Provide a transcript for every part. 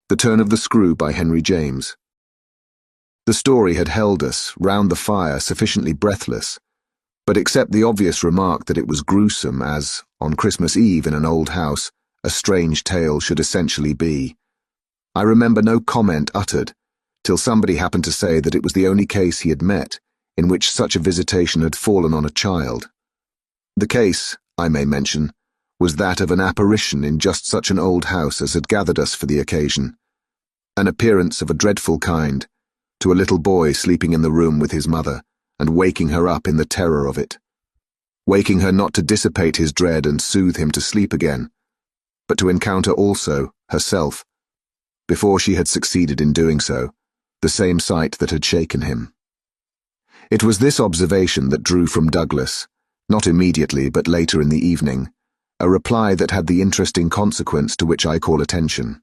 The Turn of the Screw by Henry James. The story had held us, round the fire, sufficiently breathless, but except the obvious remark that it was gruesome as, on Christmas Eve in an old house, a strange tale should essentially be, I remember no comment uttered, till somebody happened to say that it was the only case he had met in which such a visitation had fallen on a child. The case, I may mention, was that of an apparition in just such an old house as had gathered us for the occasion, an appearance of a dreadful kind, to a little boy sleeping in the room with his mother, and waking her up in the terror of it, waking her not to dissipate his dread and soothe him to sleep again, but to encounter also, herself, before she had succeeded in doing so, the same sight that had shaken him. It was this observation that drew from Douglas, not immediately but later in the evening, a reply that had the interesting consequence to which I call attention.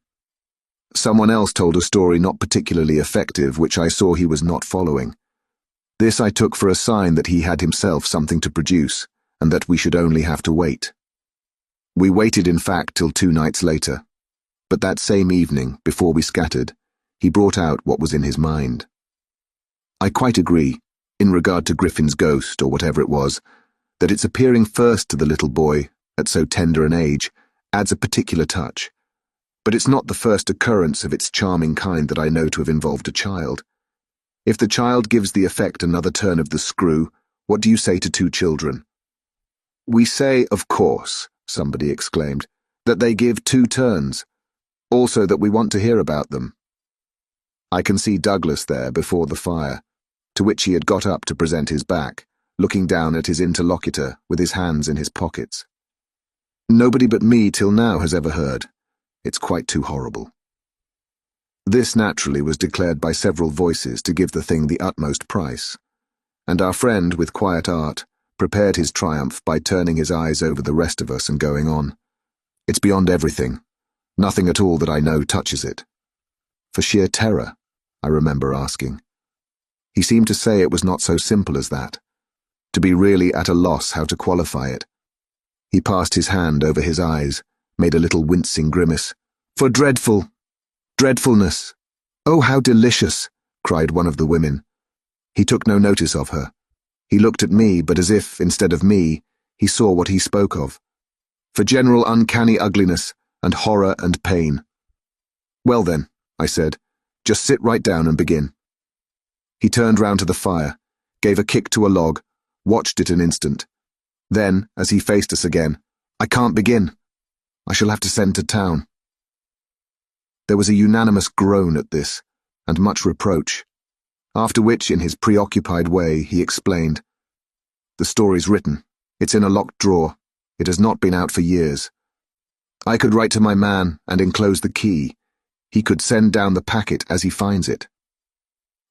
Someone else told a story not particularly effective which I saw he was not following. This I took for a sign that he had himself something to produce, and that we should only have to wait. We waited in fact till 2 nights later, but that same evening, before we scattered, he brought out what was in his mind. I quite agree, in regard to Griffin's ghost, or whatever it was, that its appearing first to the little boy, at so tender an age, adds a particular touch. But it's not the first occurrence of its charming kind that I know to have involved a child. If the child gives the effect another turn of the screw, what do you say to 2 children? We say, of course, somebody exclaimed, that they give 2 turns, also that we want to hear about them. I can see Douglas there before the fire, to which he had got up to present his back, looking down at his interlocutor with his hands in his pockets. Nobody but me till now has ever heard. It's quite too horrible. This naturally was declared by several voices to give the thing the utmost price, and our friend, with quiet art, prepared his triumph by turning his eyes over the rest of us and going on. It's beyond everything. Nothing at all that I know touches it. For sheer terror, I remember asking. He seemed to say it was not so simple as that, to be really at a loss how to qualify it. He passed his hand over his eyes, made a little wincing grimace. For dreadful, dreadfulness. Oh, how delicious, cried one of the women. He took no notice of her. He looked at me, but as if, instead of me, he saw what he spoke of. For general uncanny ugliness, and horror and pain. Well then, I said, just sit right down and begin. He turned round to the fire, gave a kick to a log, watched it an instant. Then, as he faced us again, I can't begin. I shall have to send to town. There was a unanimous groan at this, and much reproach, after which, in his preoccupied way, he explained. The story's written. It's in a locked drawer. It has not been out for years. I could write to my man and enclose the key. He could send down the packet as he finds it.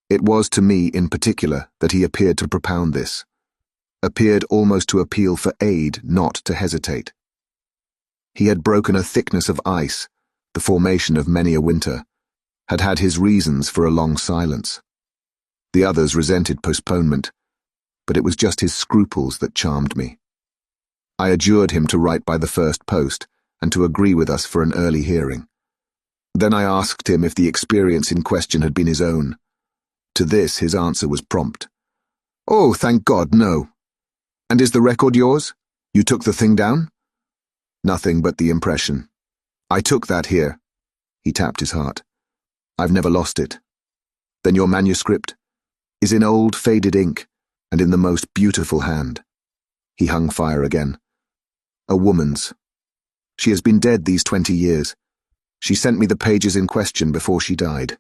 It was to me, in particular, that he appeared to propound this. Appeared almost to appeal for aid, not to hesitate. He had broken a thickness of ice, the formation of many a winter, had had his reasons for a long silence. The others resented postponement, but it was just his scruples that charmed me. I adjured him to write by the first post, and to agree with us for an early hearing. Then I asked him if the experience in question had been his own. To this his answer was prompt. Oh, thank God, no. And is the record yours? You took the thing down? Nothing but the impression. I took that here. He tapped his heart. I've never lost it. Then your manuscript is in old faded ink and in the most beautiful hand. He hung fire again. A woman's. She has been dead these 20 years. She sent me the pages in question before she died.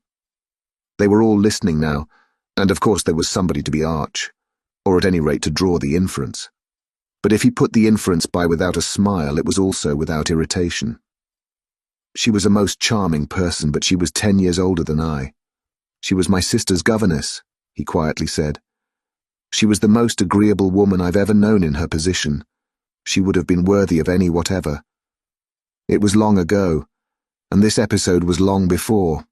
They were all listening now, and of course there was somebody to be arch, or at any rate to draw the inference. But if he put the inference by without a smile, it was also without irritation. She was a most charming person, but she was 10 years older than I. She was my sister's governess, he quietly said. She was the most agreeable woman I've ever known in her position. She would have been worthy of any whatever. It was long ago, and this episode was long before.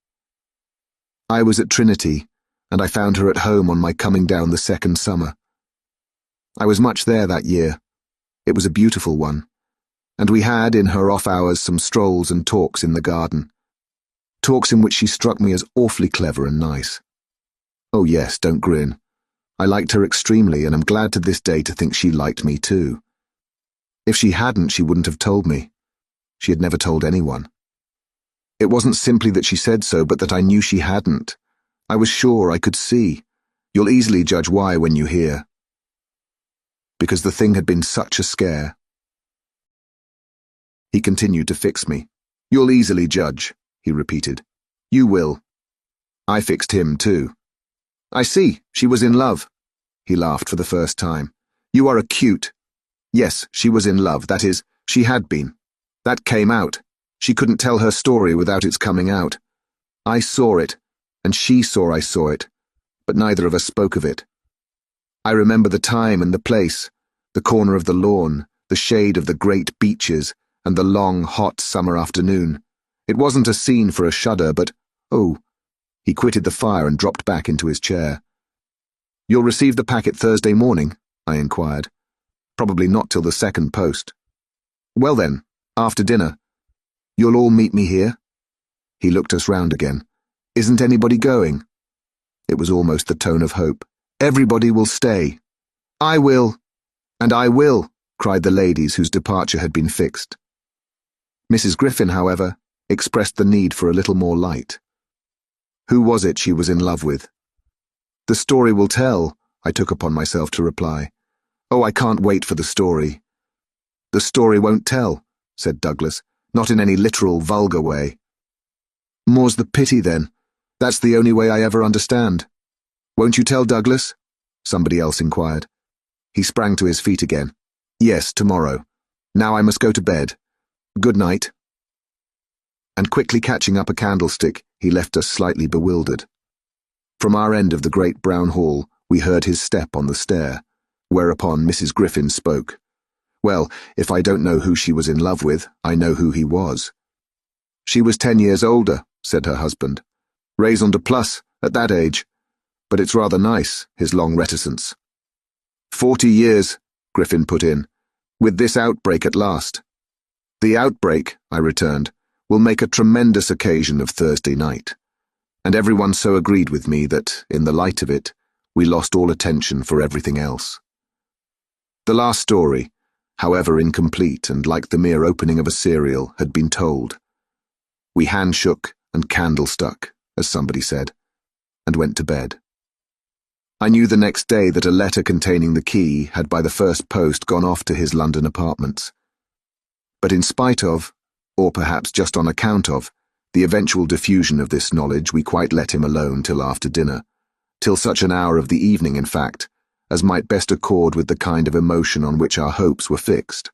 I was at Trinity, and I found her at home on my coming down the second summer. I was much there that year. It was a beautiful one, and we had in her off hours some strolls and talks in the garden. talks in which she struck me as awfully clever and nice. Oh yes, don't grin. I liked her extremely, and am glad to this day to think she liked me too. If she hadn't, she wouldn't have told me. She had never told anyone. It wasn't simply that she said so, but that I knew she hadn't. I was sure, I could see. You'll easily judge why when you hear. Because the thing had been such a scare. He continued to fix me. You'll easily judge, he repeated. You will. I fixed him too. I see, she was in love. He laughed for the first time. You are acute. Yes, she was in love, that is, she had been. That came out. She couldn't tell her story without its coming out. I saw it, and she saw I saw it, but neither of us spoke of it. I remember the time and the place, the corner of the lawn, the shade of the great beeches, and the long, hot summer afternoon. It wasn't a scene for a shudder, but, oh, he quitted the fire and dropped back into his chair. You'll receive the packet Thursday morning? I inquired. Probably not till the second post. Well then, after dinner. You'll all meet me here? He looked us round again. Isn't anybody going? It was almost the tone of hope. Everybody will stay. I will. And I will, cried the ladies whose departure had been fixed. Mrs. Griffin, however, expressed the need for a little more light. Who was it she was in love with? The story will tell, I took upon myself to reply. Oh, I can't wait for the story. The story won't tell, said Douglas, not in any literal, vulgar way. More's the pity, then. That's the only way I ever understand. Won't you tell Douglas? Somebody else inquired. He sprang to his feet again. Yes, tomorrow. Now I must go to bed. Good night. And quickly catching up a candlestick, he left us slightly bewildered. From our end of the great brown hall, we heard his step on the stair, whereupon Mrs. Griffin spoke. Well, if I don't know who she was in love with, I know who he was. She was 10 years older, said her husband. Raison de plus, at that age. But it's rather nice, his long reticence. 40 years, Griffin put in, with this outbreak at last. The outbreak, I returned, will make a tremendous occasion of Thursday night. And everyone so agreed with me that, in the light of it, we lost all attention for everything else. The last story, however incomplete and like the mere opening of a serial, had been told. We handshook and candle-stuck, as somebody said, and went to bed. I knew the next day that a letter containing the key had by the first post gone off to his London apartments. But in spite of, or perhaps just on account of, the eventual diffusion of this knowledge, we quite let him alone till after dinner, till such an hour of the evening, in fact, as might best accord with the kind of emotion on which our hopes were fixed.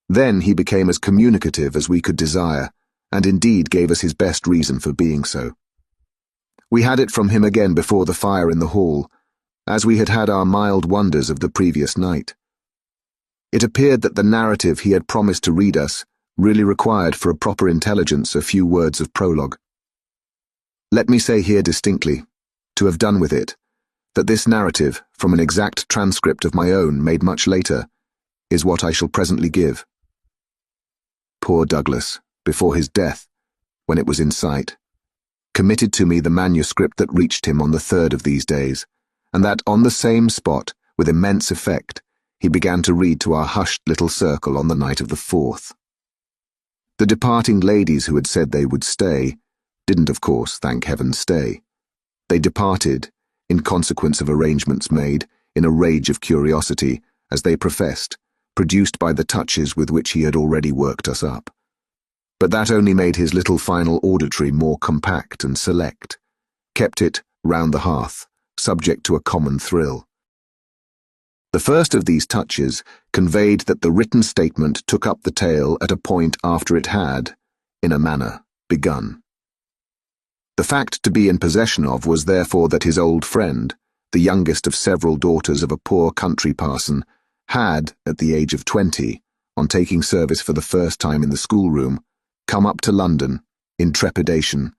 Then he became as communicative as we could desire, and indeed gave us his best reason for being so. We had it from him again before the fire in the hall, as we had had our mild wonders of the previous night. It appeared that the narrative he had promised to read us really required for a proper intelligence a few words of prologue. Let me say here distinctly, to have done with it, that this narrative, from an exact transcript of my own made much later, is what I shall presently give. Poor Douglas, before his death, when it was in sight, committed to me the manuscript that reached him on the 3rd of these days, and that on the same spot, with immense effect, he began to read to our hushed little circle on the night of the 4th. The departing ladies who had said they would stay didn't, of course, thank heaven, stay. They departed, in consequence of arrangements made, in a rage of curiosity, as they professed, produced by the touches with which he had already worked us up. But that only made his little final auditory more compact and select, kept it round the hearth, subject to a common thrill. The first of these touches conveyed that the written statement took up the tale at a point after it had, in a manner, begun. The fact to be in possession of was therefore that his old friend, the youngest of several daughters of a poor country parson, had, at the age of 20, on taking service for the first time in the schoolroom, come up to London, in trepidation,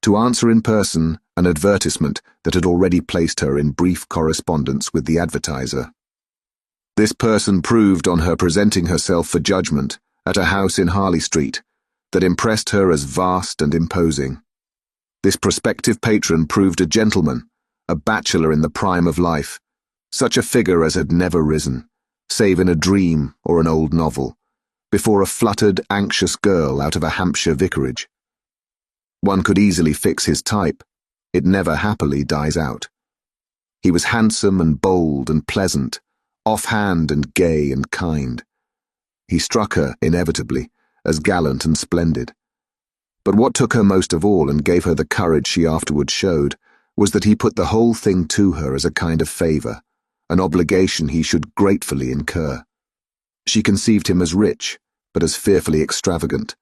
to answer in person an advertisement that had already placed her in brief correspondence with the advertiser. This person proved on her presenting herself for judgment at a house in Harley Street that impressed her as vast and imposing. This prospective patron proved a gentleman, a bachelor in the prime of life, such a figure as had never risen, save in a dream or an old novel, before a fluttered, anxious girl out of a Hampshire vicarage. One could easily fix his type. It never happily dies out. He was handsome and bold and pleasant, offhand and gay and kind. He struck her, inevitably, as gallant and splendid. But what took her most of all and gave her the courage she afterwards showed was that he put the whole thing to her as a kind of favour, an obligation he should gratefully incur. She conceived him as rich, but as fearfully extravagant,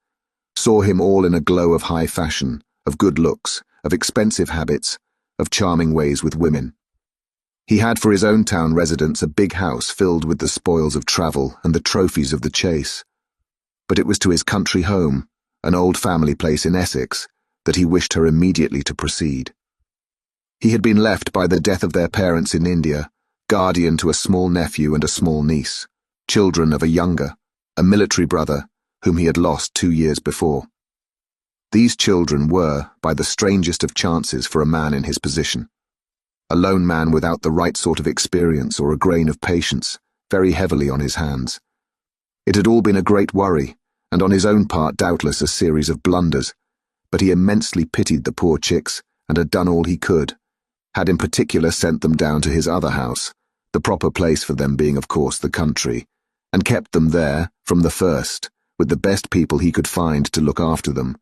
saw him all in a glow of high fashion, of good looks, of expensive habits, of charming ways with women. He had for his own town residence a big house filled with the spoils of travel and the trophies of the chase. But it was to his country home, an old family place in Essex, that he wished her immediately to proceed. He had been left by the death of their parents in India, guardian to a small nephew and a small niece, children of a younger, a military brother, whom he had lost 2 years before. These children were, by the strangest of chances for a man in his position, a lone man without the right sort of experience or a grain of patience, very heavily on his hands. It had all been a great worry, and on his own part doubtless a series of blunders, but he immensely pitied the poor chicks and had done all he could, had in particular sent them down to his other house, the proper place for them being of course the country, and kept them there from the first, with the best people he could find to look after them,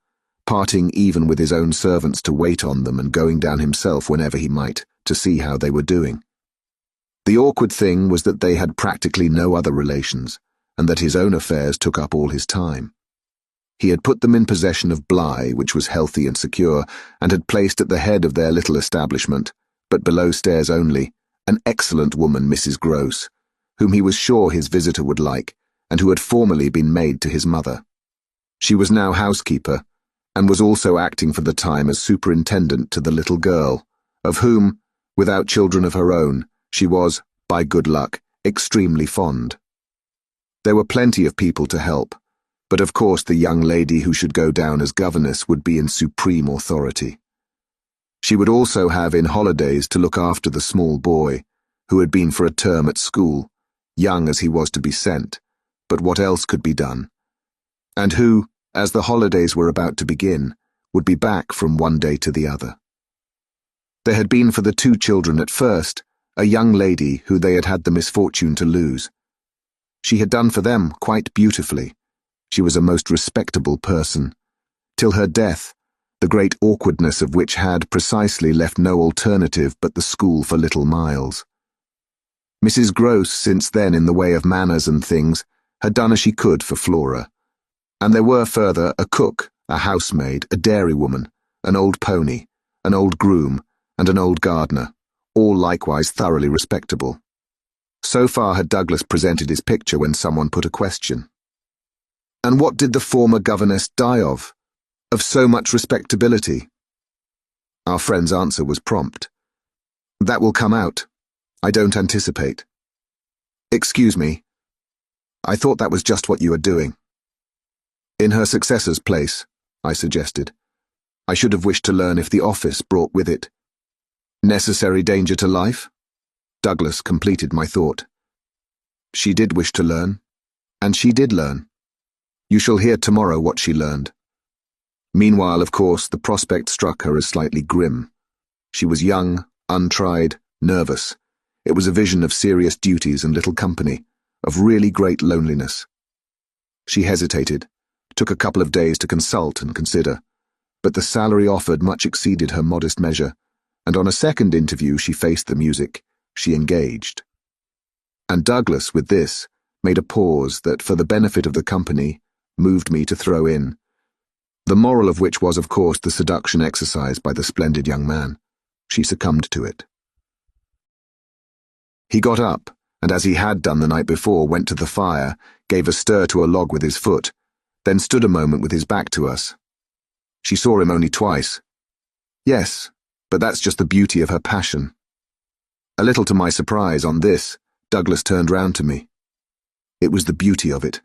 parting even with his own servants to wait on them and going down himself whenever he might, to see how they were doing. The awkward thing was that they had practically no other relations, and that his own affairs took up all his time. He had put them in possession of Bly, which was healthy and secure, and had placed at the head of their little establishment, but below stairs only, an excellent woman, Mrs. Gross, whom he was sure his visitor would like, and who had formerly been maid to his mother. She was now housekeeper, and was also acting for the time as superintendent to the little girl, of whom, without children of her own, she was, by good luck, extremely fond. There were plenty of people to help, but of course the young lady who should go down as governess would be in supreme authority. She would also have in holidays to look after the small boy, who had been for a term at school, young as he was to be sent, but what else could be done, and who, as the holidays were about to begin, would be back from one day to the other. There had been for the 2 children at first a young lady who they had had the misfortune to lose. She had done for them quite beautifully. She was a most respectable person, till her death, the great awkwardness of which had precisely left no alternative but the school for little Miles. Mrs. Gross, since then in the way of manners and things, had done as she could for Flora, and there were further a cook, a housemaid, a dairywoman, an old pony, an old groom, and an old gardener, all likewise thoroughly respectable. So far had Douglas presented his picture when someone put a question. And what did the former governess die of so much respectability? Our friend's answer was prompt. That will come out. I don't anticipate. Excuse me. I thought that was just what you were doing. In her successor's place, I suggested. I should have wished to learn if the office brought with it necessary danger to life. Douglas completed my thought. She did wish to learn, and she did learn. You shall hear tomorrow what she learned. Meanwhile, of course, the prospect struck her as slightly grim. She was young, untried, nervous. It was a vision of serious duties and little company, of really great loneliness. She hesitated, took a couple of days to consult and consider, but the salary offered much exceeded her modest measure, and on a second interview she faced the music, she engaged. And Douglas, with this, made a pause that, for the benefit of the company, moved me to throw in, the moral of which was, of course, the seduction exercised by the splendid young man. She succumbed to it. He got up, and as he had done the night before, went to the fire, gave a stir to a log with his foot, then stood a moment with his back to us. She saw him only twice. Yes, but that's just the beauty of her passion. A little to my surprise, on this, Douglas turned round to me. It was the beauty of it.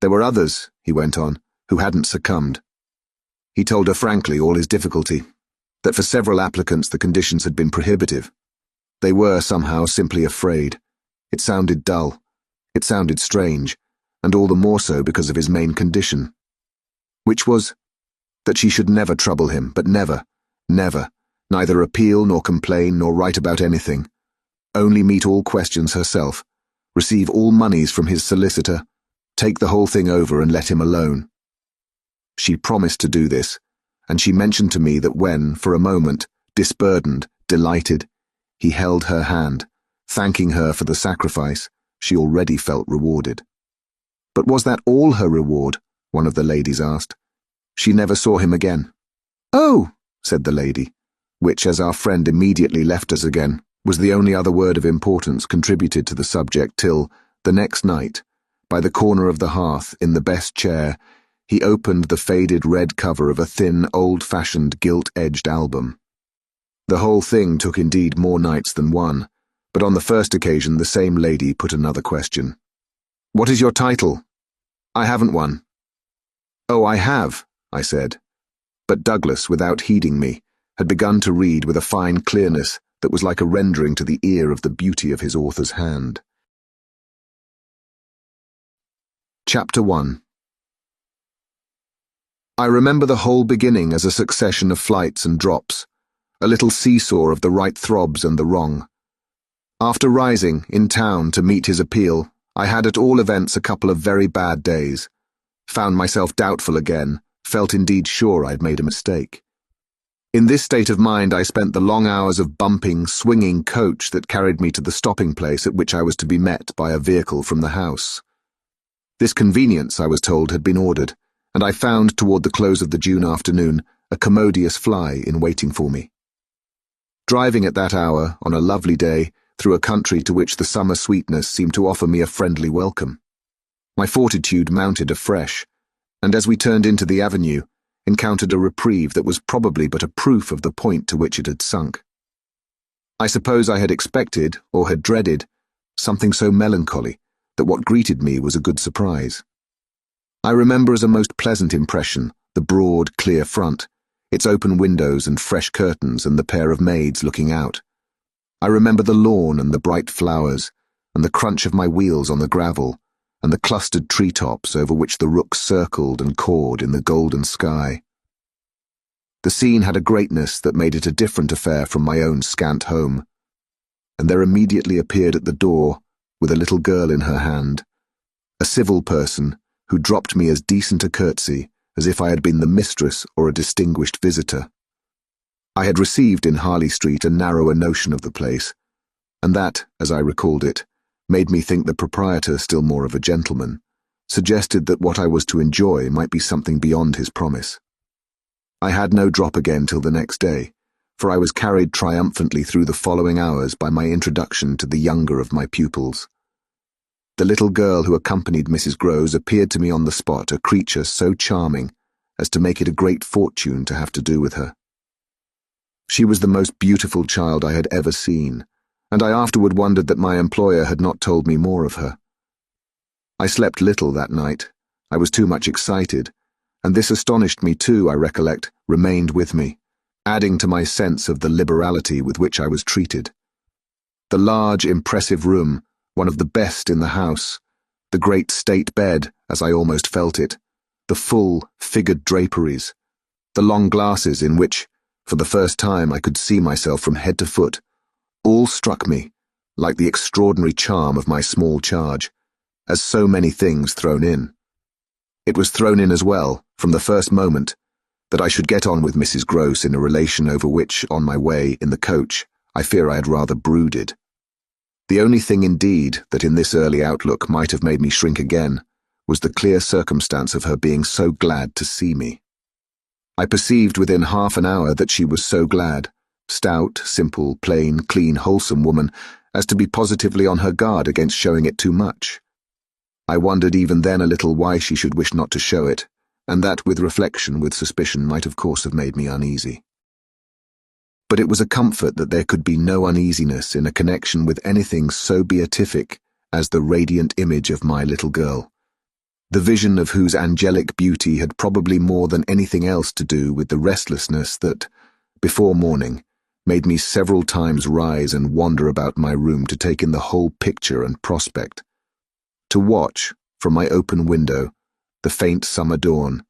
There were others, he went on, who hadn't succumbed. He told her frankly all his difficulty, that for several applicants the conditions had been prohibitive. They were somehow simply afraid. It sounded dull. It sounded strange, and all the more so because of his main condition, which was that she should never trouble him, but never, neither appeal nor complain nor write about anything, only meet all questions herself, receive all moneys from his solicitor, take the whole thing over and let him alone. She promised to do this, and she mentioned to me that when, for a moment, disburdened, delighted, he held her hand, thanking her for the sacrifice, she already felt rewarded. But was that all her reward? One of the ladies asked. She never saw him again. Oh, said the lady, which, as our friend immediately left us again, was the only other word of importance contributed to the subject till, the next night, by the corner of the hearth, in the best chair, he opened the faded red cover of a thin, old-fashioned, gilt-edged album. The whole thing took indeed more nights than one, but on the first occasion the same lady put another question. "What is your title?" "I haven't one." "Oh, I have," I said. But Douglas, without heeding me, had begun to read with a fine clearness that was like a rendering to the ear of the beauty of his author's hand. Chapter 1. I remember the whole beginning as a succession of flights and drops, a little seesaw of the right throbs and the wrong. After rising, in town, to meet his appeal, I had at all events a couple of very bad days, found myself doubtful again, felt indeed sure I'd made a mistake. In this state of mind I spent the long hours of bumping, swinging coach that carried me to the stopping place at which I was to be met by a vehicle from the house. This convenience, I was told, had been ordered, and I found, toward the close of the June afternoon, a commodious fly in waiting for me. Driving at that hour, on a lovely day, through a country to which the summer sweetness seemed to offer me a friendly welcome, my fortitude mounted afresh, and as we turned into the avenue, encountered a reprieve that was probably but a proof of the point to which it had sunk. I suppose I had expected, or had dreaded, something so melancholy that what greeted me was a good surprise. I remember as a most pleasant impression the broad, clear front, its open windows and fresh curtains and the pair of maids looking out. I remember the lawn and the bright flowers, and the crunch of my wheels on the gravel, and the clustered treetops over which the rooks circled and cawed in the golden sky. The scene had a greatness that made it a different affair from my own scant home, and there immediately appeared at the door, with a little girl in her hand, a civil person who dropped me as decent a curtsy as if I had been the mistress or a distinguished visitor. I had received in Harley Street a narrower notion of the place, and that, as I recalled it, made me think the proprietor still more of a gentleman, suggested that what I was to enjoy might be something beyond his promise. I had no drop again till the next day, for I was carried triumphantly through the following hours by my introduction to the younger of my pupils. The little girl who accompanied Mrs. Groves appeared to me on the spot a creature so charming as to make it a great fortune to have to do with her. She was the most beautiful child I had ever seen, and I afterward wondered that my employer had not told me more of her. I slept little that night. I was too much excited, and this astonished me too, I recollect, remained with me, adding to my sense of the liberality with which I was treated. The large, impressive room, one of the best in the house, the great state bed, as I almost felt it, the full, figured draperies, the long glasses in which, for the first time, I could see myself from head to foot, all struck me, like the extraordinary charm of my small charge, as so many things thrown in. It was thrown in as well, from the first moment, that I should get on with Mrs. Groves in a relation over which, on my way, in the coach, I fear I had rather brooded. The only thing indeed that in this early outlook might have made me shrink again was the clear circumstance of her being so glad to see me. I perceived within half an hour that she was so glad, stout, simple, plain, clean, wholesome woman, as to be positively on her guard against showing it too much. I wondered even then a little why she should wish not to show it, and that with reflection, with suspicion, might of course have made me uneasy. But it was a comfort that there could be no uneasiness in a connection with anything so beatific as the radiant image of my little girl, the vision of whose angelic beauty had probably more than anything else to do with the restlessness that, before morning, made me several times rise and wander about my room to take in the whole picture and prospect, to watch, from my open window, the faint summer dawn,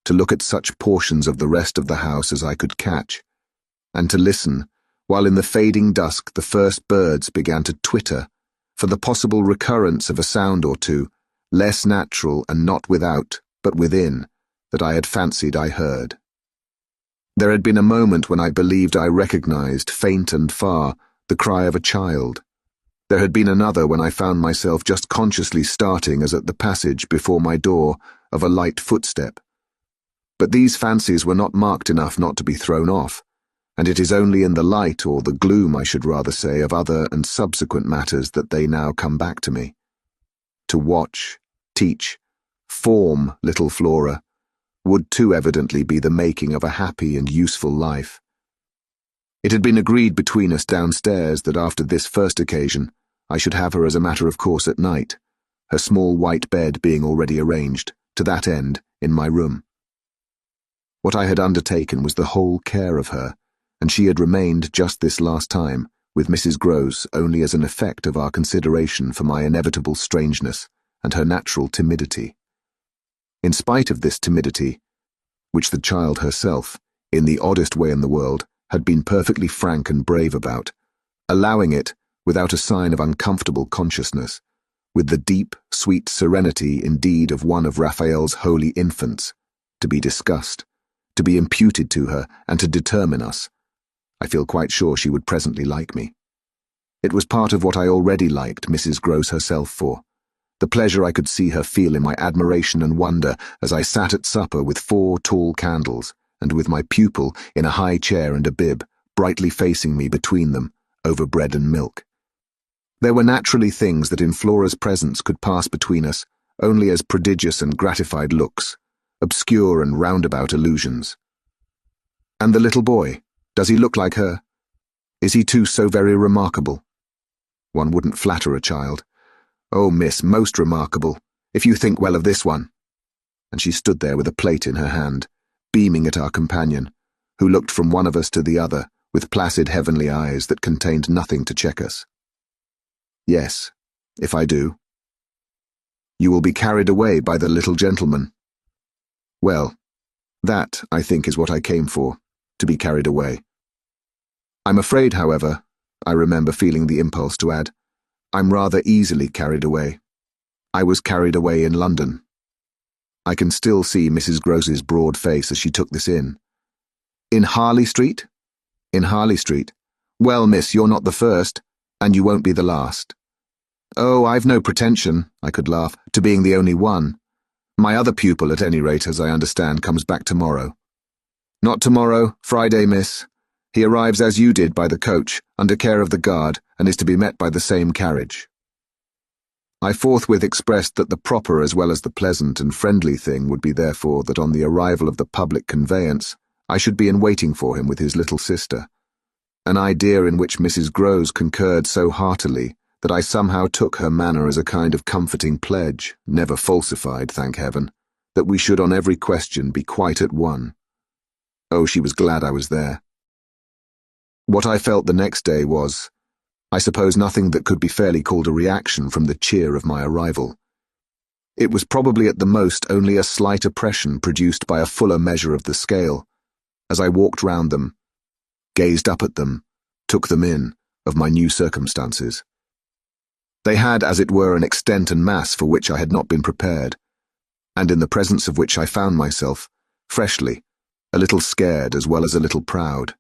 to look at such portions of the rest of the house as I could catch, and to listen, while in the fading dusk the first birds began to twitter, for the possible recurrence of a sound or two, less natural and not without, but within, that I had fancied I heard. There had been a moment when I believed I recognized, faint and far, the cry of a child. There had been another when I found myself just consciously starting as at the passage before my door of a light footstep. But these fancies were not marked enough not to be thrown off, and it is only in the light, or the gloom I should rather say, of other and subsequent matters that they now come back to me. To watch, teach, form little Flora would too evidently be the making of a happy and useful life. It had been agreed between us downstairs that after this first occasion I should have her as a matter of course at night, her small white bed being already arranged, to that end, in my room. What I had undertaken was the whole care of her, and she had remained just this last time with Mrs. Grose only as an effect of our consideration for my inevitable strangeness and her natural timidity. In spite of this timidity, which the child herself, in the oddest way in the world, had been perfectly frank and brave about, allowing it, without a sign of uncomfortable consciousness, with the deep, sweet serenity indeed of one of Raphael's holy infants, to be discussed, to be imputed to her, and to determine us, I feel quite sure she would presently like me. It was part of what I already liked Mrs. Grose herself for, the pleasure I could see her feel in my admiration and wonder as I sat at supper with 4 tall candles, and with my pupil in a high chair and a bib, brightly facing me between them, over bread and milk. There were naturally things that in Flora's presence could pass between us only as prodigious and gratified looks, obscure and roundabout allusions. And the little boy, does he look like her? Is he too so very remarkable? One wouldn't flatter a child. Oh, miss, most remarkable, if you think well of this one. And she stood there with a plate in her hand, beaming at our companion, who looked from one of us to the other with placid heavenly eyes that contained nothing to check us. Yes, if I do. You will be carried away by the little gentleman. Well, that, I think, is what I came for, to be carried away. I'm afraid, however, I remember feeling the impulse to add, I'm rather easily carried away. I was carried away in London. I can still see Mrs. Grose's broad face as she took this in. In Harley Street? In Harley Street. Well, miss, you're not the first, and you won't be the last. Oh, I've no pretension, I could laugh, to being the only one. My other pupil, at any rate, as I understand, comes back tomorrow. Not tomorrow, Friday, miss. He arrives as you did by the coach, under care of the guard, and is to be met by the same carriage. I forthwith expressed that the proper as well as the pleasant and friendly thing would be therefore that on the arrival of the public conveyance I should be in waiting for him with his little sister, an idea in which Mrs. Grose concurred so heartily that I somehow took her manner as a kind of comforting pledge, never falsified, thank heaven, that we should on every question be quite at one. Oh, she was glad I was there. What I felt the next day was, I suppose, nothing that could be fairly called a reaction from the cheer of my arrival. It was probably at the most only a slight oppression produced by a fuller measure of the scale, as I walked round them, gazed up at them, took them in, of my new circumstances. They had, as it were, an extent and mass for which I had not been prepared, and in the presence of which I found myself, freshly, a little scared as well as a little proud.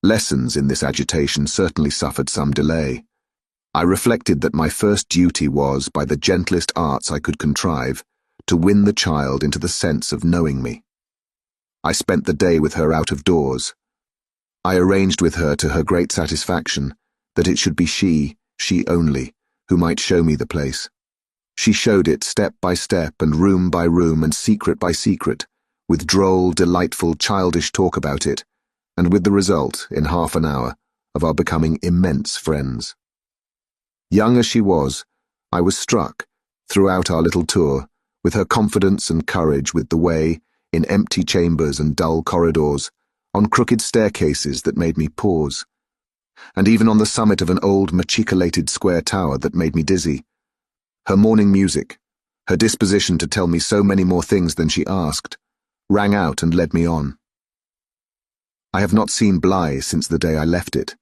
Lessons in this agitation certainly suffered some delay. I reflected that my first duty was, by the gentlest arts I could contrive, to win the child into the sense of knowing me. I spent the day with her out of doors. I arranged with her, to her great satisfaction, that it should be she only, who might show me the place. She showed it step by step and room by room and secret by secret, with droll, delightful, childish talk about it, and with the result, in half an hour, of our becoming immense friends. Young as she was, I was struck, throughout our little tour, with her confidence and courage with the way, in empty chambers and dull corridors, on crooked staircases that made me pause, and even on the summit of an old machicolated square tower that made me dizzy. Her morning music, her disposition to tell me so many more things than she asked, rang out and led me on. I have not seen Bly since the day I left it,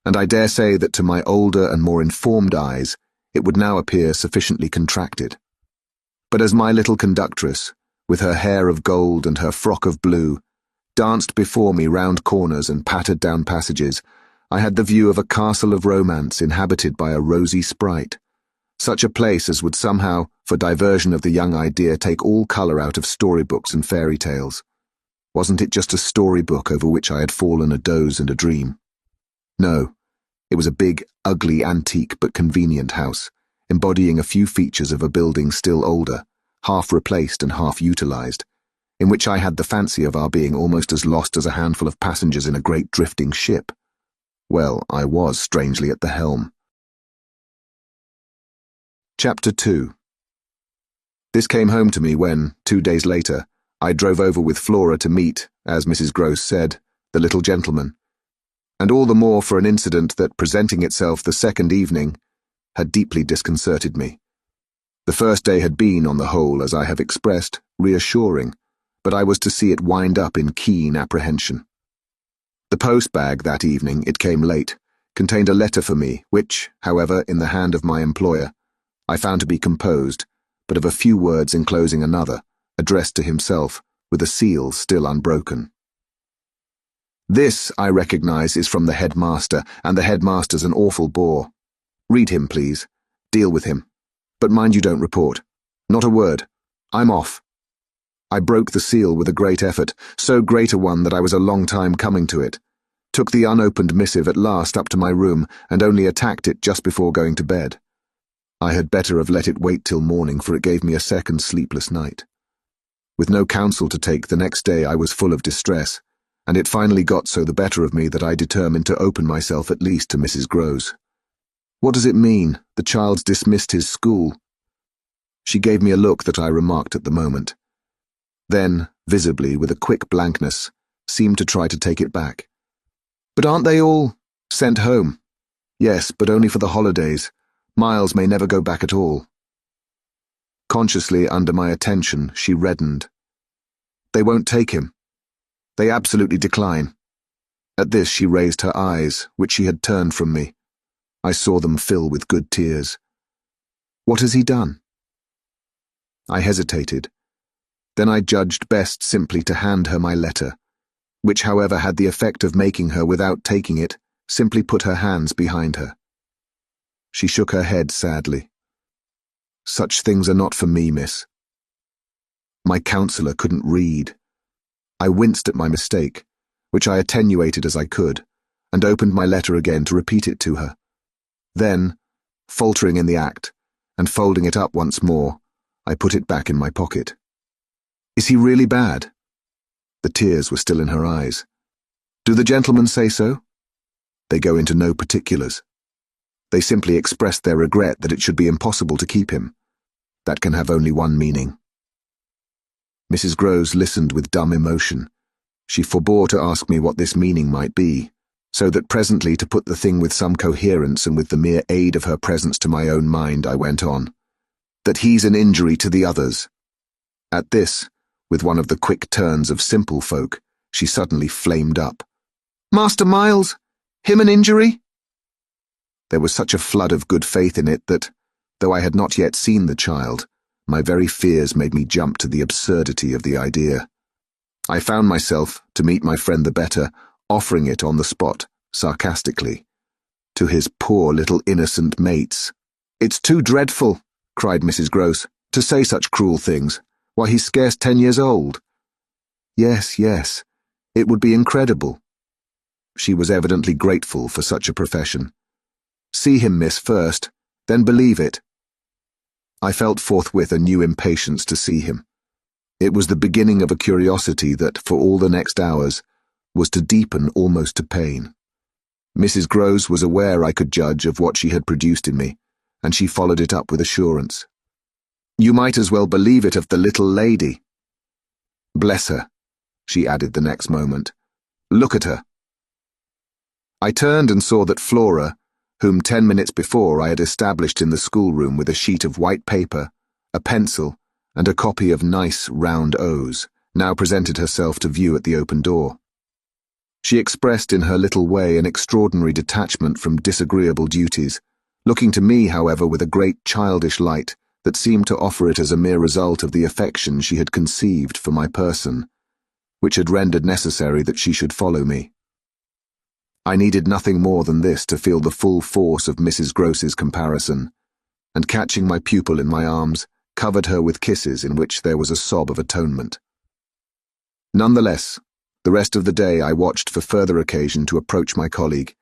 and I dare say that to my older and more informed eyes it would now appear sufficiently contracted. But as my little conductress, with her hair of gold and her frock of blue, danced before me round corners and pattered down passages, I had the view of a castle of romance inhabited by a rosy sprite, such a place as would somehow, for diversion of the young idea, take all colour out of storybooks and fairy tales. Wasn't it just a storybook over which I had fallen a doze and a dream? No, it was a big, ugly, antique but convenient house, embodying a few features of a building still older, half replaced and half utilised, in which I had the fancy of our being almost as lost as a handful of passengers in a great drifting ship. Well, I was strangely at the helm. Chapter 2. This came home to me when, 2 days later, I drove over with Flora to meet, as Mrs. Gross said, the little gentleman, and all the more for an incident that, presenting itself the second evening, had deeply disconcerted me. The first day had been, on the whole, as I have expressed, reassuring, but I was to see it wind up in keen apprehension. The post-bag that evening, it came late, contained a letter for me, which, however, in the hand of my employer, I found to be composed, but of a few words enclosing another, addressed to himself, with a seal still unbroken. This, I recognise, is from the headmaster, and the headmaster's an awful bore. Read him, please. Deal with him. But mind you don't report. Not a word. I'm off. I broke the seal with a great effort, so great a one that I was a long time coming to it. Took the unopened missive at last up to my room, and only attacked it just before going to bed. I had better have let it wait till morning, for it gave me a second sleepless night. With no counsel to take, the next day I was full of distress, and it finally got so the better of me that I determined to open myself at least to Mrs. Gross. What does it mean, the child's dismissed his school? She gave me a look that I remarked at the moment. Then, visibly, with a quick blankness, seemed to try to take it back. But aren't they all sent home? Yes, but only for the holidays. Miles may never go back at all. Consciously, under my attention, she reddened. They won't take him. They absolutely decline. At this she raised her eyes, which she had turned from me. I saw them fill with good tears. What has he done? I hesitated. Then I judged best simply to hand her my letter, which, however, had the effect of making her, without taking it, simply put her hands behind her. She shook her head sadly. Such things are not for me, miss. My counsellor couldn't read. I winced at my mistake, which I attenuated as I could, and opened my letter again to repeat it to her. Then, faltering in the act, and folding it up once more, I put it back in my pocket. Is he really bad? The tears were still in her eyes. Do the gentlemen say so? They go into no particulars. They simply expressed their regret that it should be impossible to keep him. That can have only one meaning. Mrs. Groves listened with dumb emotion. She forbore to ask me what this meaning might be, so that presently, to put the thing with some coherence and with the mere aid of her presence to my own mind, I went on. That he's an injury to the others. At this, with one of the quick turns of simple folk, she suddenly flamed up. Master Miles? Him an injury? There was such a flood of good faith in it that, though I had not yet seen the child, my very fears made me jump to the absurdity of the idea. I found myself, to meet my friend the better, offering it on the spot, sarcastically, to his poor little innocent mates. It's too dreadful, cried Mrs. Gross, to say such cruel things. Why, he's scarce 10 years old. Yes, yes, it would be incredible. She was evidently grateful for such a profession. See him, miss, first, then believe it. I felt forthwith a new impatience to see him. It was the beginning of a curiosity that, for all the next hours, was to deepen almost to pain. Mrs. Groves was aware I could judge of what she had produced in me, and she followed it up with assurance. You might as well believe it of the little lady. Bless her, she added the next moment. Look at her. I turned and saw that Flora, whom 10 minutes before I had established in the schoolroom with a sheet of white paper, a pencil, and a copy of nice round O's, now presented herself to view at the open door. She expressed in her little way an extraordinary detachment from disagreeable duties, looking to me, however, with a great childish light that seemed to offer it as a mere result of the affection she had conceived for my person, which had rendered necessary that she should follow me. I needed nothing more than this to feel the full force of Mrs. Groce's comparison, and catching my pupil in my arms, covered her with kisses in which there was a sob of atonement. Nonetheless, the rest of the day I watched for further occasion to approach my colleague,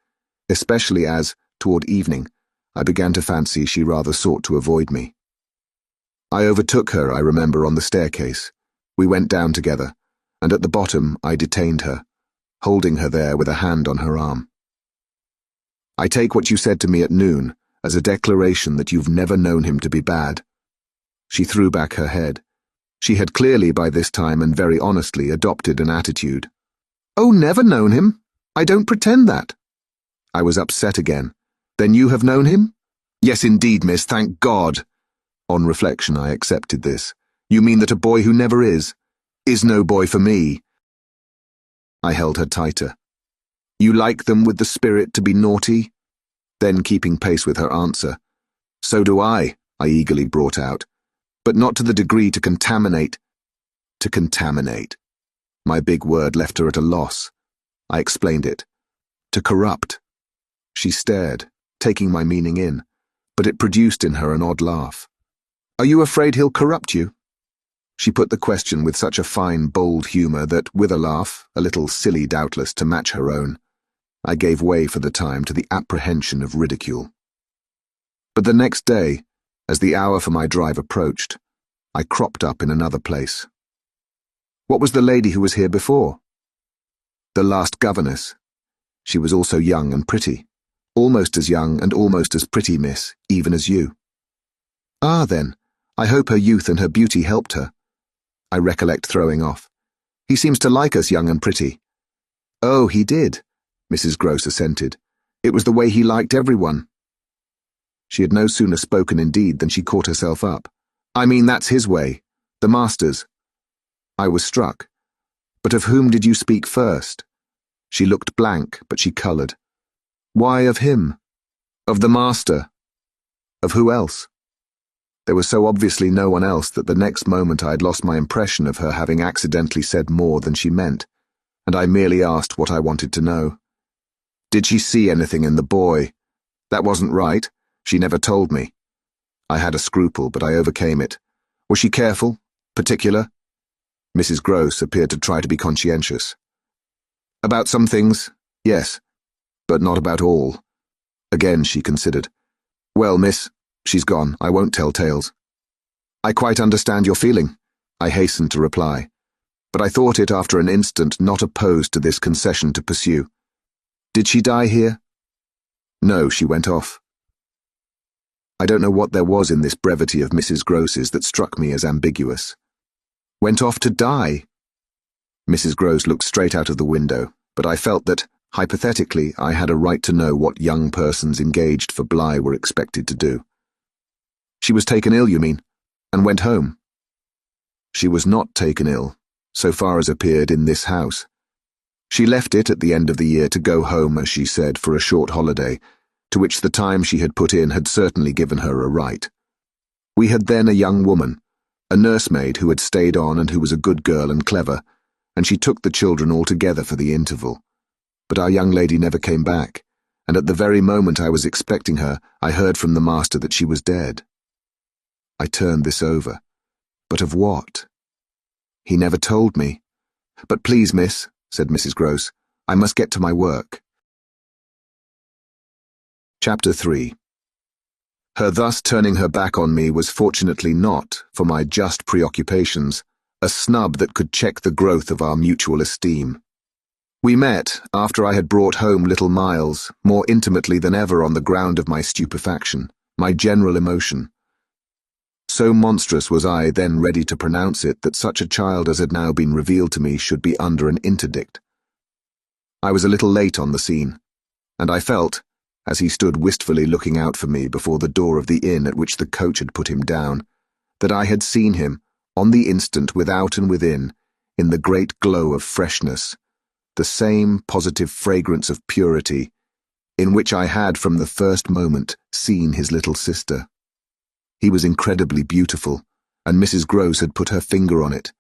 especially as, toward evening, I began to fancy she rather sought to avoid me. I overtook her, I remember, on the staircase. We went down together, and at the bottom I detained her, holding her there with a hand on her arm. I take what you said to me at noon as a declaration that you've never known him to be bad. She threw back her head. She had clearly by this time and very honestly adopted an attitude. Oh, never known him? I don't pretend that. I was upset again. Then you have known him? Yes, indeed, miss, thank God. On reflection, I accepted this. You mean that a boy who never is no boy for me? I held her tighter. You like them with the spirit to be naughty? Then, keeping pace with her answer, so do I eagerly brought out, but not to the degree to contaminate. To contaminate. My big word left her at a loss. I explained it. To corrupt. She stared, taking my meaning in, but it produced in her an odd laugh. Are you afraid he'll corrupt you? She put the question with such a fine, bold humour that, with a laugh, a little silly doubtless to match her own, I gave way for the time to the apprehension of ridicule. But the next day, as the hour for my drive approached, I cropped up in another place. What was the lady who was here before? The last governess. She was also young and pretty. Almost as young and almost as pretty, miss, even as you. Ah, then, I hope her youth and her beauty helped her. I recollect throwing off. He seems to like us young and pretty. Oh, he did, Mrs. Groce assented. It was the way he liked everyone. She had no sooner spoken indeed than she caught herself up. I mean, that's his way. The master's. I was struck. But of whom did you speak first? She looked blank, but she coloured. Why of him? Of the master. Of who else? There was so obviously no one else that the next moment I had lost my impression of her having accidentally said more than she meant, and I merely asked what I wanted to know. Did she see anything in the boy? That wasn't right. She never told me. I had a scruple, but I overcame it. Was she careful? Particular? Mrs. Groce appeared to try to be conscientious. About some things, yes, but not about all. Again she considered. Well, miss, she's gone. I won't tell tales. I quite understand your feeling, I hastened to reply, but I thought it after an instant not opposed to this concession to pursue. Did she die here? No, she went off. I don't know what there was in this brevity of Mrs. Groce's that struck me as ambiguous. Went off to die? Mrs. Groce looked straight out of the window, but I felt that, hypothetically, I had a right to know what young persons engaged for Bly were expected to do. She was taken ill, you mean, and went home? She was not taken ill, so far as appeared in this house. She left it at the end of the year to go home, as she said, for a short holiday, to which the time she had put in had certainly given her a right. We had then a young woman, a nursemaid who had stayed on and who was a good girl and clever, and she took the children all together for the interval. But our young lady never came back, and at the very moment I was expecting her, I heard from the master that she was dead. I turned this over. But of what? He never told me. But please, miss, said Mrs. Groce, I must get to my work. Chapter 3. Her thus turning her back on me was fortunately not, for my just preoccupations, a snub that could check the growth of our mutual esteem. We met, after I had brought home little Miles, more intimately than ever on the ground of my stupefaction, my general emotion. So monstrous was I then ready to pronounce it that such a child as had now been revealed to me should be under an interdict. I was a little late on the scene, and I felt, as he stood wistfully looking out for me before the door of the inn at which the coach had put him down, that I had seen him, on the instant without and within, in the great glow of freshness, the same positive fragrance of purity, in which I had from the first moment seen his little sister. He was incredibly beautiful, and Mrs. Grose had put her finger on it.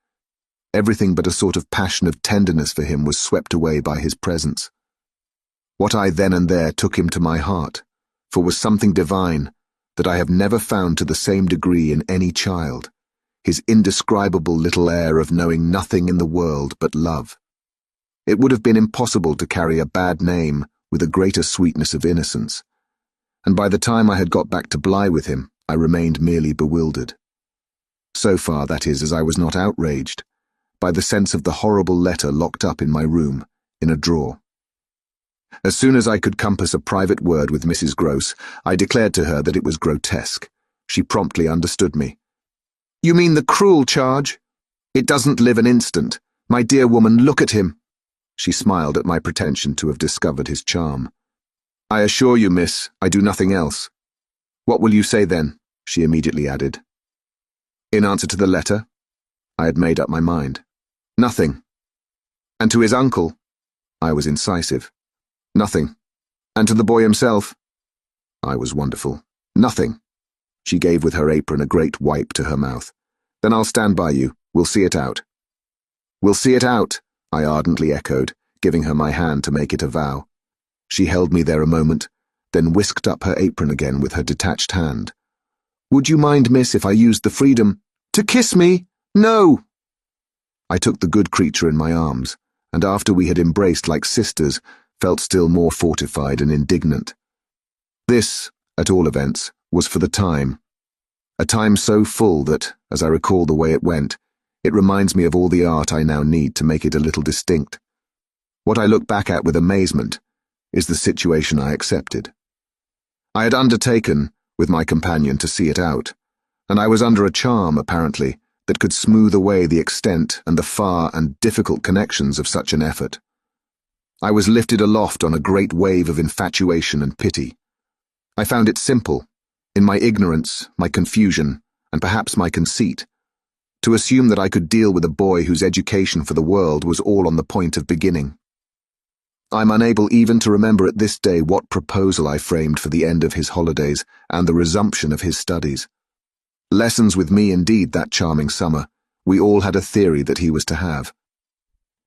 Everything but a sort of passion of tenderness for him was swept away by his presence. What I then and there took him to my heart, for was something divine that I have never found to the same degree in any child, his indescribable little air of knowing nothing in the world but love. It would have been impossible to carry a bad name with a greater sweetness of innocence, and by the time I had got back to Bly with him, I remained merely bewildered. So far, that is, as I was not outraged by the sense of the horrible letter locked up in my room, in a drawer. As soon as I could compass a private word with Mrs. Grose, I declared to her that it was grotesque. She promptly understood me. "You mean the cruel charge? It doesn't live an instant. My dear woman, look at him." She smiled at my pretension to have discovered his charm. "I assure you, miss, I do nothing else." "What will you say then?" she immediately added. In answer to the letter, I had made up my mind. "Nothing." "And to his uncle?" I was incisive. "Nothing." "And to the boy himself?" I was wonderful. "Nothing." She gave with her apron a great wipe to her mouth. "Then I'll stand by you. We'll see it out." "We'll see it out," I ardently echoed, giving her my hand to make it a vow. She held me there a moment, then whisked up her apron again with her detached hand. "Would you mind, miss, if I used the freedom—" "To kiss me? No!" I took the good creature in my arms, and after we had embraced like sisters, felt still more fortified and indignant. This, at all events, was for the time. A time so full that, as I recall the way it went, it reminds me of all the art I now need to make it a little distinct. What I look back at with amazement is the situation I accepted. I had undertaken, with my companion, to see it out, and I was under a charm, apparently, that could smooth away the extent and the far and difficult connections of such an effort. I was lifted aloft on a great wave of infatuation and pity. I found it simple, in my ignorance, my confusion, and perhaps my conceit, to assume that I could deal with a boy whose education for the world was all on the point of beginning. I'm unable even to remember at this day what proposal I framed for the end of his holidays and the resumption of his studies. Lessons with me indeed that charming summer, we all had a theory that he was to have.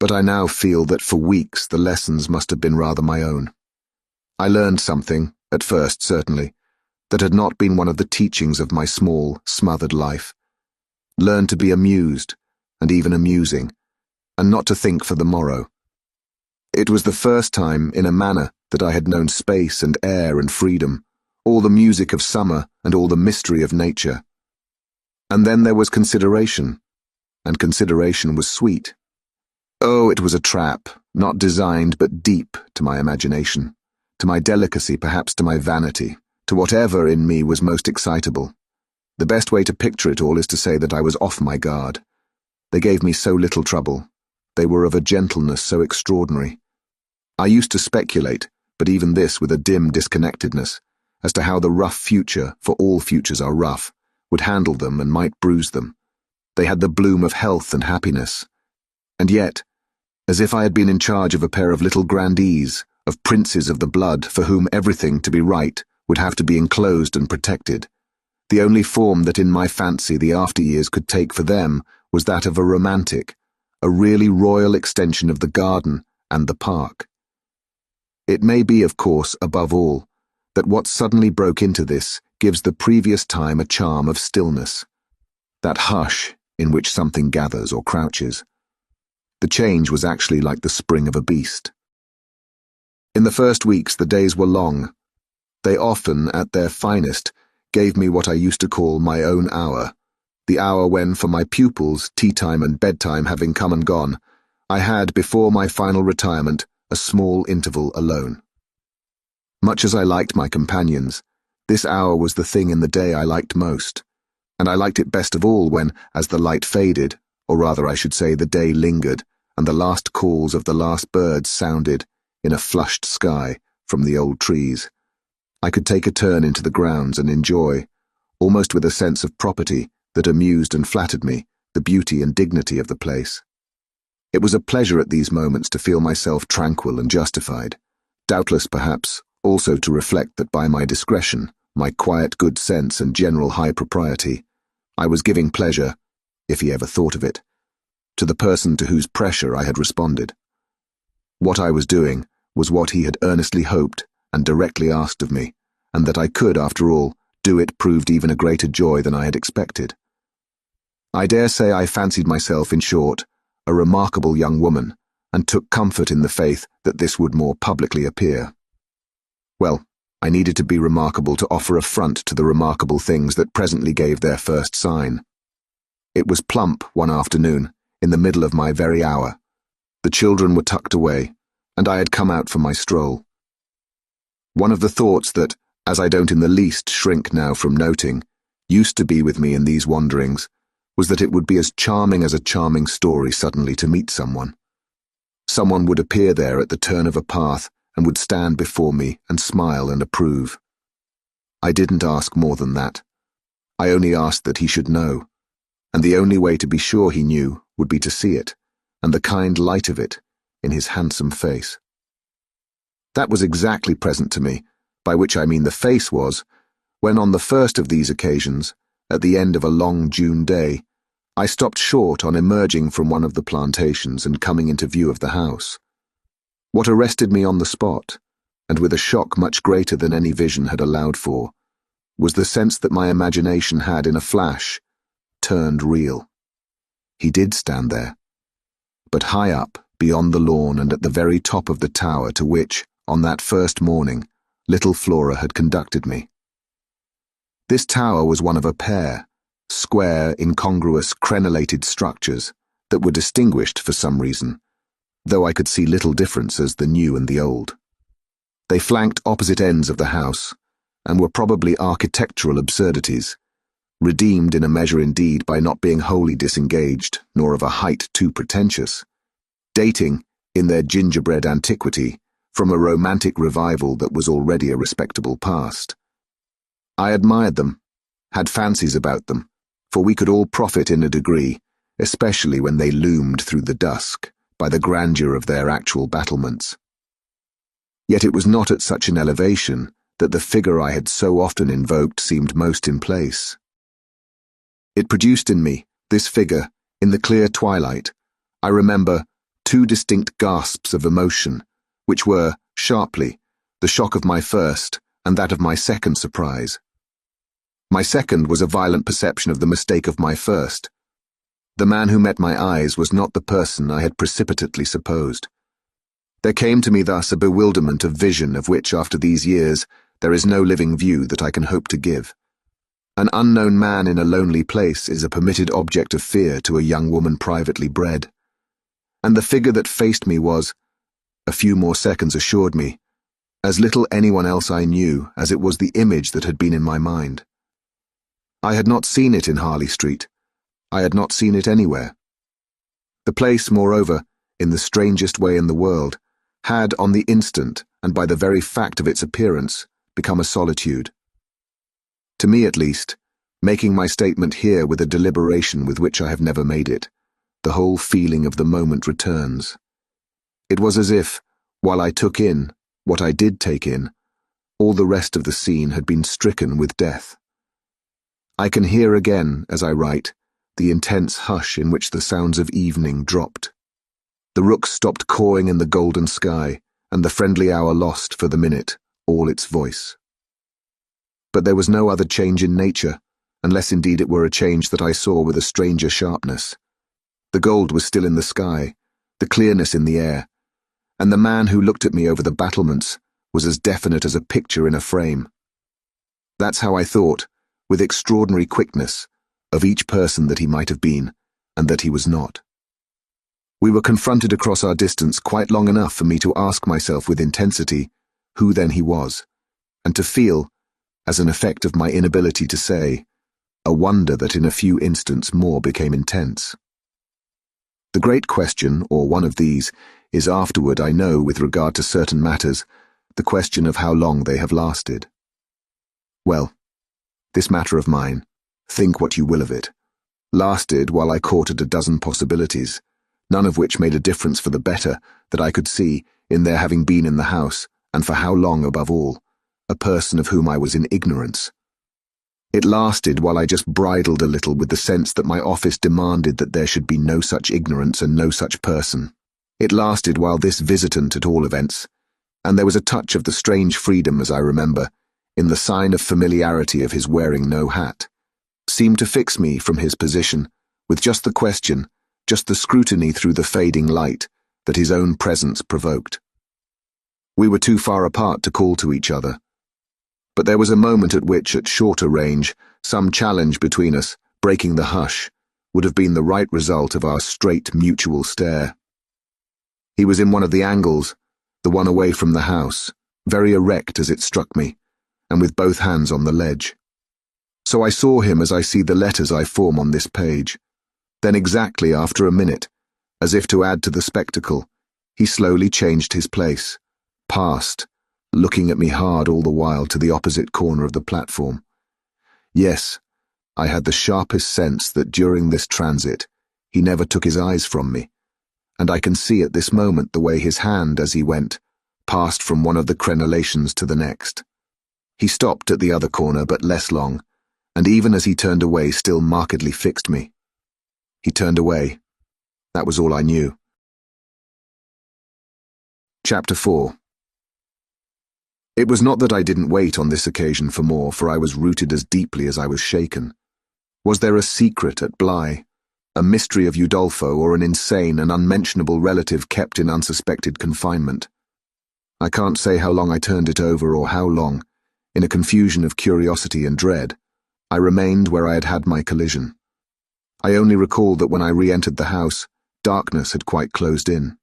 But I now feel that for weeks the lessons must have been rather my own. I learned something, at first certainly, that had not been one of the teachings of my small, smothered life. Learned to be amused, and even amusing, and not to think for the morrow. It was the first time, in a manner, that I had known space and air and freedom, all the music of summer and all the mystery of nature. And then there was consideration, and consideration was sweet. Oh, it was a trap, not designed but deep to my imagination, to my delicacy, perhaps to my vanity, to whatever in me was most excitable. The best way to picture it all is to say that I was off my guard. They gave me so little trouble. They were of a gentleness so extraordinary. I used to speculate, but even this with a dim disconnectedness, as to how the rough future, for all futures are rough, would handle them and might bruise them. They had the bloom of health and happiness. And yet, as if I had been in charge of a pair of little grandees, of princes of the blood for whom everything, to be right, would have to be enclosed and protected, the only form that in my fancy the after years could take for them was that of a romantic, a really royal extension of the garden and the park. It may be, of course, above all, that what suddenly broke into this gives the previous time a charm of stillness, that hush in which something gathers or crouches. The change was actually like the spring of a beast. In the first weeks the days were long. They often, at their finest, gave me what I used to call my own hour, the hour when, for my pupils, tea-time and bedtime having come and gone, I had, before my final retirement, a small interval alone. Much as I liked my companions, this hour was the thing in the day I liked most. And I liked it best of all when, as the light faded, or rather I should say the day lingered, and the last calls of the last birds sounded, in a flushed sky, from the old trees, I could take a turn into the grounds and enjoy, almost with a sense of property that amused and flattered me, the beauty and dignity of the place. It was a pleasure at these moments to feel myself tranquil and justified, doubtless perhaps also to reflect that by my discretion, my quiet good sense and general high propriety, I was giving pleasure, if he ever thought of it, to the person to whose pressure I had responded. What I was doing was what he had earnestly hoped and directly asked of me, and that I could, after all, do it proved even a greater joy than I had expected. I dare say I fancied myself, in short, a remarkable young woman, and took comfort in the faith that this would more publicly appear. Well, I needed to be remarkable to offer affront to the remarkable things that presently gave their first sign. It was plump one afternoon, in the middle of my very hour. The children were tucked away, and I had come out for my stroll. One of the thoughts that, as I don't in the least shrink now from noting, used to be with me in these wanderings, was that it would be as charming as a charming story suddenly to meet someone. Someone would appear there at the turn of a path and would stand before me and smile and approve. I didn't ask more than that. I only asked that he should know, and the only way to be sure he knew would be to see it, and the kind light of it, in his handsome face. That was exactly present to me, by which I mean the face was, when on the first of these occasions, at the end of a long June day, I stopped short on emerging from one of the plantations and coming into view of the house. What arrested me on the spot, and with a shock much greater than any vision had allowed for, was the sense that my imagination had, in a flash, turned real. He did stand there, but high up, beyond the lawn and at the very top of the tower to which, on that first morning, little Flora had conducted me. This tower was one of a pair, square, incongruous, crenellated structures that were distinguished for some reason, though I could see little difference as the new and the old. They flanked opposite ends of the house, and were probably architectural absurdities, redeemed in a measure indeed by not being wholly disengaged, nor of a height too pretentious, dating, in their gingerbread antiquity, from a romantic revival that was already a respectable past. I admired them, had fancies about them, for we could all profit in a degree, especially when they loomed through the dusk, by the grandeur of their actual battlements. Yet it was not at such an elevation that the figure I had so often invoked seemed most in place. It produced in me, this figure, in the clear twilight, I remember, two distinct gasps of emotion, which were, sharply, the shock of my first and that of my second surprise. My second was a violent perception of the mistake of my first. The man who met my eyes was not the person I had precipitately supposed. There came to me thus a bewilderment of vision of which, after these years, there is no living view that I can hope to give. An unknown man in a lonely place is a permitted object of fear to a young woman privately bred. And the figure that faced me was, a few more seconds assured me, as little anyone else I knew as it was the image that had been in my mind. I had not seen it in Harley Street. I had not seen it anywhere. The place, moreover, in the strangest way in the world, had on the instant, and by the very fact of its appearance, become a solitude. To me at least, making my statement here with a deliberation with which I have never made it, the whole feeling of the moment returns. It was as if, while I took in what I did take in, all the rest of the scene had been stricken with death. I can hear again, as I write, the intense hush in which the sounds of evening dropped. The rooks stopped cawing in the golden sky, and the friendly hour lost, for the minute, all its voice. But there was no other change in nature, unless indeed it were a change that I saw with a stranger sharpness. The gold was still in the sky, the clearness in the air, and the man who looked at me over the battlements was as definite as a picture in a frame. That's how I thought, with extraordinary quickness, of each person that he might have been, and that he was not. We were confronted across our distance quite long enough for me to ask myself with intensity who then he was, and to feel, as an effect of my inability to say, a wonder that in a few instants more became intense. The great question, or one of these, is afterward, I know, with regard to certain matters, the question of how long they have lasted. Well, this matter of mine, think what you will of it, lasted while I courted a dozen possibilities, none of which made a difference for the better that I could see in their having been in the house, and for how long above all, a person of whom I was in ignorance. It lasted while I just bridled a little with the sense that my office demanded that there should be no such ignorance and no such person. It lasted while this visitant, at all events, and there was a touch of the strange freedom, as I remember, in the sign of familiarity of his wearing no hat, seemed to fix me from his position, with just the question, just the scrutiny through the fading light that his own presence provoked. We were too far apart to call to each other, but there was a moment at which, at shorter range, some challenge between us, breaking the hush, would have been the right result of our straight mutual stare. He was in one of the angles, the one away from the house, very erect as it struck me, and with both hands on the ledge. So I saw him as I see the letters I form on this page. Then exactly after a minute, as if to add to the spectacle, he slowly changed his place, passed, looking at me hard all the while to the opposite corner of the platform. Yes, I had the sharpest sense that during this transit he never took his eyes from me, and I can see at this moment the way his hand, as he went, passed from one of the crenellations to the next. He stopped at the other corner, but less long, and even as he turned away still markedly fixed me. He turned away. That was all I knew. Chapter 4. It was not that I didn't wait on this occasion for more, for I was rooted as deeply as I was shaken. Was there a secret at Bly, a mystery of Udolpho, or an insane and unmentionable relative kept in unsuspected confinement? I can't say how long I turned it over, or how long, in a confusion of curiosity and dread, I remained where I had had my collision. I only recall that when I re-entered the house, darkness had quite closed in.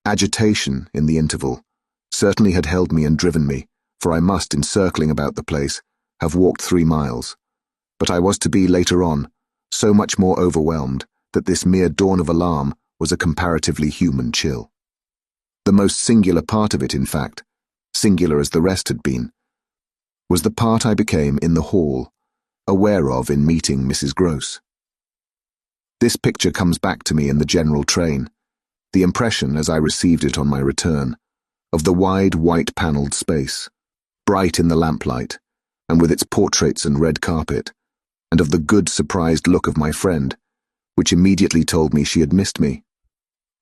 Agitation, in the interval, certainly had held me and driven me, for I must, in circling about the place, have walked 3 miles. But I was to be, later on, so much more overwhelmed that this mere dawn of alarm was a comparatively human chill. The most singular part of it, in fact, singular as the rest had been, was the part I became in the hall, aware of in meeting Mrs. Gross. This picture comes back to me in the general train, the impression, as I received it on my return, of the wide white-panelled space, bright in the lamplight, and with its portraits and red carpet, and of the good surprised look of my friend, which immediately told me she had missed me.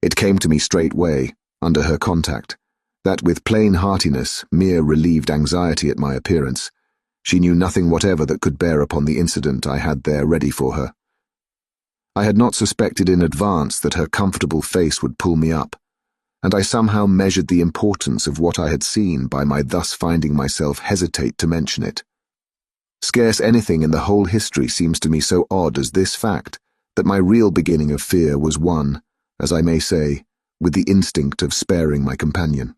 It came to me straightway, under her contact, that with plain heartiness, mere relieved anxiety at my appearance, she knew nothing whatever that could bear upon the incident I had there ready for her. I had not suspected in advance that her comfortable face would pull me up, and I somehow measured the importance of what I had seen by my thus finding myself hesitate to mention it. Scarce anything in the whole history seems to me so odd as this fact, that my real beginning of fear was one, as I may say, with the instinct of sparing my companion.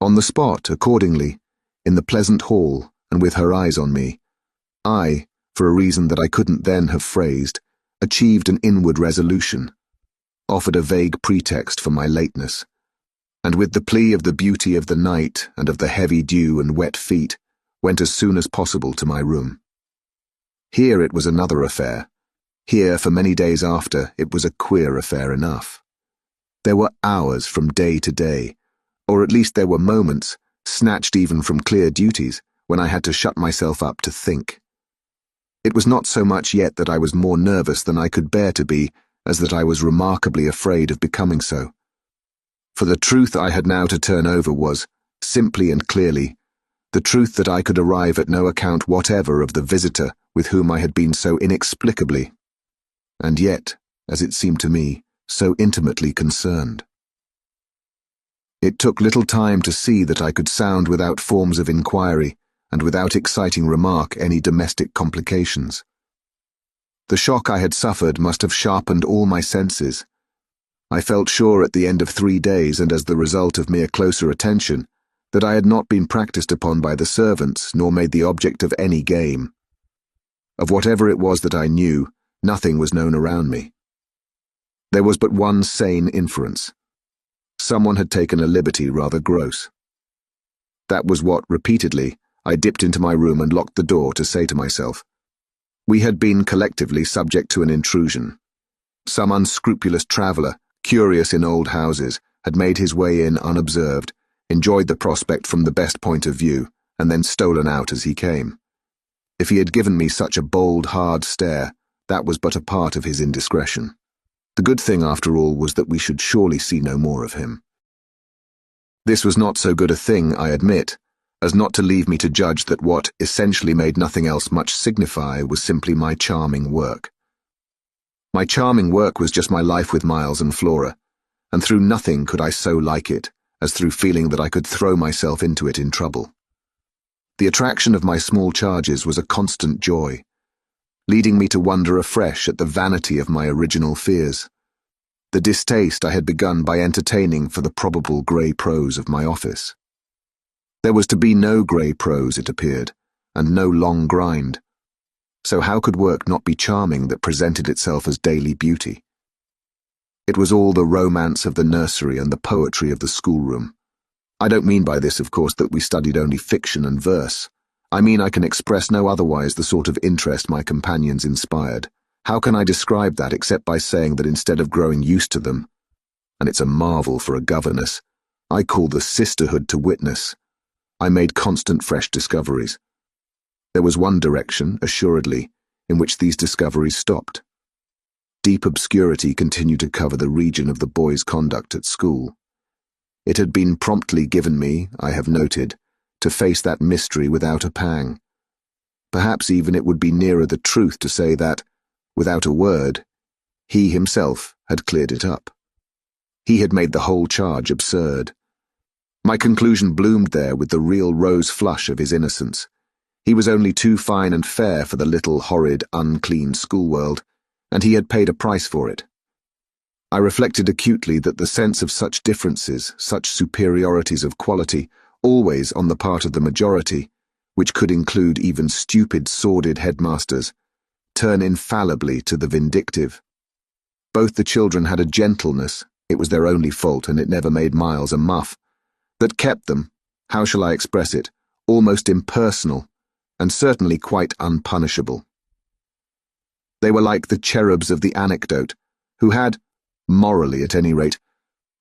On the spot, accordingly, in the pleasant hall, and with her eyes on me, I, for a reason that I couldn't then have phrased, achieved an inward resolution, offered a vague pretext for my lateness, and with the plea of the beauty of the night and of the heavy dew and wet feet, went as soon as possible to my room. Here it was another affair. Here, for many days after, it was a queer affair enough. There were hours from day to day, or at least there were moments, snatched even from clear duties, when I had to shut myself up to think. It was not so much yet that I was more nervous than I could bear to be, as that I was remarkably afraid of becoming so. For the truth I had now to turn over was, simply and clearly, the truth that I could arrive at no account whatever of the visitor with whom I had been so inexplicably, and yet, as it seemed to me, so intimately concerned. It took little time to see that I could sound without forms of inquiry, and without exciting remark any domestic complications. The shock I had suffered must have sharpened all my senses. I felt sure at the end of 3 days, and as the result of mere closer attention, that I had not been practiced upon by the servants, nor made the object of any game. Of whatever it was that I knew, nothing was known around me. There was but one sane inference. Someone had taken a liberty rather gross. That was what, repeatedly, I dipped into my room and locked the door to say to myself. We had been collectively subject to an intrusion. Some unscrupulous traveller, curious in old houses, had made his way in unobserved, enjoyed the prospect from the best point of view, and then stolen out as he came. If he had given me such a bold, hard stare, that was but a part of his indiscretion. The good thing, after all, was that we should surely see no more of him. This was not so good a thing, I admit, as not to leave me to judge that what essentially made nothing else much signify was simply my charming work. My charming work was just my life with Miles and Flora, and through nothing could I so like it as through feeling that I could throw myself into it in trouble. The attraction of my small charges was a constant joy, leading me to wonder afresh at the vanity of my original fears, the distaste I had begun by entertaining for the probable grey prose of my office. There was to be no grey prose, it appeared, and no long grind. So how could work not be charming that presented itself as daily beauty? It was all the romance of the nursery and the poetry of the schoolroom. I don't mean by this, of course, that we studied only fiction and verse. I mean I can express no otherwise the sort of interest my companions inspired. How can I describe that except by saying that instead of growing used to them, and it's a marvel for a governess, I call the sisterhood to witness, I made constant fresh discoveries. There was one direction, assuredly, in which these discoveries stopped. Deep obscurity continued to cover the region of the boys' conduct at school. It had been promptly given me, I have noted, to face that mystery without a pang. Perhaps even it would be nearer the truth to say that, without a word, he himself had cleared it up. He had made the whole charge absurd. My conclusion bloomed there with the real rose flush of his innocence. He was only too fine and fair for the little, horrid, unclean schoolworld, and he had paid a price for it. I reflected acutely that the sense of such differences, such superiorities of quality, always on the part of the majority, which could include even stupid, sordid headmasters, turn infallibly to the vindictive. Both the children had a gentleness, it was their only fault and it never made Miles a muff, that kept them, how shall I express it, almost impersonal, and certainly quite unpunishable. They were like the cherubs of the anecdote, who had, morally at any rate,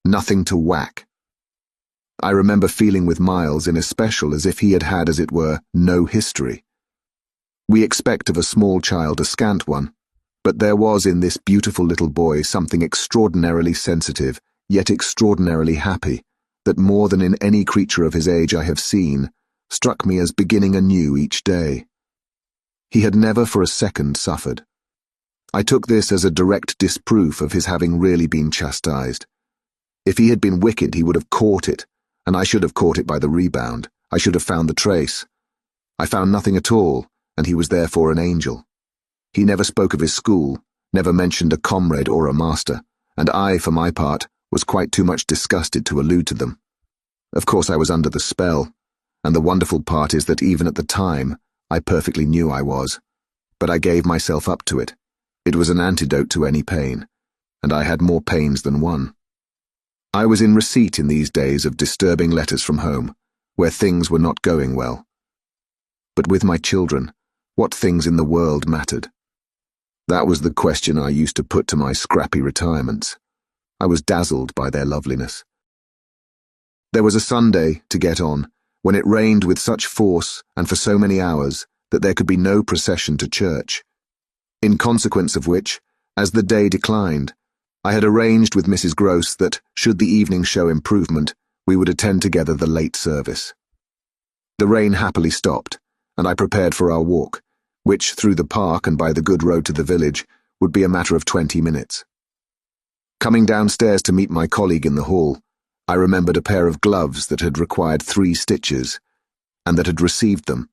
nothing to whack. I remember feeling with Miles in especial as if he had had, as it were, no history. We expect of a small child a scant one, but there was in this beautiful little boy something extraordinarily sensitive, yet extraordinarily happy, that more than in any creature of his age I have seen, struck me as beginning anew each day. He had never for a second suffered. I took this as a direct disproof of his having really been chastised. If he had been wicked, he would have caught it, and I should have caught it by the rebound. I should have found the trace. I found nothing at all, and he was therefore an angel. He never spoke of his school, never mentioned a comrade or a master, and I, for my part, was quite too much disgusted to allude to them. Of course I was under the spell, and the wonderful part is that even at the time, I perfectly knew I was, but I gave myself up to it. It was an antidote to any pain, and I had more pains than one. I was in receipt in these days of disturbing letters from home, where things were not going well. But with my children, what things in the world mattered? That was the question I used to put to my scrappy retirements. I was dazzled by their loveliness. There was a Sunday, to get on, when it rained with such force and for so many hours that there could be no procession to church, in consequence of which, as the day declined, I had arranged with Mrs. Gross that, should the evening show improvement, we would attend together the late service. The rain happily stopped, and I prepared for our walk, which, through the park and by the good road to the village, would be a matter of 20 minutes. Coming downstairs to meet my colleague in the hall, I remembered a pair of gloves that had required 3 stitches, and that had received them,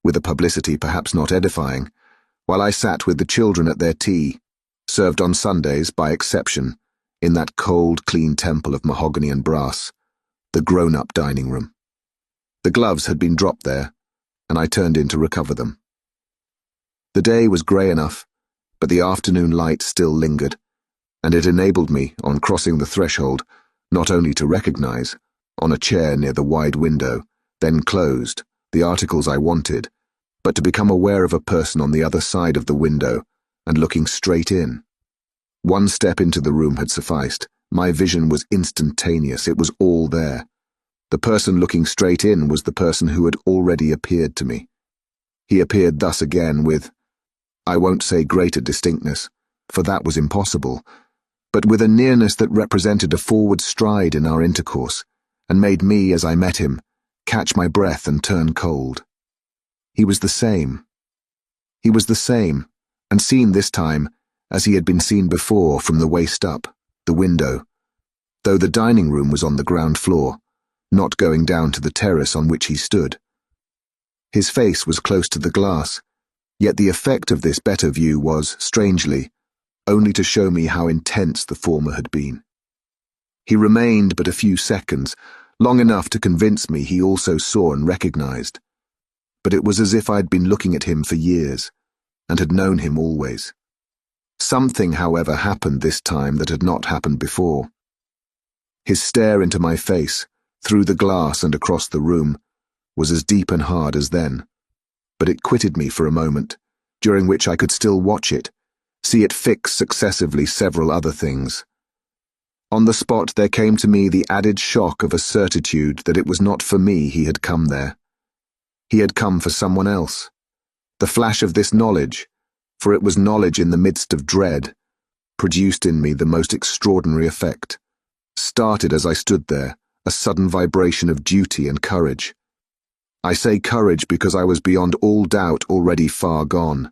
with a publicity perhaps not edifying, while I sat with the children at their tea, served on Sundays by exception, in that cold, clean temple of mahogany and brass, the grown-up dining room. The gloves had been dropped there, and I turned in to recover them. The day was grey enough, but the afternoon light still lingered, and it enabled me, on crossing the threshold, not only to recognize, on a chair near the wide window, then closed, the articles I wanted, but to become aware of a person on the other side of the window and looking straight in. One step into the room had sufficed. My vision was instantaneous. It was all there. The person looking straight in was the person who had already appeared to me. He appeared thus again with, I won't say greater distinctness, for that was impossible, but with a nearness that represented a forward stride in our intercourse, and made me, as I met him, catch my breath and turn cold. He was the same. He was the same, and seen this time as he had been seen before from the waist up, the window, though the dining room was on the ground floor, not going down to the terrace on which he stood. His face was close to the glass, yet the effect of this better view was, strangely, only to show me how intense the former had been. He remained but a few seconds, long enough to convince me he also saw and recognized. But it was as if I had been looking at him for years, and had known him always. Something, however, happened this time that had not happened before. His stare into my face, through the glass and across the room, was as deep and hard as then, but it quitted me for a moment, during which I could still watch it, see it fix successively several other things. On the spot there came to me the added shock of a certitude that it was not for me he had come there. He had come for someone else. The flash of this knowledge, for it was knowledge in the midst of dread, produced in me the most extraordinary effect. Started as I stood there, a sudden vibration of duty and courage. I say courage because I was beyond all doubt already far gone.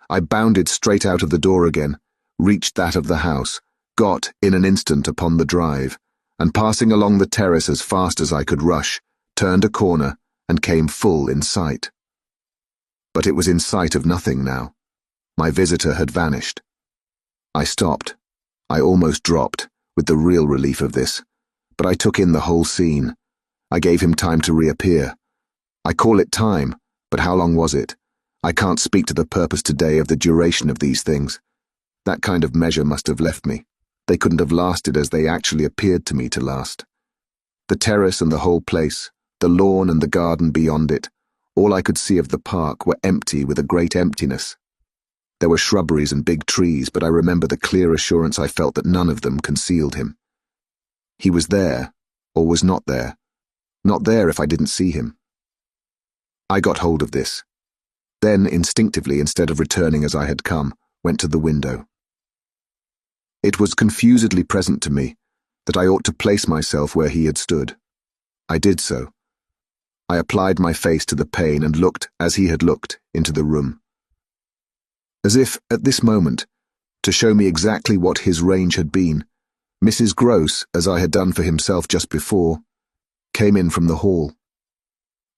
I bounded straight out of the door again, reached that of the house, got in an instant upon the drive, and passing along the terrace as fast as I could rush, turned a corner and came full in sight. But it was in sight of nothing now. My visitor had vanished. I stopped. I almost dropped, with the real relief of this, but I took in the whole scene. I gave him time to reappear. I call it time, but how long was it? I can't speak to the purpose today of the duration of these things. That kind of measure must have left me. They couldn't have lasted as they actually appeared to me to last. The terrace and the whole place, the lawn and the garden beyond it, all I could see of the park were empty with a great emptiness. There were shrubberies and big trees, but I remember the clear assurance I felt that none of them concealed him. He was there, or was not there. Not there if I didn't see him. I got hold of this. Then, instinctively, instead of returning as I had come, went to the window. It was confusedly present to me that I ought to place myself where he had stood. I did so. I applied my face to the pane and looked, as he had looked, into the room. As if, at this moment, to show me exactly what his range had been, Mrs. Gross, as I had done for himself just before, came in from the hall.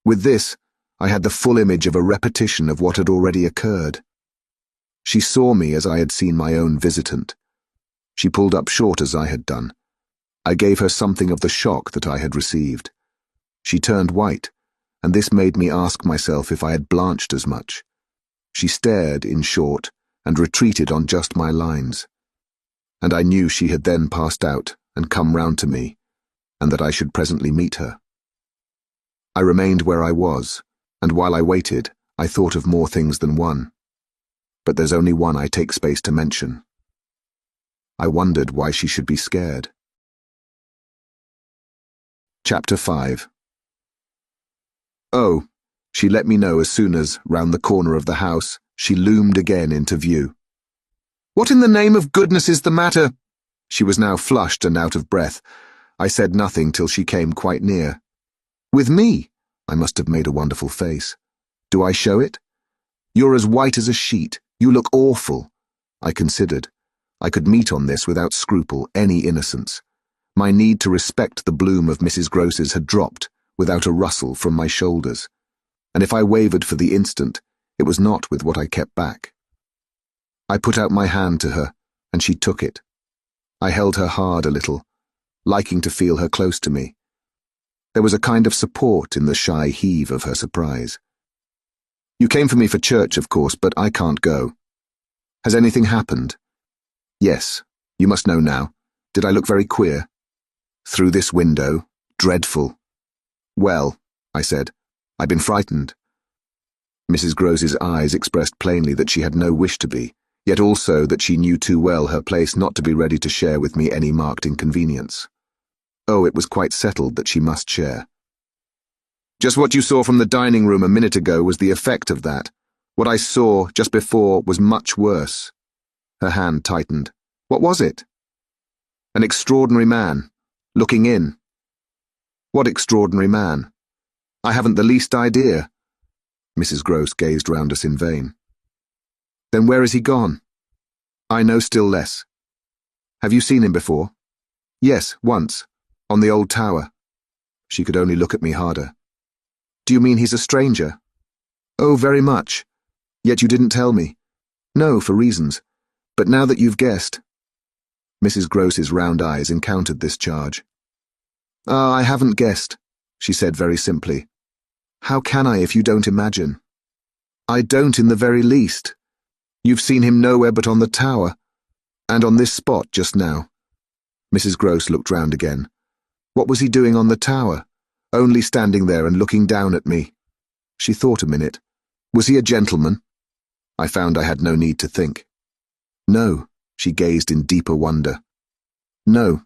With this, I had the full image of a repetition of what had already occurred. She saw me as I had seen my own visitant. She pulled up short as I had done. I gave her something of the shock that I had received. She turned white, and this made me ask myself if I had blanched as much. She stared, in short, and retreated on just my lines. And I knew she had then passed out and come round to me, and that I should presently meet her. I remained where I was, and while I waited, I thought of more things than one. But there's only one I take space to mention. I wondered why she should be scared. Chapter 5. Oh, she let me know as soon as, round the corner of the house, she loomed again into view. What in the name of goodness is the matter? She was now flushed and out of breath. I said nothing till she came quite near. With me? I must have made a wonderful face. Do I show it? You're as white as a sheet. You look awful. I considered. I could meet on this without scruple any innocence. My need to respect the bloom of Mrs. Gross's had dropped, without a rustle, from my shoulders. And if I wavered for the instant, it was not with what I kept back. I put out my hand to her, and she took it. I held her hard a little, liking to feel her close to me. There was a kind of support in the shy heave of her surprise. You came for me for church, of course, but I can't go. Has anything happened? Yes, you must know now. Did I look very queer? Through this window? Dreadful. Well, I said, I've been frightened. Mrs. Grose's eyes expressed plainly that she had no wish to be, yet also that she knew too well her place not to be ready to share with me any marked inconvenience. Oh, it was quite settled that she must share. Just what you saw from the dining room a minute ago was the effect of that. What I saw just before was much worse. Her hand tightened. What was it? An extraordinary man, looking in. What extraordinary man? I haven't the least idea. Mrs. Grose gazed round us in vain. Then where is he gone? I know still less. Have you seen him before? Yes, once, on the old tower. She could only look at me harder. Do you mean he's a stranger? Oh, very much. Yet you didn't tell me. No, for reasons. But now that you've guessed. Mrs. Grose's round eyes encountered this charge. Ah, I haven't guessed, she said very simply. How can I if you don't imagine? I don't in the very least. You've seen him nowhere but on the tower, and on this spot just now. Mrs. Grose looked round again. What was he doing on the tower? Only standing there and looking down at me. She thought a minute. Was he a gentleman? I found I had no need to think. No, she gazed in deeper wonder. No.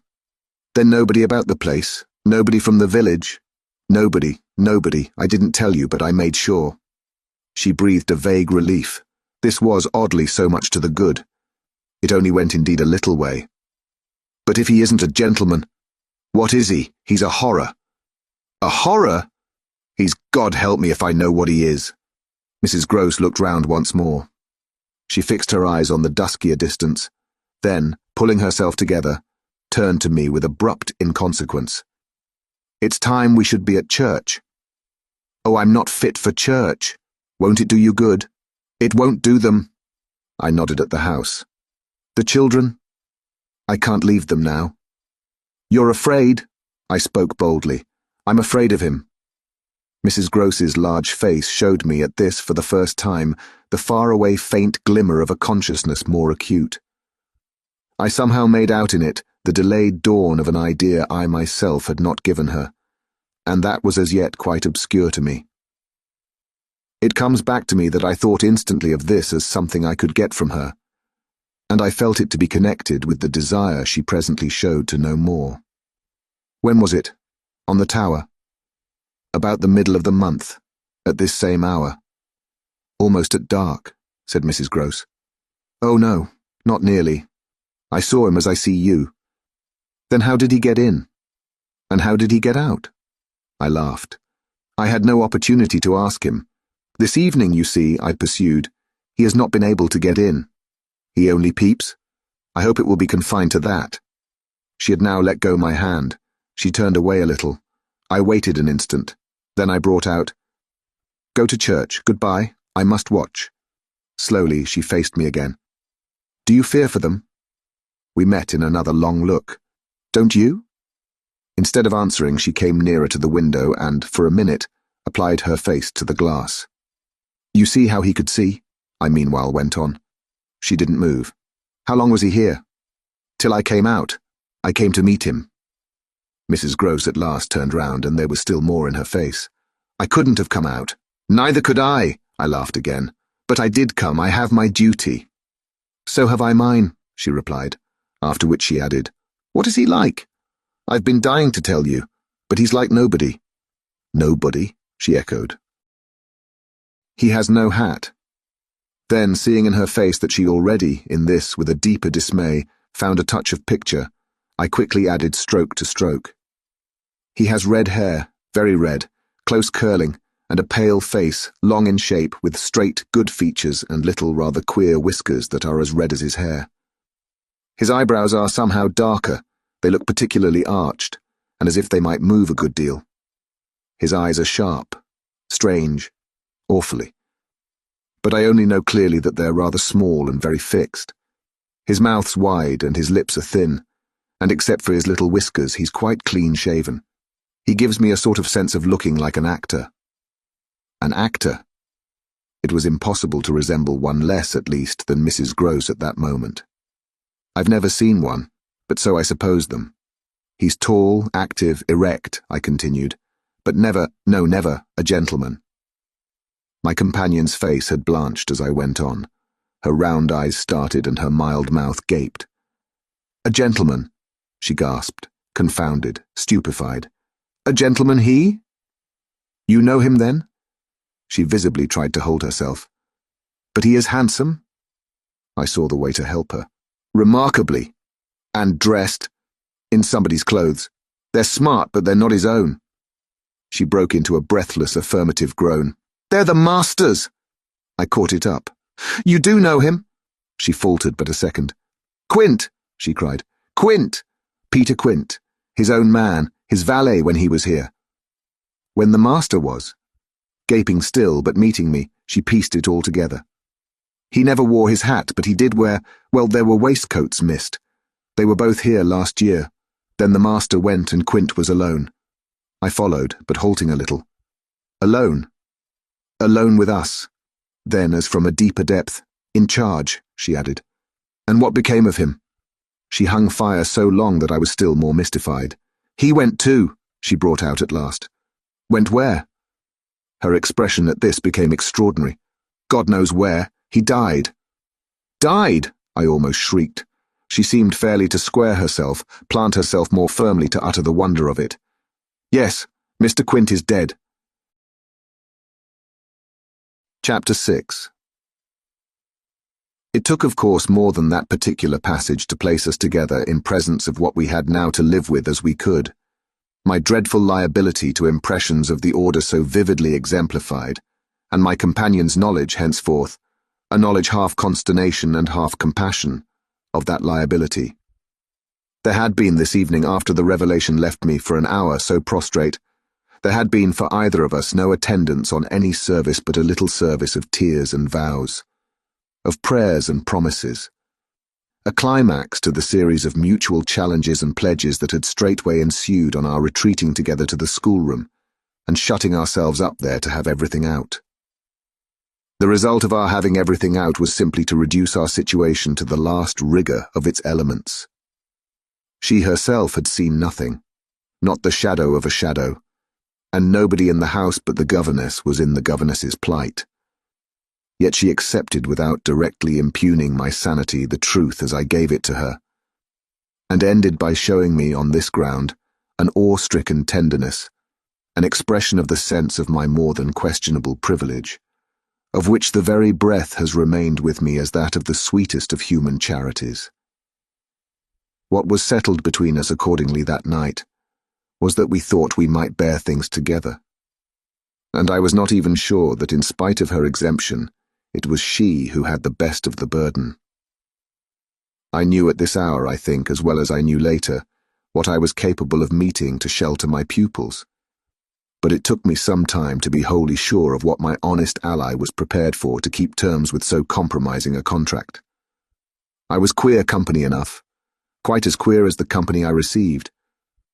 Then nobody about the place? Nobody from the village? Nobody, I didn't tell you, but I made sure. She breathed a vague relief. This was oddly so much to the good. It only went indeed a little way. But if he isn't a gentleman, what is he? He's a horror. A horror? He's God help me if I know what he is. Mrs. Grose looked round once more. She fixed her eyes on the duskier distance, then, pulling herself together, turned to me with abrupt inconsequence. It's time we should be at church. Oh, I'm not fit for church. Won't it do you good? It won't do them. I nodded at the house. The children? I can't leave them now. You're afraid? I spoke boldly. I'm afraid of him. Mrs. Grose's large face showed me at this for the first time the far-away faint glimmer of a consciousness more acute. I somehow made out in it the delayed dawn of an idea I myself had not given her, and that was as yet quite obscure to me. It comes back to me that I thought instantly of this as something I could get from her, and I felt it to be connected with the desire she presently showed to know more. When was it? On the tower? About the middle of the month, at this same hour. Almost at dark, said Mrs. Grose. Oh no, not nearly. I saw him as I see you. Then how did he get in? And how did he get out? I laughed. I had no opportunity to ask him. This evening, you see, I pursued, he has not been able to get in. He only peeps. I hope it will be confined to that. She had now let go my hand. She turned away a little. I waited an instant. Then I brought out, Go to church. Goodbye. I must watch. Slowly, she faced me again. Do you fear for them? We met in another long look. Don't you? Instead of answering, she came nearer to the window and, for a minute, applied her face to the glass. You see how he could see? I meanwhile went on. She didn't move. How long was he here? Till I came out. I came to meet him. Mrs. Grose at last turned round, and there was still more in her face. I couldn't have come out. Neither could I laughed again. But I did come. I have my duty. So have I mine, she replied, after which she added, What is he like? I've been dying to tell you, but he's like nobody. Nobody, she echoed. He has no hat. Then, seeing in her face that she already, in this with a deeper dismay, found a touch of picture, I quickly added stroke to stroke. He has red hair, very red, close curling, and a pale face, long in shape, with straight, good features and little, rather queer whiskers that are as red as his hair. His eyebrows are somehow darker. They look particularly arched, and as if they might move a good deal. His eyes are sharp, strange, awfully. But I only know clearly that they're rather small and very fixed. His mouth's wide and his lips are thin, and except for his little whiskers, he's quite clean-shaven. He gives me a sort of sense of looking like an actor. An actor? It was impossible to resemble one less, at least, than Mrs. Grose at that moment. I've never seen one, but so I supposed them. He's tall, active, erect, I continued, but never a gentleman. My companion's face had blanched as I went on. Her round eyes started and her mild mouth gaped. A gentleman, she gasped, confounded, stupefied. A gentleman he? You know him then? She visibly tried to hold herself. But he is handsome? I saw the way to help her. Remarkably. And dressed in somebody's clothes. They're smart, but they're not his own. She broke into a breathless affirmative groan. They're the master's! I caught it up. You do know him? She faltered but a second. Quint, she cried. Quint! Peter Quint. His own man, his valet when he was here. When the master was. Gaping still, but meeting me, she pieced it all together. He never wore his hat, but he did wear, well, there were waistcoats missed. They were both here last year. Then the master went and Quint was alone. I followed, but halting a little. Alone. Alone with us. Then, as from a deeper depth, in charge, she added. And what became of him? She hung fire so long that I was still more mystified. He went too, she brought out at last. Went where? Her expression at this became extraordinary. God knows where. He died. Died? I almost shrieked. She seemed fairly to square herself, plant herself more firmly to utter the wonder of it. Yes, Mr. Quint is dead. Chapter 6. It took, of course, more than that particular passage to place us together in presence of what we had now to live with as we could. My dreadful liability to impressions of the order so vividly exemplified, and my companion's knowledge henceforth, a knowledge half consternation and half compassion, of that liability. There had been this evening after the revelation left me for an hour so prostrate, there had been for either of us no attendance on any service but a little service of tears and vows, of prayers and promises, a climax to the series of mutual challenges and pledges that had straightway ensued on our retreating together to the schoolroom and shutting ourselves up there to have everything out. The result of our having everything out was simply to reduce our situation to the last rigour of its elements. She herself had seen nothing, not the shadow of a shadow, and nobody in the house but the governess was in the governess's plight. Yet she accepted without directly impugning my sanity the truth as I gave it to her, and ended by showing me on this ground an awe-stricken tenderness, an expression of the sense of my more than questionable privilege, of which the very breath has remained with me as that of the sweetest of human charities. What was settled between us accordingly that night was that we thought we might bear things together, and I was not even sure that in spite of her exemption, it was she who had the best of the burden. I knew at this hour, I think, as well as I knew later, what I was capable of meeting to shelter my pupils, but it took me some time to be wholly sure of what my honest ally was prepared for to keep terms with so compromising a contract. I was queer company enough, quite as queer as the company I received,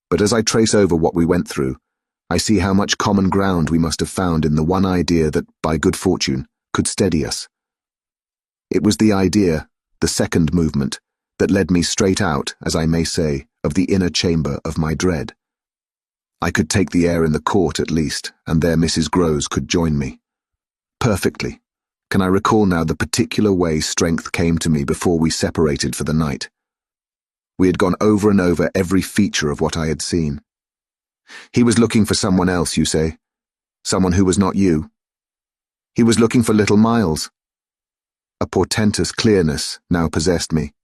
but as I trace over what we went through, I see how much common ground we must have found in the one idea that, by good fortune, could steady us. It was the idea, the second movement, that led me straight out, as I may say, of the inner chamber of my dread. I could take the air in the court at least, and there Mrs. Grose could join me. Perfectly. Can I recall now the particular way strength came to me before we separated for the night? We had gone over and over every feature of what I had seen. He was looking for someone else, you say? Someone who was not you? He was looking for little Miles. A portentous clearness now possessed me.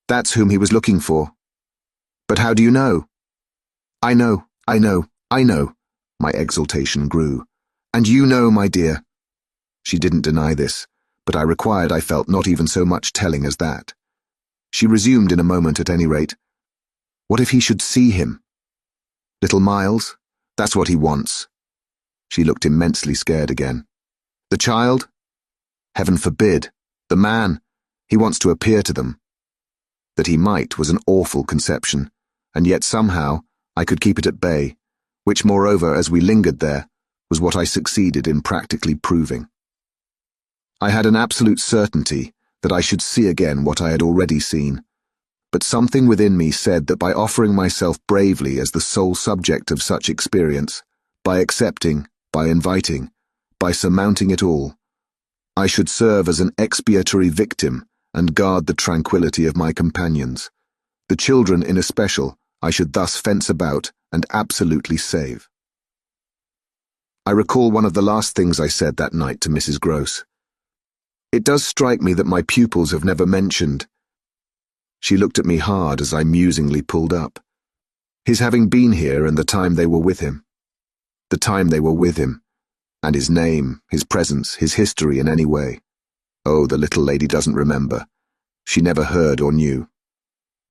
That's whom he was looking for. But how do you know? I know, my exultation grew. And you know, my dear. She didn't deny this, but I required, I felt, not even so much telling as that. She resumed in a moment at any rate. What if he should see him? Little Miles? That's what he wants. She looked immensely scared again. The child? Heaven forbid. The man. He wants to appear to them. That he might was an awful conception, and yet somehow I could keep it at bay, which moreover, as we lingered there, was what I succeeded in practically proving. I had an absolute certainty that I should see again what I had already seen, but something within me said that by offering myself bravely as the sole subject of such experience, by accepting, by inviting, by surmounting it all, I should serve as an expiatory victim and guard the tranquility of my companions. The children in especial I should thus fence about and absolutely save. I recall one of the last things I said that night to Mrs. Gross. It does strike me that my pupils have never mentioned. She looked at me hard as I musingly pulled up. His having been here and the time they were with him. The time they were with him, and his name, his presence, his history in any way. Oh, the little lady doesn't remember. She never heard or knew.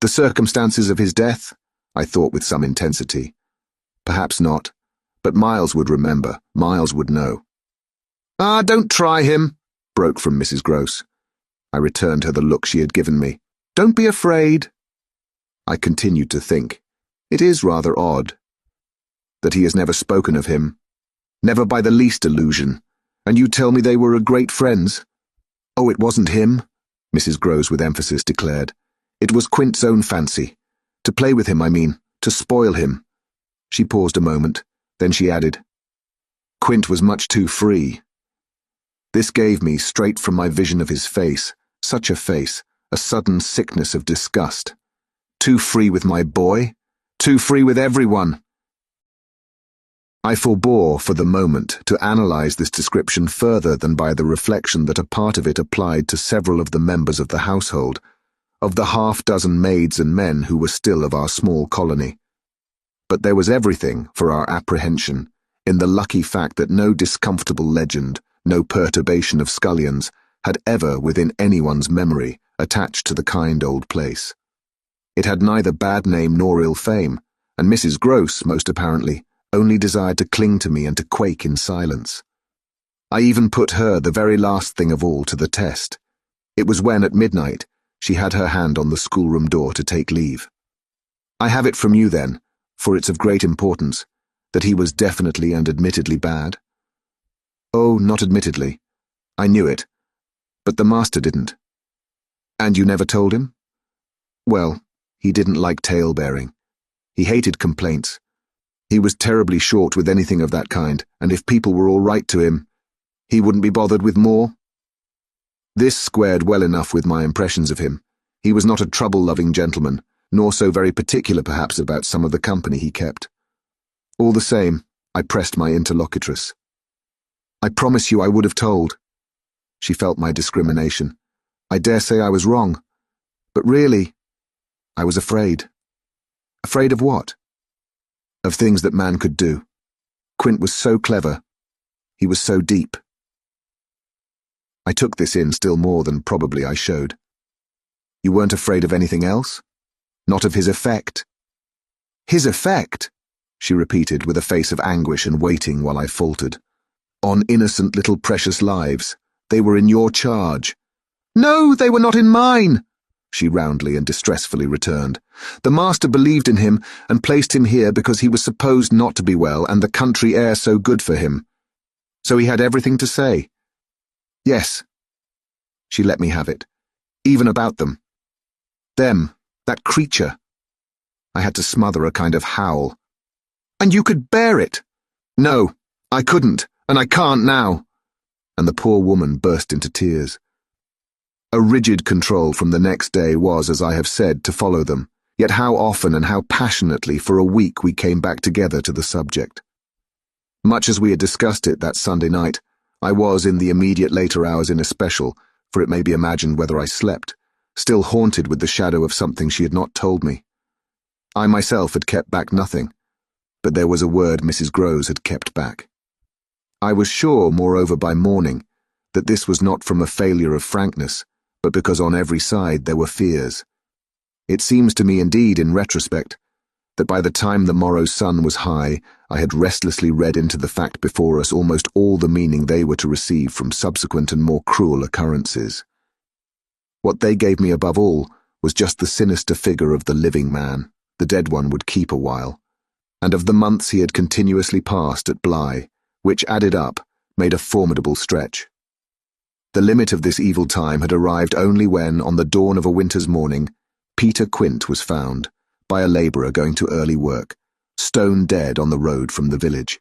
The circumstances of his death? I thought with some intensity. Perhaps not, but Miles would remember, Miles would know. "Ah, don't try him," broke from Mrs. Gross. I returned her the look she had given me. "Don't be afraid." I continued to think. It is rather odd that he has never spoken of him, never by the least allusion, and you tell me they were great friends. Oh, it wasn't him, Mrs. Gross with emphasis declared. It was Quint's own fancy. To play with him, I mean, to spoil him. She paused a moment, then she added, Quint was much too free. This gave me, straight from my vision of his face, such a face, a sudden sickness of disgust. Too free with my boy? Too free with everyone? I forbore, for the moment, to analyze this description further than by the reflection that a part of it applied to several of the members of the household, of the half-dozen maids and men who were still of our small colony. But there was everything, for our apprehension, in the lucky fact that no discomfortable legend, no perturbation of scullions, had ever, within anyone's memory, attached to the kind old place. It had neither bad name nor ill fame, and Mrs. Gross, most apparently, only desired to cling to me and to quake in silence. I even put her, the very last thing of all, to the test. It was when, at midnight, she had her hand on the schoolroom door to take leave. I have it from you, then, for it's of great importance, that he was definitely and admittedly bad? Oh, not admittedly. I knew it. But the master didn't. And you never told him? Well, he didn't like tale-bearing. He hated complaints. He was terribly short with anything of that kind, and if people were all right to him, he wouldn't be bothered with more. This squared well enough with my impressions of him. He was not a trouble-loving gentleman, nor so very particular perhaps about some of the company he kept. All the same, I pressed my interlocutress. I promise you I would have told. She felt my discrimination. I dare say I was wrong. But really, I was afraid. Afraid of what? Of things that man could do. Quint was so clever. He was so deep. I took this in still more than probably I showed. You weren't afraid of anything else? Not of his effect? His effect? She repeated with a face of anguish and waiting while I faltered. On innocent little precious lives. They were in your charge. No, they were not in mine, she roundly and distressfully returned. The master believed in him and placed him here because he was supposed not to be well and the country air so good for him. So he had everything to say. Yes. She let me have it. Even about them. Them, that creature. I had to smother a kind of howl. And you could bear it? No, I couldn't, and I can't now. And the poor woman burst into tears. A rigid control from the next day was, as I have said, to follow them, yet how often and how passionately for a week we came back together to the subject. Much as we had discussed it that Sunday night, I was, in the immediate later hours in especial, for it may be imagined whether I slept, still haunted with the shadow of something she had not told me. I myself had kept back nothing, but there was a word Mrs. Gross had kept back. I was sure, moreover, by morning, that this was not from a failure of frankness, but because on every side there were fears. It seems to me indeed, in retrospect, that by the time the morrow's sun was high, I had restlessly read into the fact before us almost all the meaning they were to receive from subsequent and more cruel occurrences. What they gave me above all was just the sinister figure of the living man, the dead one would keep a while, and of the months he had continuously passed at Bly, which, added up, made a formidable stretch. The limit of this evil time had arrived only when, on the dawn of a winter's morning, Peter Quint was found, by a labourer going to early work, stone dead on the road from the village.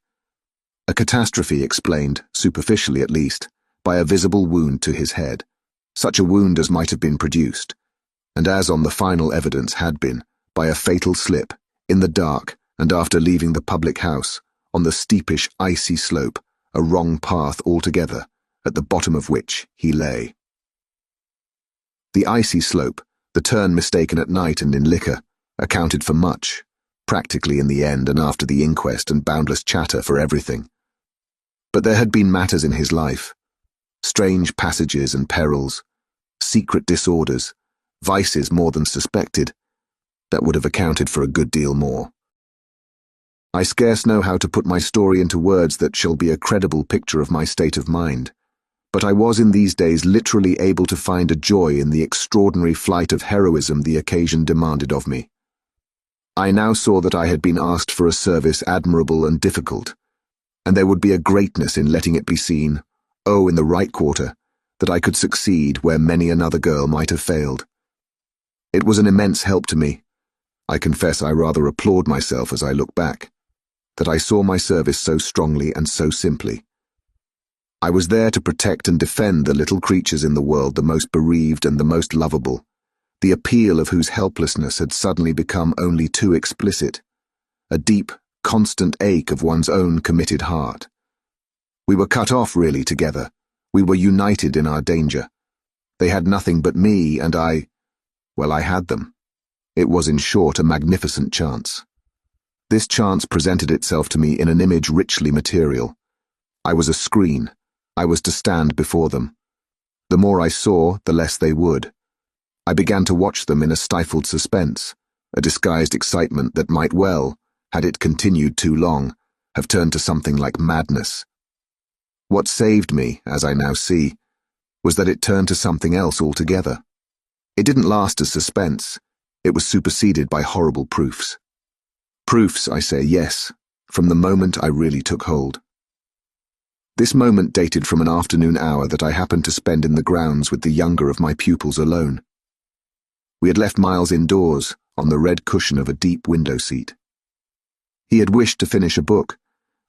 A catastrophe explained, superficially at least, by a visible wound to his head, such a wound as might have been produced, and as on the final evidence had been, by a fatal slip, in the dark and after leaving the public house, on the steepish icy slope, a wrong path altogether, at the bottom of which he lay. The icy slope, the turn mistaken at night and in liquor, accounted for much, practically in the end and after the inquest and boundless chatter for everything. But there had been matters in his life, strange passages and perils, secret disorders, vices more than suspected, that would have accounted for a good deal more. I scarce know how to put my story into words that shall be a credible picture of my state of mind, but I was in these days literally able to find a joy in the extraordinary flight of heroism the occasion demanded of me. I now saw that I had been asked for a service admirable and difficult, and there would be a greatness in letting it be seen, in the right quarter, that I could succeed where many another girl might have failed. It was an immense help to me. I confess I rather applaud myself as I look back, that I saw my service so strongly and so simply. I was there to protect and defend the little creatures in the world the most bereaved and the most lovable, the appeal of whose helplessness had suddenly become only too explicit, a deep, constant ache of one's own committed heart. We were cut off really together. We were united in our danger. They had nothing but me, and I had them. It was, in short, a magnificent chance. This chance presented itself to me in an image richly material. I was a screen. I was to stand before them. The more I saw, the less they would. I began to watch them in a stifled suspense, a disguised excitement that might well, had it continued too long, have turned to something like madness. What saved me, as I now see, was that it turned to something else altogether. It didn't last as suspense. It was superseded by horrible proofs. Proofs, I say, yes, from the moment I really took hold. This moment dated from an afternoon hour that I happened to spend in the grounds with the younger of my pupils alone. We had left Miles indoors, on the red cushion of a deep window seat. He had wished to finish a book,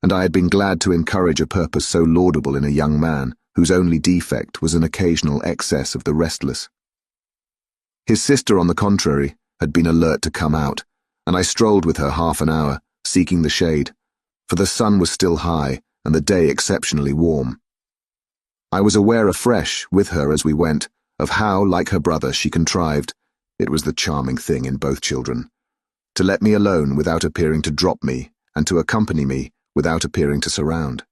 and I had been glad to encourage a purpose so laudable in a young man whose only defect was an occasional excess of the restless. His sister, on the contrary, had been alert to come out, and I strolled with her half an hour, seeking the shade, for the sun was still high and the day exceptionally warm. I was aware afresh, with her as we went, of how, like her brother, she contrived, it was the charming thing in both children, to let me alone without appearing to drop me, and to accompany me without appearing to surround.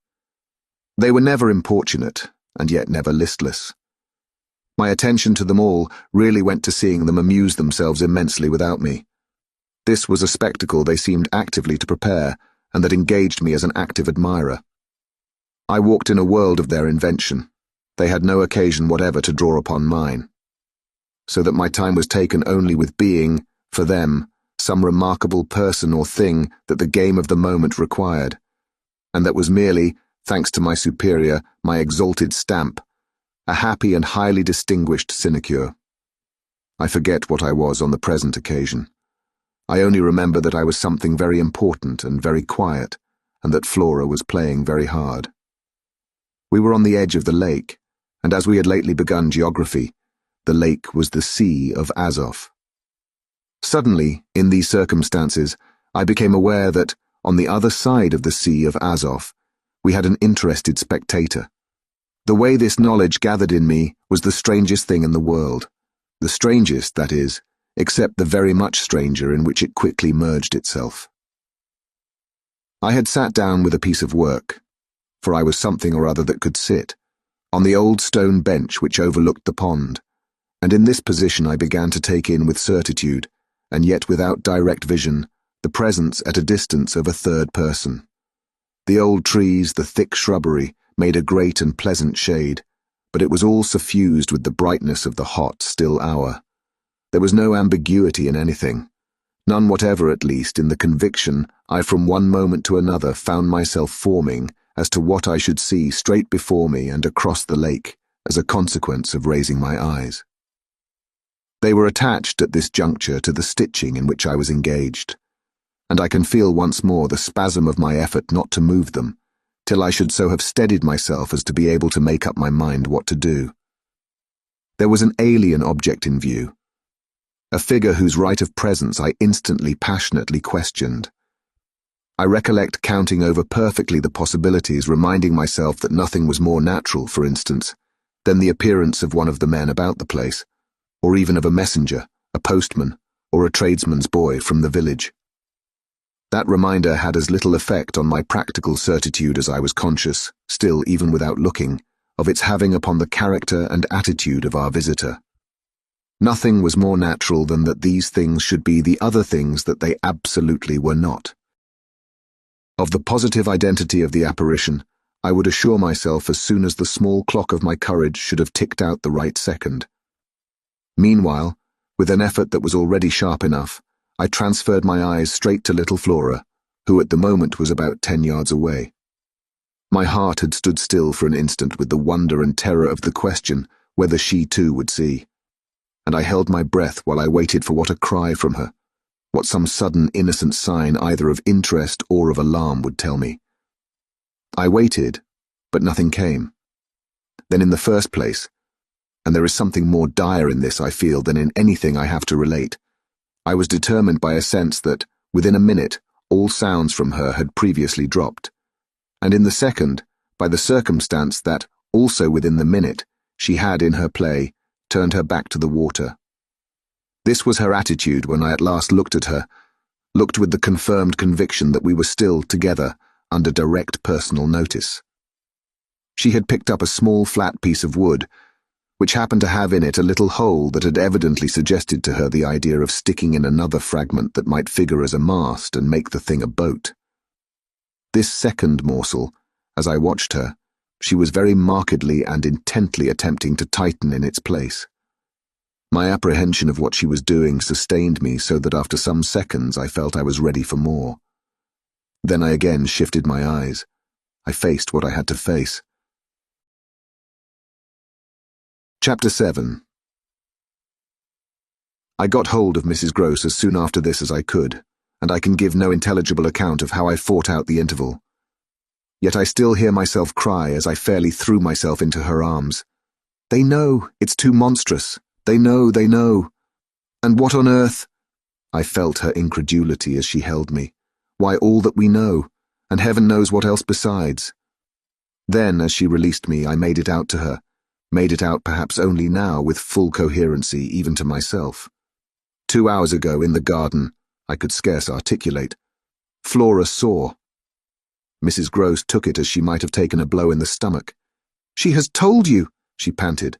They were never importunate, and yet never listless. My attention to them all really went to seeing them amuse themselves immensely without me. This was a spectacle they seemed actively to prepare, and that engaged me as an active admirer. I walked in a world of their invention. They had no occasion whatever to draw upon mine, so that my time was taken only with being, for them, some remarkable person or thing that the game of the moment required, and that was merely, thanks to my superior, my exalted stamp, a happy and highly distinguished sinecure. I forget what I was on the present occasion. I only remember that I was something very important and very quiet, and that Flora was playing very hard. We were on the edge of the lake, and as we had lately begun geography, the lake was the Sea of Azov. Suddenly, in these circumstances, I became aware that, on the other side of the Sea of Azov, we had an interested spectator. The way this knowledge gathered in me was the strangest thing in the world. The strangest, that is, except the very much stranger in which it quickly merged itself. I had sat down with a piece of work, for I was something or other that could sit, on the old stone bench which overlooked the pond, and in this position I began to take in with certitude, and yet without direct vision, the presence at a distance of a third person. The old trees, the thick shrubbery, made a great and pleasant shade, but it was all suffused with the brightness of the hot, still hour. There was no ambiguity in anything, none whatever at least in the conviction I from one moment to another found myself forming as to what I should see straight before me and across the lake, as a consequence of raising my eyes. They were attached at this juncture to the stitching in which I was engaged, and I can feel once more the spasm of my effort not to move them, till I should so have steadied myself as to be able to make up my mind what to do. There was an alien object in view, a figure whose right of presence I instantly passionately questioned. I recollect counting over perfectly the possibilities, reminding myself that nothing was more natural, for instance, than the appearance of one of the men about the place, or even of a messenger, a postman, or a tradesman's boy from the village. That reminder had as little effect on my practical certitude as I was conscious, still even without looking, of its having upon the character and attitude of our visitor. Nothing was more natural than that these things should be the other things that they absolutely were not. Of the positive identity of the apparition, I would assure myself as soon as the small clock of my courage should have ticked out the right second. Meanwhile, with an effort that was already sharp enough, I transferred my eyes straight to little Flora, who at the moment was about 10 yards away. My heart had stood still for an instant with the wonder and terror of the question whether she too would see, and I held my breath while I waited for what a cry from her, what some sudden innocent sign either of interest or of alarm would tell me. I waited, but nothing came. Then in the first place, and there is something more dire in this, I feel, than in anything I have to relate, I was determined by a sense that, within a minute, all sounds from her had previously dropped, and in the second, by the circumstance that, also within the minute, she had in her play turned her back to the water. This was her attitude when I at last looked at her, looked with the confirmed conviction that we were still together under direct personal notice. She had picked up a small flat piece of wood, which happened to have in it a little hole that had evidently suggested to her the idea of sticking in another fragment that might figure as a mast and make the thing a boat. This second morsel, as I watched her, she was very markedly and intently attempting to tighten in its place. My apprehension of what she was doing sustained me so that after some seconds I felt I was ready for more. Then I again shifted my eyes. I faced what I had to face. Chapter 7. I got hold of Mrs. Gross as soon after this as I could, and I can give no intelligible account of how I fought out the interval. Yet I still hear myself cry as I fairly threw myself into her arms. "They know, it's too monstrous. They know, they know. And what on earth?" I felt her incredulity as she held me. "Why, all that we know, and heaven knows what else besides." Then, as she released me, I made it out to her, made it out perhaps only now with full coherency even to myself. 2 hours ago, in the garden, I could scarce articulate. Flora saw. Mrs. Gross took it as she might have taken a blow in the stomach. "She has told you," she panted.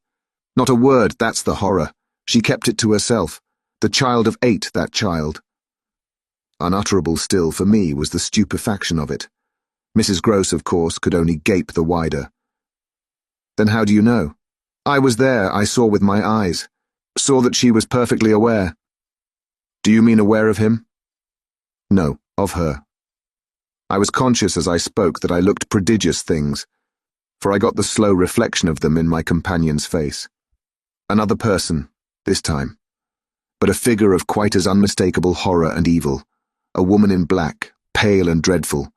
"Not a word, that's the horror. She kept it to herself. The child of 8, that child." Unutterable still for me was the stupefaction of it. Mrs. Gross, of course, could only gape the wider. "Then how do you know?" "I was there, I saw with my eyes. Saw that she was perfectly aware." "Do you mean aware of him?" "No, of her." I was conscious as I spoke that I looked prodigious things, for I got the slow reflection of them in my companion's face. Another person, this time, but a figure of quite as unmistakable horror and evil, a woman in black, pale and dreadful,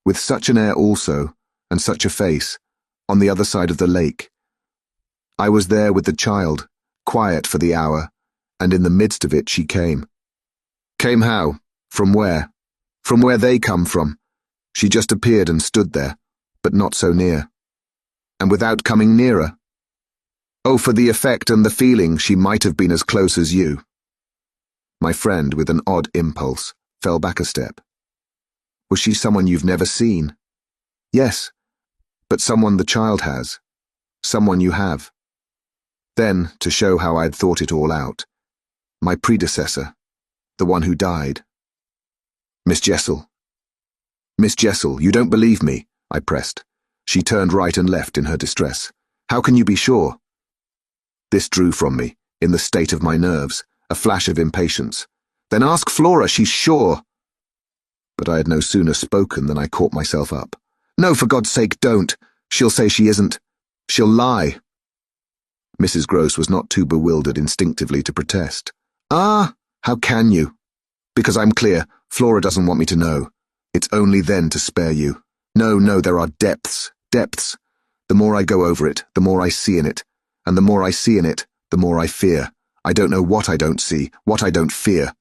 with such an air also, and such a face, on the other side of the lake. I was there with the child, quiet for the hour, and in the midst of it she came. Came how? From where? From where they come from. She just appeared and stood there, but not so near. And without coming nearer. Oh, for the effect and the feeling, she might have been as close as you. My friend, with an odd impulse, fell back a step. Was she someone you've never seen? Yes, but someone the child has. Someone you have. Then, to show how I'd thought it all out, my predecessor, the one who died. Miss Jessel. Miss Jessel, you don't believe me, I pressed. She turned right and left in her distress. How can you be sure? This drew from me, in the state of my nerves, a flash of impatience. Then ask Flora, she's sure. But I had no sooner spoken than I caught myself up. No, for God's sake, don't. She'll say she isn't. She'll lie. Mrs. Gross was not too bewildered instinctively to protest. "Ah, how can you? Because I'm clear, Flora doesn't want me to know. It's only then to spare you. No, there are depths. The more I go over it, the more I see in it. And the more I see in it, the more I fear. I don't know what I don't see, what I don't fear."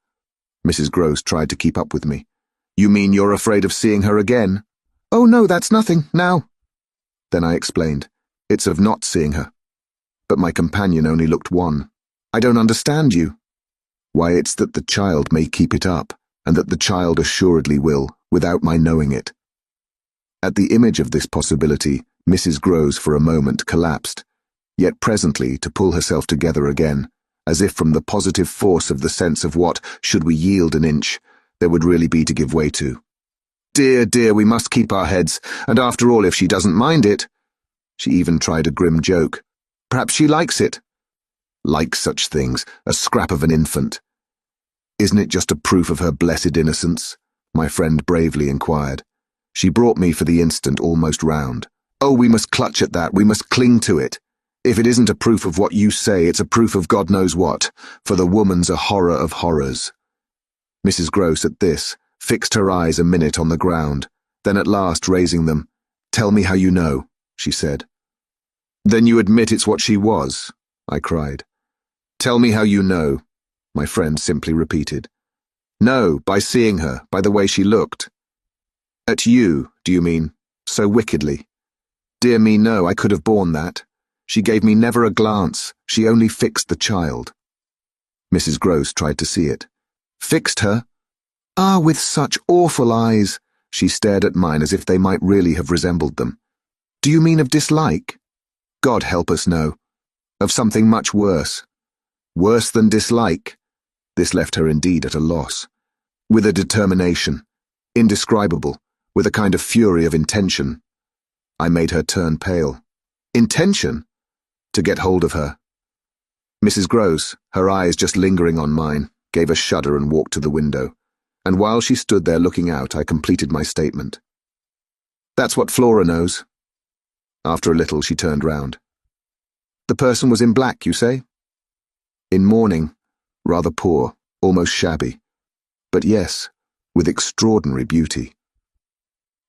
Mrs. Gross tried to keep up with me. "You mean you're afraid of seeing her again?" "Oh no, that's nothing, now." Then I explained. "It's of not seeing her." But my companion only looked wan. "I don't understand you." "Why, it's that the child may keep it up, and that the child assuredly will, without my knowing it." At the image of this possibility, Mrs. Gross for a moment collapsed, yet presently to pull herself together again, as if from the positive force of the sense of what, should we yield an inch, there would really be to give way to. Dear, we must keep our heads, and after all, if she doesn't mind it—" She even tried a grim joke. "Perhaps she likes it." Like such things, a scrap of an infant. "Isn't it just a proof of her blessed innocence?" my friend bravely inquired. She brought me for the instant almost round. "Oh, we must clutch at that, we must cling to it. If it isn't a proof of what you say, it's a proof of God knows what, for the woman's a horror of horrors." Mrs. Gross, at this, fixed her eyes a minute on the ground, then at last raising them, "Tell me how you know," she said. "Then you admit it's what she was?" I cried. "Tell me how you know," my friend simply repeated. "No, by seeing her, by the way she looked." "At you, do you mean? So wickedly?" "Dear me, no, I could have borne that. She gave me never a glance, she only fixed the child." Mrs. Gross tried to see it. "Fixed her? Ah, with such awful eyes." She stared at mine as if they might really have resembled them. "Do you mean of dislike?" "God help us, no. Of something much worse." "Worse than dislike?" This left her indeed at a loss. "With a determination, indescribable, with a kind of fury of intention." I made her turn pale. "Intention?" "To get hold of her." Mrs. Gross, her eyes just lingering on mine, gave a shudder and walked to the window, and while she stood there looking out, I completed my statement. "That's what Flora knows." After a little, she turned round. "The person was in black, you say?" "In mourning, rather poor, almost shabby. But yes, with extraordinary beauty."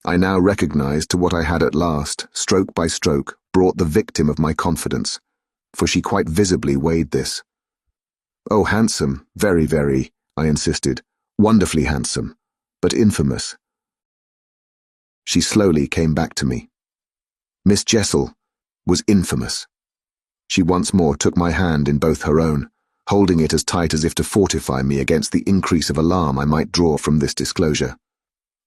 I now recognized to what I had at last, stroke by stroke, brought the victim of my confidence, for she quite visibly weighed this. "Oh, handsome, very, I insisted. Wonderfully handsome, but infamous." She slowly came back to me. Miss Jessel was infamous. She once more took my hand in both her own, holding it as tight as if to fortify me against the increase of alarm I might draw from this disclosure.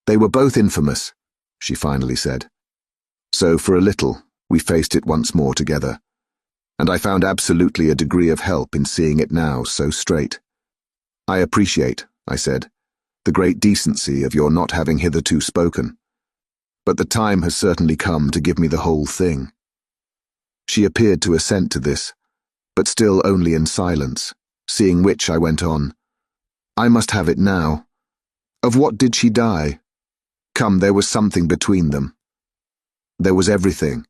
"They were both infamous," she finally said. So for a little, we faced it once more together, and I found absolutely a degree of help in seeing it now so straight. "I appreciate," I said, "the great decency of your not having hitherto spoken, but the time has certainly come to give me the whole thing." She appeared to assent to this, but still only in silence, seeing which I went on. "I must have it now. Of what did she die? Come, there was something between them. There was everything,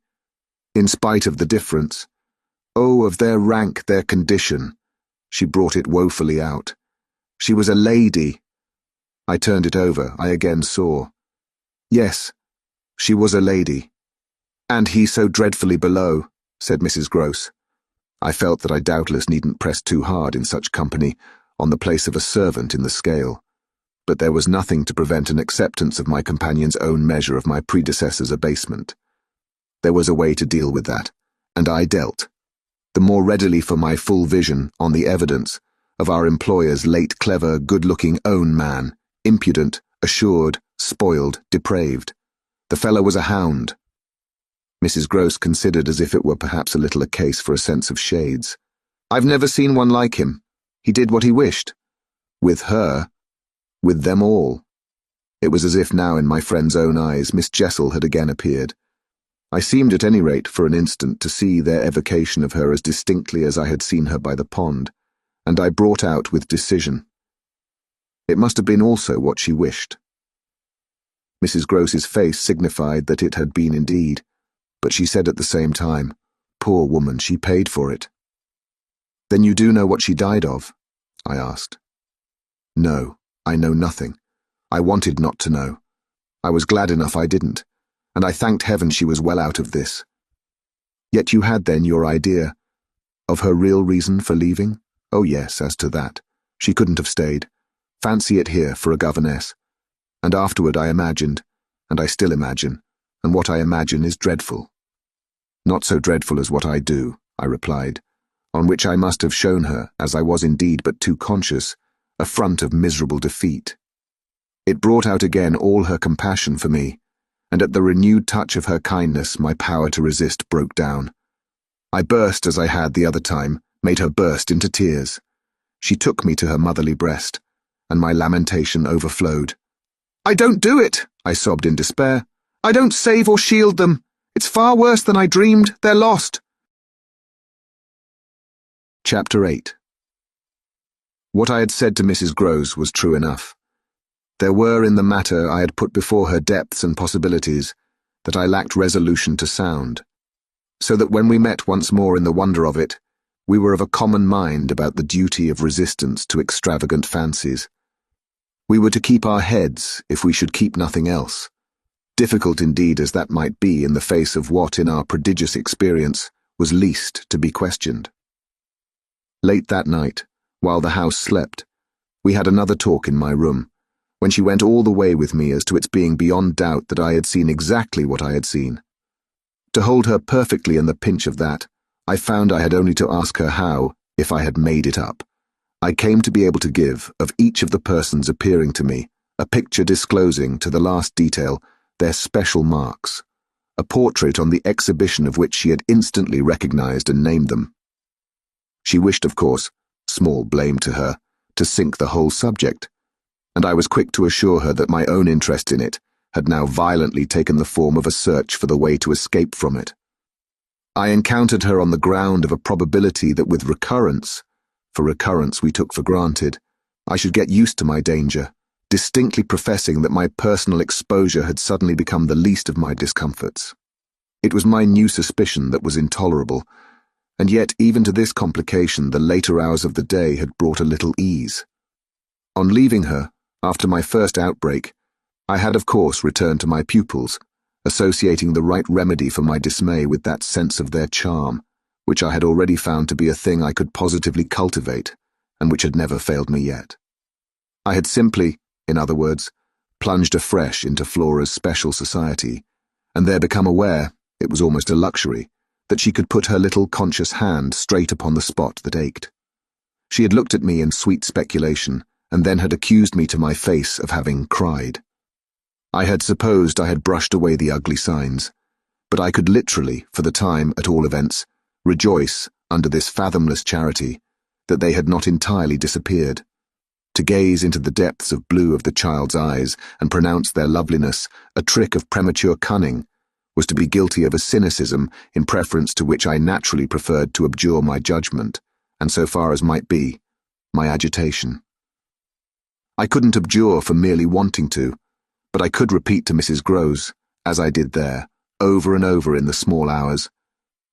in spite of the difference. Oh, of their rank, their condition." She brought it woefully out. "She was a lady." I turned it over, I again saw. "Yes, she was a lady. And he so dreadfully below," said Mrs. Gross. I felt that I doubtless needn't press too hard in such company, on the place of a servant in the scale. But there was nothing to prevent an acceptance of my companion's own measure of my predecessor's abasement. There was a way to deal with that, and I dealt, the more readily for my full vision on the evidence of our employer's late clever, good-looking own man, impudent, assured, spoiled, depraved. The fellow was a hound. Mrs. Gross considered as if it were perhaps a little a case for a sense of shades. "I've never seen one like him. He did what he wished. With her. With them all." It was as if now in my friend's own eyes Miss Jessel had again appeared. I seemed at any rate for an instant to see their evocation of her as distinctly as I had seen her by the pond, and I brought out with decision. It must have been also what she wished. Mrs. Gross's face signified that it had been indeed, but she said at the same time, "Poor woman, she paid for it." Then you do know what she died of? I asked. No, I know nothing. I wanted not to know. I was glad enough I didn't, and I thanked heaven she was well out of this. Yet you had then your idea of her real reason for leaving? Oh yes, as to that. She couldn't have stayed. Fancy it here for a governess. And afterward I imagined, and I still imagine, and what I imagine is dreadful. Not so dreadful as what I do, I replied, on which I must have shown her, as I was indeed but too conscious, a front of miserable defeat. It brought out again all her compassion for me, and at the renewed touch of her kindness my power to resist broke down. I burst as I had the other time, made her burst into tears. She took me to her motherly breast, and my lamentation overflowed. "I don't do it," I sobbed in despair. "I don't save or shield them. It's far worse than I dreamed. They're lost." Chapter 8. What I had said to Mrs. Grose was true enough. There were in the matter I had put before her depths and possibilities that I lacked resolution to sound, so that when we met once more in the wonder of it, we were of a common mind about the duty of resistance to extravagant fancies. We were to keep our heads if we should keep nothing else, difficult indeed as that might be in the face of what in our prodigious experience was least to be questioned. Late that night, while the house slept, we had another talk in my room, when she went all the way with me as to its being beyond doubt that I had seen exactly what I had seen. To hold her perfectly in the pinch of that, I found I had only to ask her how, if I had made it up, I came to be able to give, of each of the persons appearing to me, a picture disclosing, to the last detail, their special marks, a portrait on the exhibition of which she had instantly recognized and named them. She wished, of course, small blame to her, to sink the whole subject, and I was quick to assure her that my own interest in it had now violently taken the form of a search for the way to escape from it. I encountered her on the ground of a probability that with recurrence, for recurrence we took for granted, I should get used to my danger, distinctly professing that my personal exposure had suddenly become the least of my discomforts. It was my new suspicion that was intolerable, and yet even to this complication the later hours of the day had brought a little ease. On leaving her, after my first outbreak, I had of course returned to my pupils, associating the right remedy for my dismay with that sense of their charm, which I had already found to be a thing I could positively cultivate, and which had never failed me yet. I had simply, in other words, plunged afresh into Flora's special society, and there become aware, it was almost a luxury, that she could put her little conscious hand straight upon the spot that ached. She had looked at me in sweet speculation, and then had accused me to my face of having cried. I had supposed I had brushed away the ugly signs, but I could literally, for the time at all events, rejoice, under this fathomless charity, that they had not entirely disappeared. To gaze into the depths of blue of the child's eyes and pronounce their loveliness a trick of premature cunning was to be guilty of a cynicism in preference to which I naturally preferred to abjure my judgment, and so far as might be, my agitation. I couldn't abjure for merely wanting to, but I could repeat to Mrs. Grose, as I did there, over and over in the small hours,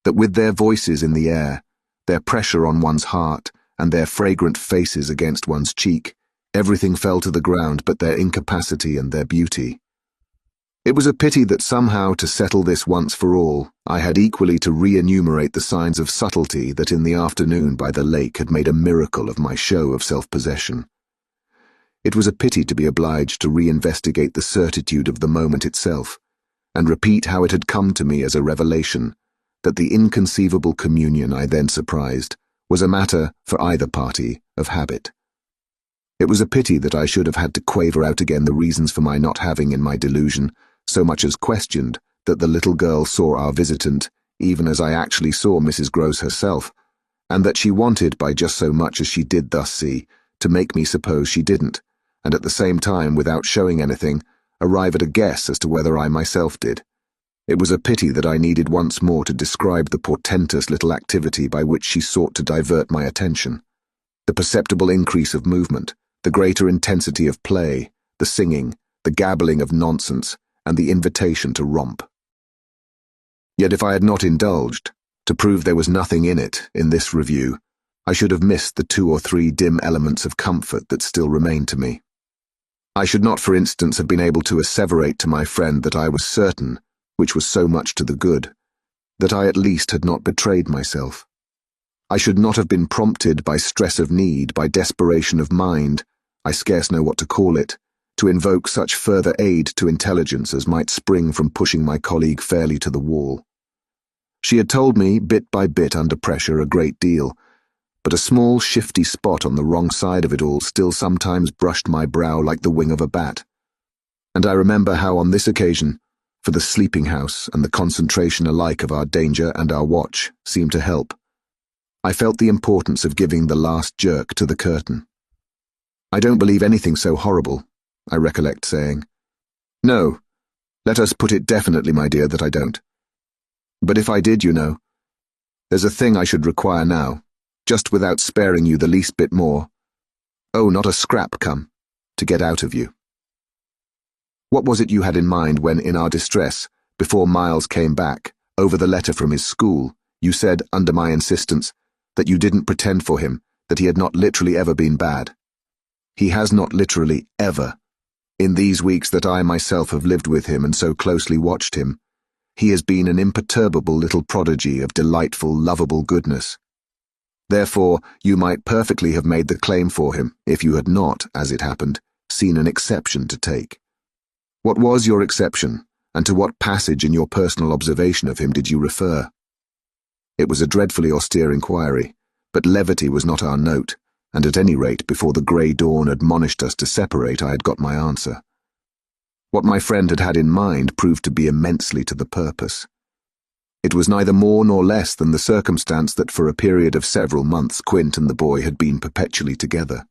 that with their voices in the air, their pressure on one's heart, and their fragrant faces against one's cheek, everything fell to the ground but their incapacity and their beauty. It was a pity that somehow, to settle this once for all, I had equally to re-enumerate the signs of subtlety that in the afternoon by the lake had made a miracle of my show of self-possession. It was a pity to be obliged to re-investigate the certitude of the moment itself, and repeat how it had come to me as a revelation that the inconceivable communion I then surprised was a matter, for either party, of habit. It was a pity that I should have had to quaver out again the reasons for my not having in my delusion so much as questioned that the little girl saw our visitant even as I actually saw Mrs. Grose herself, and that she wanted, by just so much as she did thus see, to make me suppose she didn't, and at the same time, without showing anything, arrive at a guess as to whether I myself did. It was a pity that I needed once more to describe the portentous little activity by which she sought to divert my attention. The perceptible increase of movement, the greater intensity of play, the singing, the gabbling of nonsense, and the invitation to romp. Yet if I had not indulged, to prove there was nothing in it, in this review, I should have missed the 2 or 3 dim elements of comfort that still remained to me. I should not, for instance, have been able to asseverate to my friend that I was certain, which was so much to the good, that I at least had not betrayed myself. I should not have been prompted by stress of need, by desperation of mind, I scarce know what to call it, to invoke such further aid to intelligence as might spring from pushing my colleague fairly to the wall. She had told me, bit by bit under pressure, a great deal, but a small shifty spot on the wrong side of it all still sometimes brushed my brow like the wing of a bat. And I remember how on this occasion, for the sleeping house and the concentration alike of our danger and our watch seemed to help, I felt the importance of giving the last jerk to the curtain. "I don't believe anything so horrible," I recollect saying. "No, let us put it definitely, my dear, that I don't. But if I did, you know, there's a thing I should require now, just without sparing you the least bit more. Oh, not a scrap, come, to get out of you." What was it you had in mind when, in our distress, before Miles came back, over the letter from his school, you said, under my insistence, that you didn't pretend for him, that he had not literally ever been bad? He has not literally ever. In these weeks that I myself have lived with him and so closely watched him, he has been an imperturbable little prodigy of delightful, lovable goodness. Therefore, you might perfectly have made the claim for him, if you had not, as it happened, seen an exception to take. What was your exception, and to what passage in your personal observation of him did you refer? It was a dreadfully austere inquiry, but levity was not our note, and at any rate, before the grey dawn admonished us to separate, I had got my answer. What my friend had had in mind proved to be immensely to the purpose. It was neither more nor less than the circumstance that for a period of several months Quint and the boy had been perpetually together.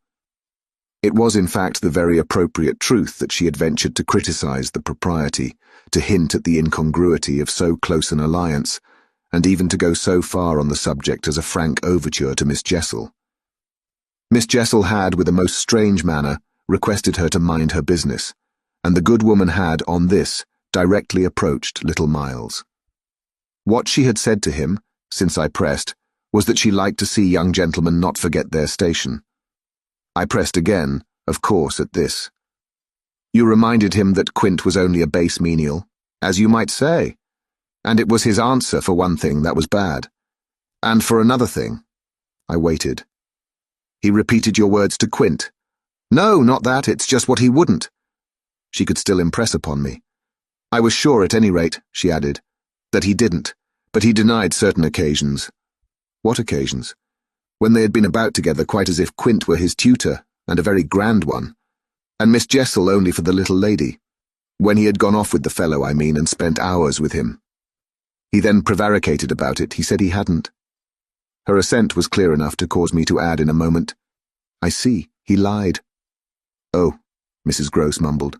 It was in fact the very appropriate truth that she had ventured to criticize the propriety, to hint at the incongruity of so close an alliance, and even to go so far on the subject as a frank overture to Miss Jessel. Miss Jessel had, with a most strange manner, requested her to mind her business, and the good woman had, on this, directly approached little Miles. What she had said to him, since I pressed, was that she liked to see young gentlemen not forget their station. I pressed again, of course, at this. You reminded him that Quint was only a base menial, as you might say, and it was his answer, for one thing, that was bad. And for another thing, I waited. He repeated your words to Quint. No, not that, it's just what he wouldn't. She could still impress upon me. I was sure, at any rate, she added, that he didn't, but he denied certain occasions. What occasions? When they had been about together quite as if Quint were his tutor, and a very grand one, and Miss Jessel only for the little lady. When he had gone off with the fellow, I mean, and spent hours with him. He then prevaricated about it. He said he hadn't. Her assent was clear enough to cause me to add in a moment, I see, he lied. Oh, Mrs. Gross mumbled.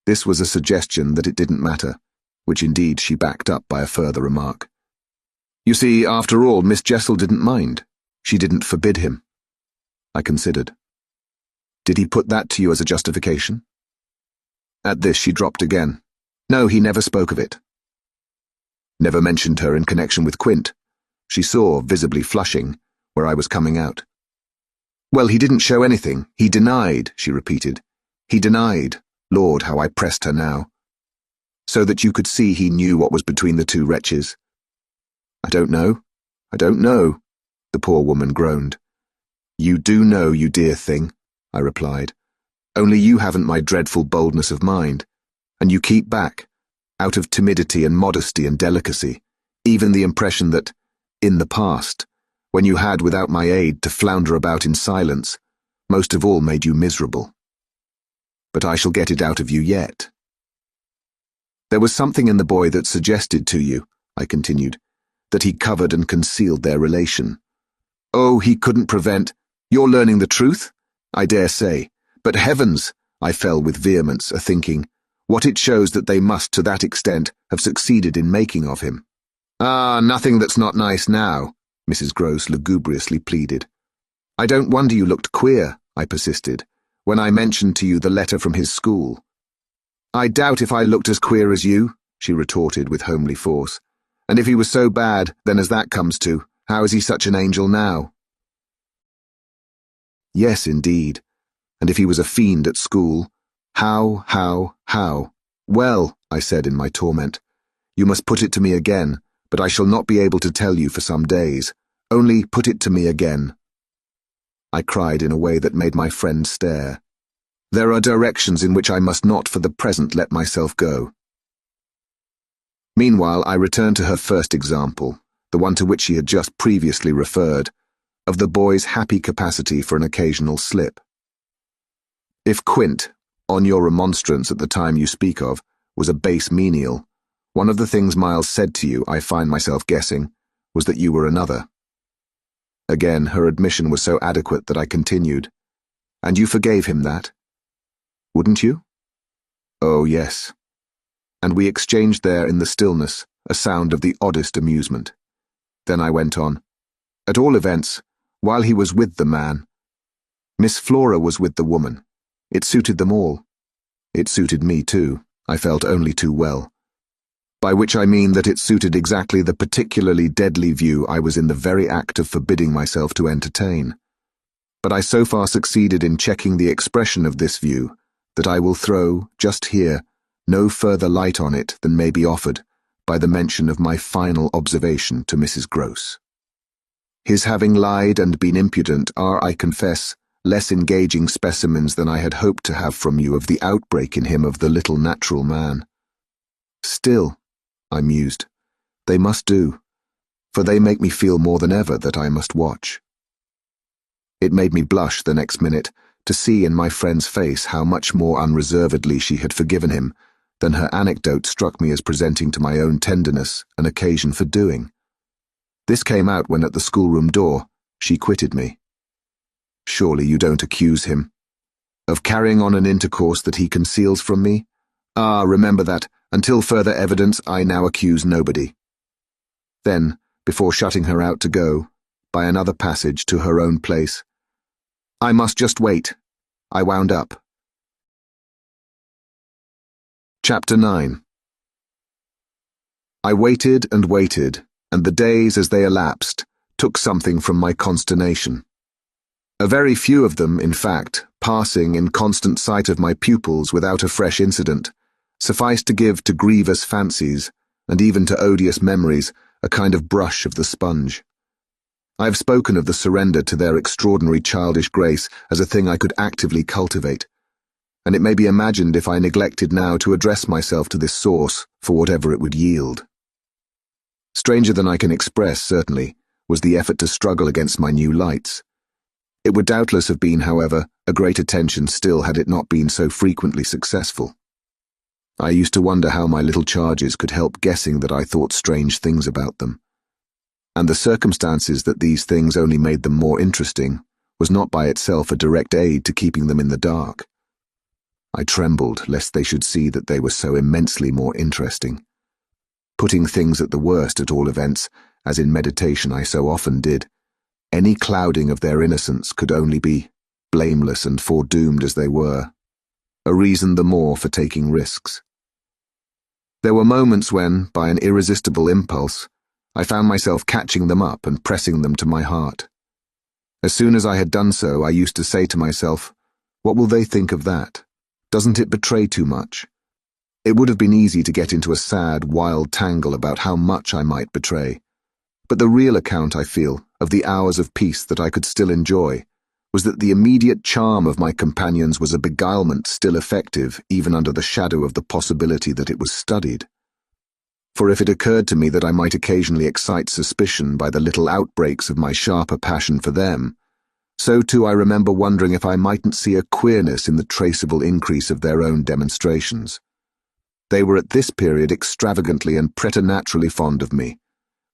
This was a suggestion that it didn't matter, which indeed she backed up by a further remark. You see, after all, Miss Jessel didn't mind. She didn't forbid him. I considered. Did he put that to you as a justification? At this she dropped again. No, he never spoke of it. Never mentioned her in connection with Quint. She saw, visibly flushing, where I was coming out. Well, he didn't show anything. He denied, she repeated. He denied. Lord, how I pressed her now. So that you could see he knew what was between the two wretches. I don't know, the poor woman groaned. You do know, you dear thing, I replied. Only you haven't my dreadful boldness of mind, and you keep back, out of timidity and modesty and delicacy, even the impression that, in the past, when you had without my aid to flounder about in silence, most of all made you miserable. But I shall get it out of you yet. There was something in the boy that suggested to you, I continued, that he covered and concealed their relation. Oh, he couldn't prevent. You're learning the truth? I dare say. But heavens, I fell with vehemence, a-thinking, what it shows that they must, to that extent, have succeeded in making of him. Ah, nothing that's not nice now, Mrs. Gross lugubriously pleaded. I don't wonder you looked queer, I persisted, when I mentioned to you the letter from his school. I doubt if I looked as queer as you, she retorted with homely force. And if he was so bad, then as that comes to, how is he such an angel now? Yes, indeed. And if he was a fiend at school, how? Well, I said in my torment, you must put it to me again, but I shall not be able to tell you for some days. Only put it to me again. I cried in a way that made my friend stare. There are directions in which I must not for the present let myself go. Meanwhile, I returned to her first example, the one to which she had just previously referred, of the boy's happy capacity for an occasional slip. If Quint, on your remonstrance at the time you speak of, was a base menial, one of the things Miles said to you, I find myself guessing, was that you were another. Again, her admission was so adequate that I continued. And you forgave him that? Wouldn't you? Oh, yes. And we exchanged there in the stillness a sound of the oddest amusement. Then I went on. At all events, while he was with the man, Miss Flora was with the woman. It suited them all. It suited me too, I felt only too well. By which I mean that it suited exactly the particularly deadly view I was in the very act of forbidding myself to entertain. But I so far succeeded in checking the expression of this view that I will throw, just here, no further light on it than may be offered by the mention of my final observation to Mrs. Gross. His having lied and been impudent are, I confess, less engaging specimens than I had hoped to have from you of the outbreak in him of the little natural man. Still, I mused, they must do, for they make me feel more than ever that I must watch. It made me blush the next minute to see in my friend's face how much more unreservedly she had forgiven him than her anecdote struck me as presenting to my own tenderness an occasion for doing. This came out when at the schoolroom door she quitted me. Surely you don't accuse him of carrying on an intercourse that he conceals from me? Ah, remember that, until further evidence, I now accuse nobody. Then, before shutting her out to go, by another passage to her own place, I must just wait, I wound up. Chapter 9. I waited, and the days as they elapsed took something from my consternation. A very few of them, in fact, passing in constant sight of my pupils without a fresh incident, sufficed to give to grievous fancies, and even to odious memories, a kind of brush of the sponge. I have spoken of the surrender to their extraordinary childish grace as a thing I could actively cultivate, and it may be imagined if I neglected now to address myself to this source for whatever it would yield. Stranger than I can express, certainly, was the effort to struggle against my new lights. It would doubtless have been, however, a great attention still had it not been so frequently successful. I used to wonder how my little charges could help guessing that I thought strange things about them. And the circumstances that these things only made them more interesting was not by itself a direct aid to keeping them in the dark. I trembled lest they should see that they were so immensely more interesting. Putting things at the worst at all events, as in meditation I so often did, any clouding of their innocence could only be, blameless and foredoomed as they were, a reason the more for taking risks. There were moments when, by an irresistible impulse, I found myself catching them up and pressing them to my heart. As soon as I had done so, I used to say to myself, what will they think of that? Doesn't it betray too much? It would have been easy to get into a sad, wild tangle about how much I might betray. But the real account, I feel, of the hours of peace that I could still enjoy was that the immediate charm of my companions was a beguilement still effective even under the shadow of the possibility that it was studied. For if it occurred to me that I might occasionally excite suspicion by the little outbreaks of my sharper passion for them, so too I remember wondering if I mightn't see a queerness in the traceable increase of their own demonstrations. They were at this period extravagantly and preternaturally fond of me,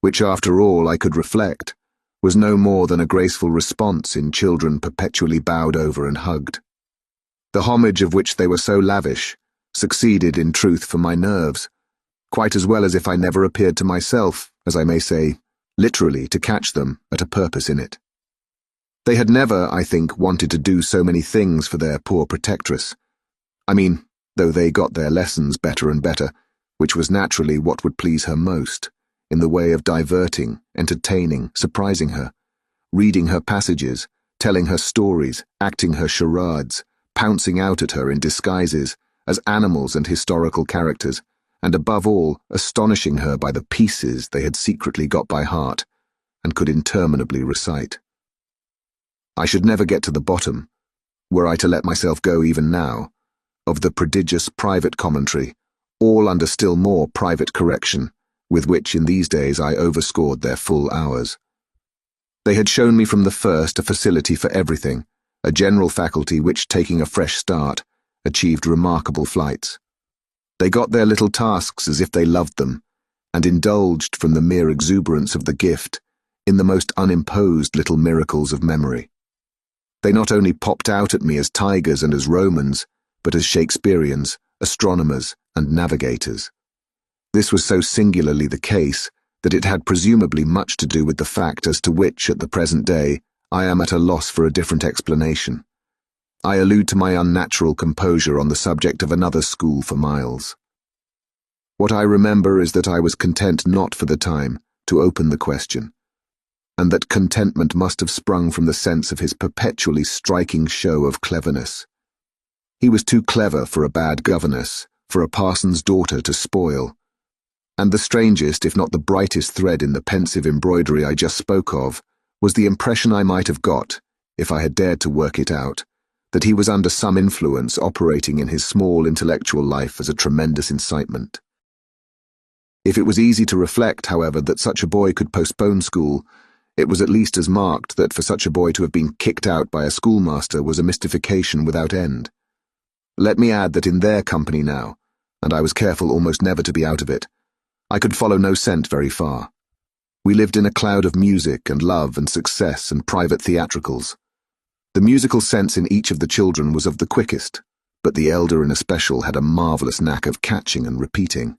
which after all I could reflect was no more than a graceful response in children perpetually bowed over and hugged. The homage of which they were so lavish succeeded in truth for my nerves, quite as well as if I never appeared to myself, as I may say, literally to catch them at a purpose in it. They had never, I think, wanted to do so many things for their poor protectress. I mean, though they got their lessons better and better, which was naturally what would please her most, in the way of diverting, entertaining, surprising her, reading her passages, telling her stories, acting her charades, pouncing out at her in disguises, as animals and historical characters, and above all, astonishing her by the pieces they had secretly got by heart and could interminably recite. I should never get to the bottom, were I to let myself go even now, of the prodigious private commentary, all under still more private correction, with which in these days I overscored their full hours. They had shown me from the first a facility for everything, a general faculty which, taking a fresh start, achieved remarkable flights. They got their little tasks as if they loved them, and indulged from the mere exuberance of the gift in the most unimposed little miracles of memory. They not only popped out at me as tigers and as Romans, but as Shakespeareans, astronomers, and navigators. This was so singularly the case that it had presumably much to do with the fact as to which, at the present day, I am at a loss for a different explanation. I allude to my unnatural composure on the subject of another school for Miles. What I remember is that I was content not for the time to open the question, and that contentment must have sprung from the sense of his perpetually striking show of cleverness. He was too clever for a bad governess, for a parson's daughter to spoil. And the strangest, if not the brightest thread in the pensive embroidery I just spoke of, was the impression I might have got, if I had dared to work it out, that he was under some influence operating in his small intellectual life as a tremendous incitement. If it was easy to reflect, however, that such a boy could postpone school, it was at least as marked that for such a boy to have been kicked out by a schoolmaster was a mystification without end. Let me add that in their company now, and I was careful almost never to be out of it, I could follow no scent very far. We lived in a cloud of music and love and success and private theatricals. The musical sense in each of the children was of the quickest, but the elder in especial had a marvellous knack of catching and repeating.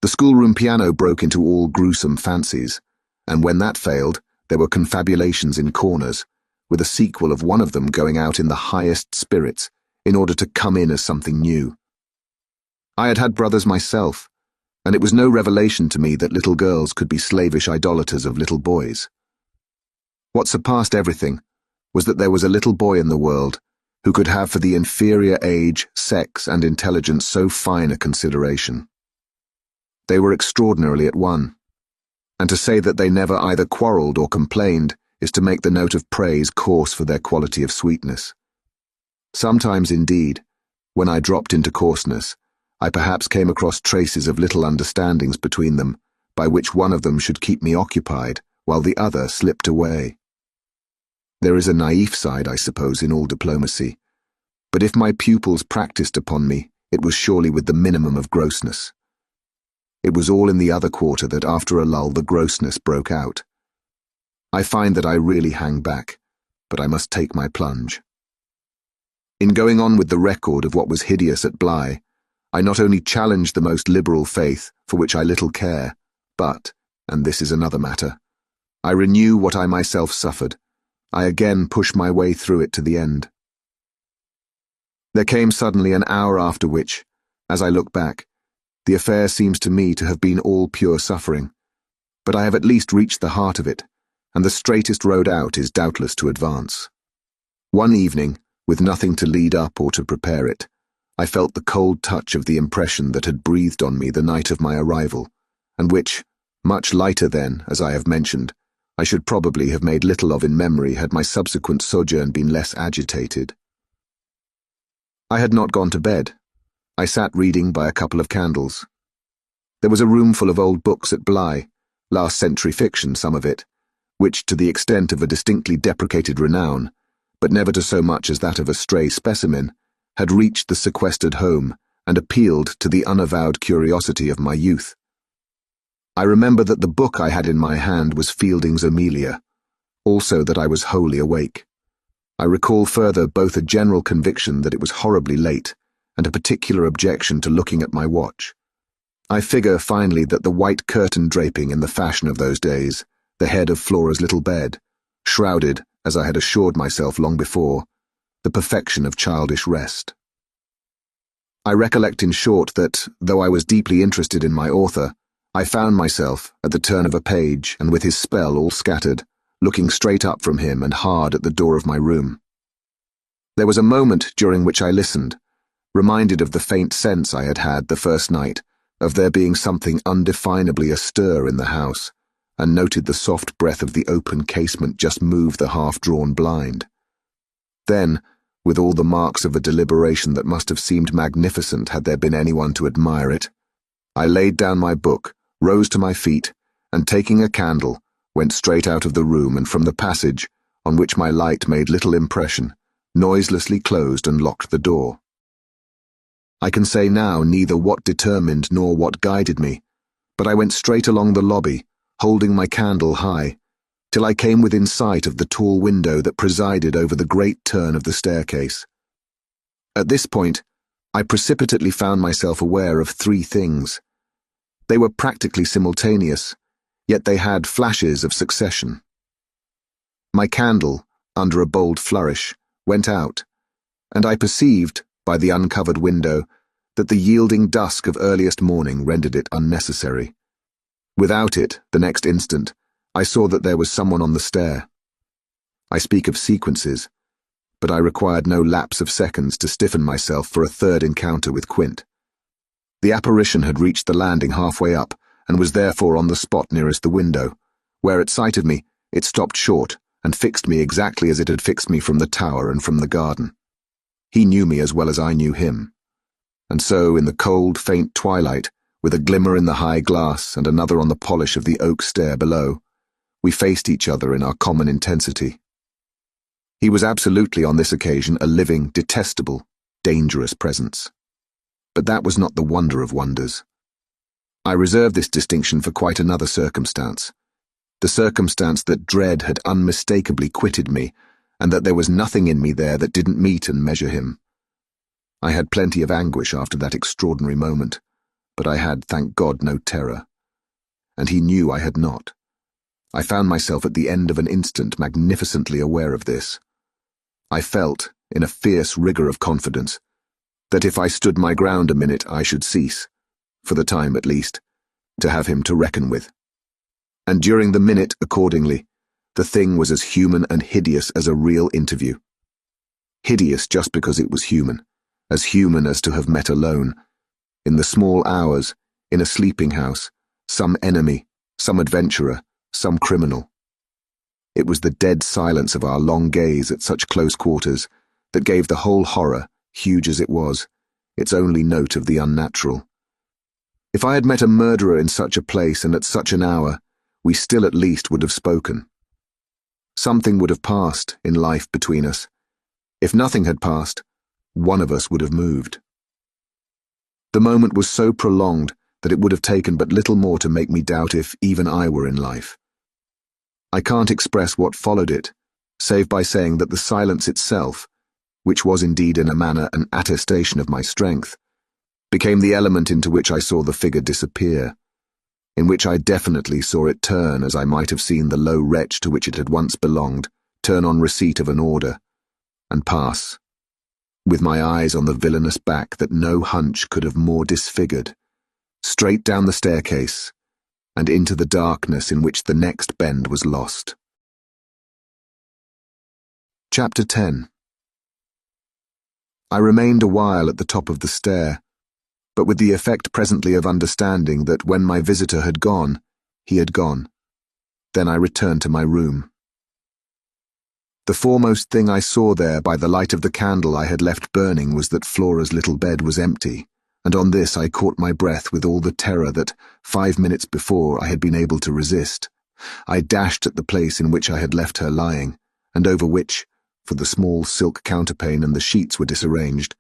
The schoolroom piano broke into all gruesome fancies, and when that failed, there were confabulations in corners, with a sequel of one of them going out in the highest spirits in order to come in as something new. I had had brothers myself, and it was no revelation to me that little girls could be slavish idolaters of little boys. What surpassed everything was that there was a little boy in the world who could have for the inferior age, sex, and intelligence so fine a consideration. They were extraordinarily at one, and to say that they never either quarrelled or complained is to make the note of praise coarse for their quality of sweetness. Sometimes, indeed, when I dropped into coarseness, I perhaps came across traces of little understandings between them, by which one of them should keep me occupied, while the other slipped away. There is a naïf side, I suppose, in all diplomacy, but if my pupils practised upon me, it was surely with the minimum of grossness. It was all in the other quarter that after a lull the grossness broke out. I find that I really hang back, but I must take my plunge. In going on with the record of what was hideous at Bly, I not only challenged the most liberal faith, for which I little care, but, and this is another matter, I renew what I myself suffered. I again push my way through it to the end. There came suddenly an hour after which, as I look back, the affair seems to me to have been all pure suffering, but I have at least reached the heart of it, and the straightest road out is doubtless to advance. One evening, with nothing to lead up or to prepare it, I felt the cold touch of the impression that had breathed on me the night of my arrival, and which, much lighter then, as I have mentioned, I should probably have made little of in memory had my subsequent sojourn been less agitated. I had not gone to bed. I sat reading by a couple of candles. There was a room full of old books at Bly, last-century fiction, some of it, which, to the extent of a distinctly deprecated renown, but never to so much as that of a stray specimen, had reached the sequestered home and appealed to the unavowed curiosity of my youth. I remember that the book I had in my hand was Fielding's Amelia, also that I was wholly awake. I recall further both a general conviction that it was horribly late and a particular objection to looking at my watch. I figure, finally, that the white curtain draping in the fashion of those days, the head of Flora's little bed, shrouded, as I had assured myself long before, the perfection of childish rest. I recollect in short that, though I was deeply interested in my author, I found myself, at the turn of a page and with his spell all scattered, looking straight up from him and hard at the door of my room. There was a moment during which I listened, reminded of the faint sense I had had the first night of there being something undefinably astir in the house, and noted the soft breath of the open casement just move the half-drawn blind. Then, with all the marks of a deliberation that must have seemed magnificent had there been anyone to admire it, I laid down my book, rose to my feet, and taking a candle, went straight out of the room and from the passage, on which my light made little impression, noiselessly closed and locked the door. I can say now neither what determined nor what guided me, but I went straight along the lobby, holding my candle high, till I came within sight of the tall window that presided over the great turn of the staircase. At this point, I precipitately found myself aware of three things. They were practically simultaneous, yet they had flashes of succession. My candle, under a bold flourish, went out, and I perceived, by the uncovered window, that the yielding dusk of earliest morning rendered it unnecessary. Without it, the next instant, I saw that there was someone on the stair. I speak of sequences, but I required no lapse of seconds to stiffen myself for a third encounter with Quint. The apparition had reached the landing halfway up, and was therefore on the spot nearest the window, where at sight of me, it stopped short and fixed me exactly as it had fixed me from the tower and from the garden. He knew me as well as I knew him. And so, in the cold, faint twilight, with a glimmer in the high glass and another on the polish of the oak stair below, we faced each other in our common intensity. He was absolutely on this occasion a living, detestable, dangerous presence. But that was not the wonder of wonders. I reserve this distinction for quite another circumstance. The circumstance that dread had unmistakably quitted me, and that there was nothing in me there that didn't meet and measure him. I had plenty of anguish after that extraordinary moment, but I had, thank God, no terror. And he knew I had not. I found myself at the end of an instant magnificently aware of this. I felt, in a fierce rigour of confidence, that if I stood my ground a minute I should cease, for the time at least, to have him to reckon with. And during the minute, accordingly, the thing was as human and hideous as a real interview. Hideous just because it was human as to have met alone, in the small hours, in a sleeping house, some enemy, some adventurer, some criminal. It was the dead silence of our long gaze at such close quarters that gave the whole horror, huge as it was, its only note of the unnatural. If I had met a murderer in such a place and at such an hour, we still at least would have spoken. Something would have passed in life between us. If nothing had passed, one of us would have moved. The moment was so prolonged that it would have taken but little more to make me doubt if even I were in life. I can't express what followed it, save by saying that the silence itself, which was indeed in a manner an attestation of my strength, became the element into which I saw the figure disappear, in which I definitely saw it turn as I might have seen the low wretch to which it had once belonged turn on receipt of an order, and pass, with my eyes on the villainous back that no hunch could have more disfigured, straight down the staircase, and into the darkness in which the next bend was lost. Chapter 10. I remained a while at the top of the stair, but with the effect presently of understanding that when my visitor had gone, he had gone. Then I returned to my room. The foremost thing I saw there by the light of the candle I had left burning was that Flora's little bed was empty, and on this I caught my breath with all the terror that, 5 minutes before, I had been able to resist. I dashed at the place in which I had left her lying, and over which, for the small silk counterpane and the sheets were disarranged,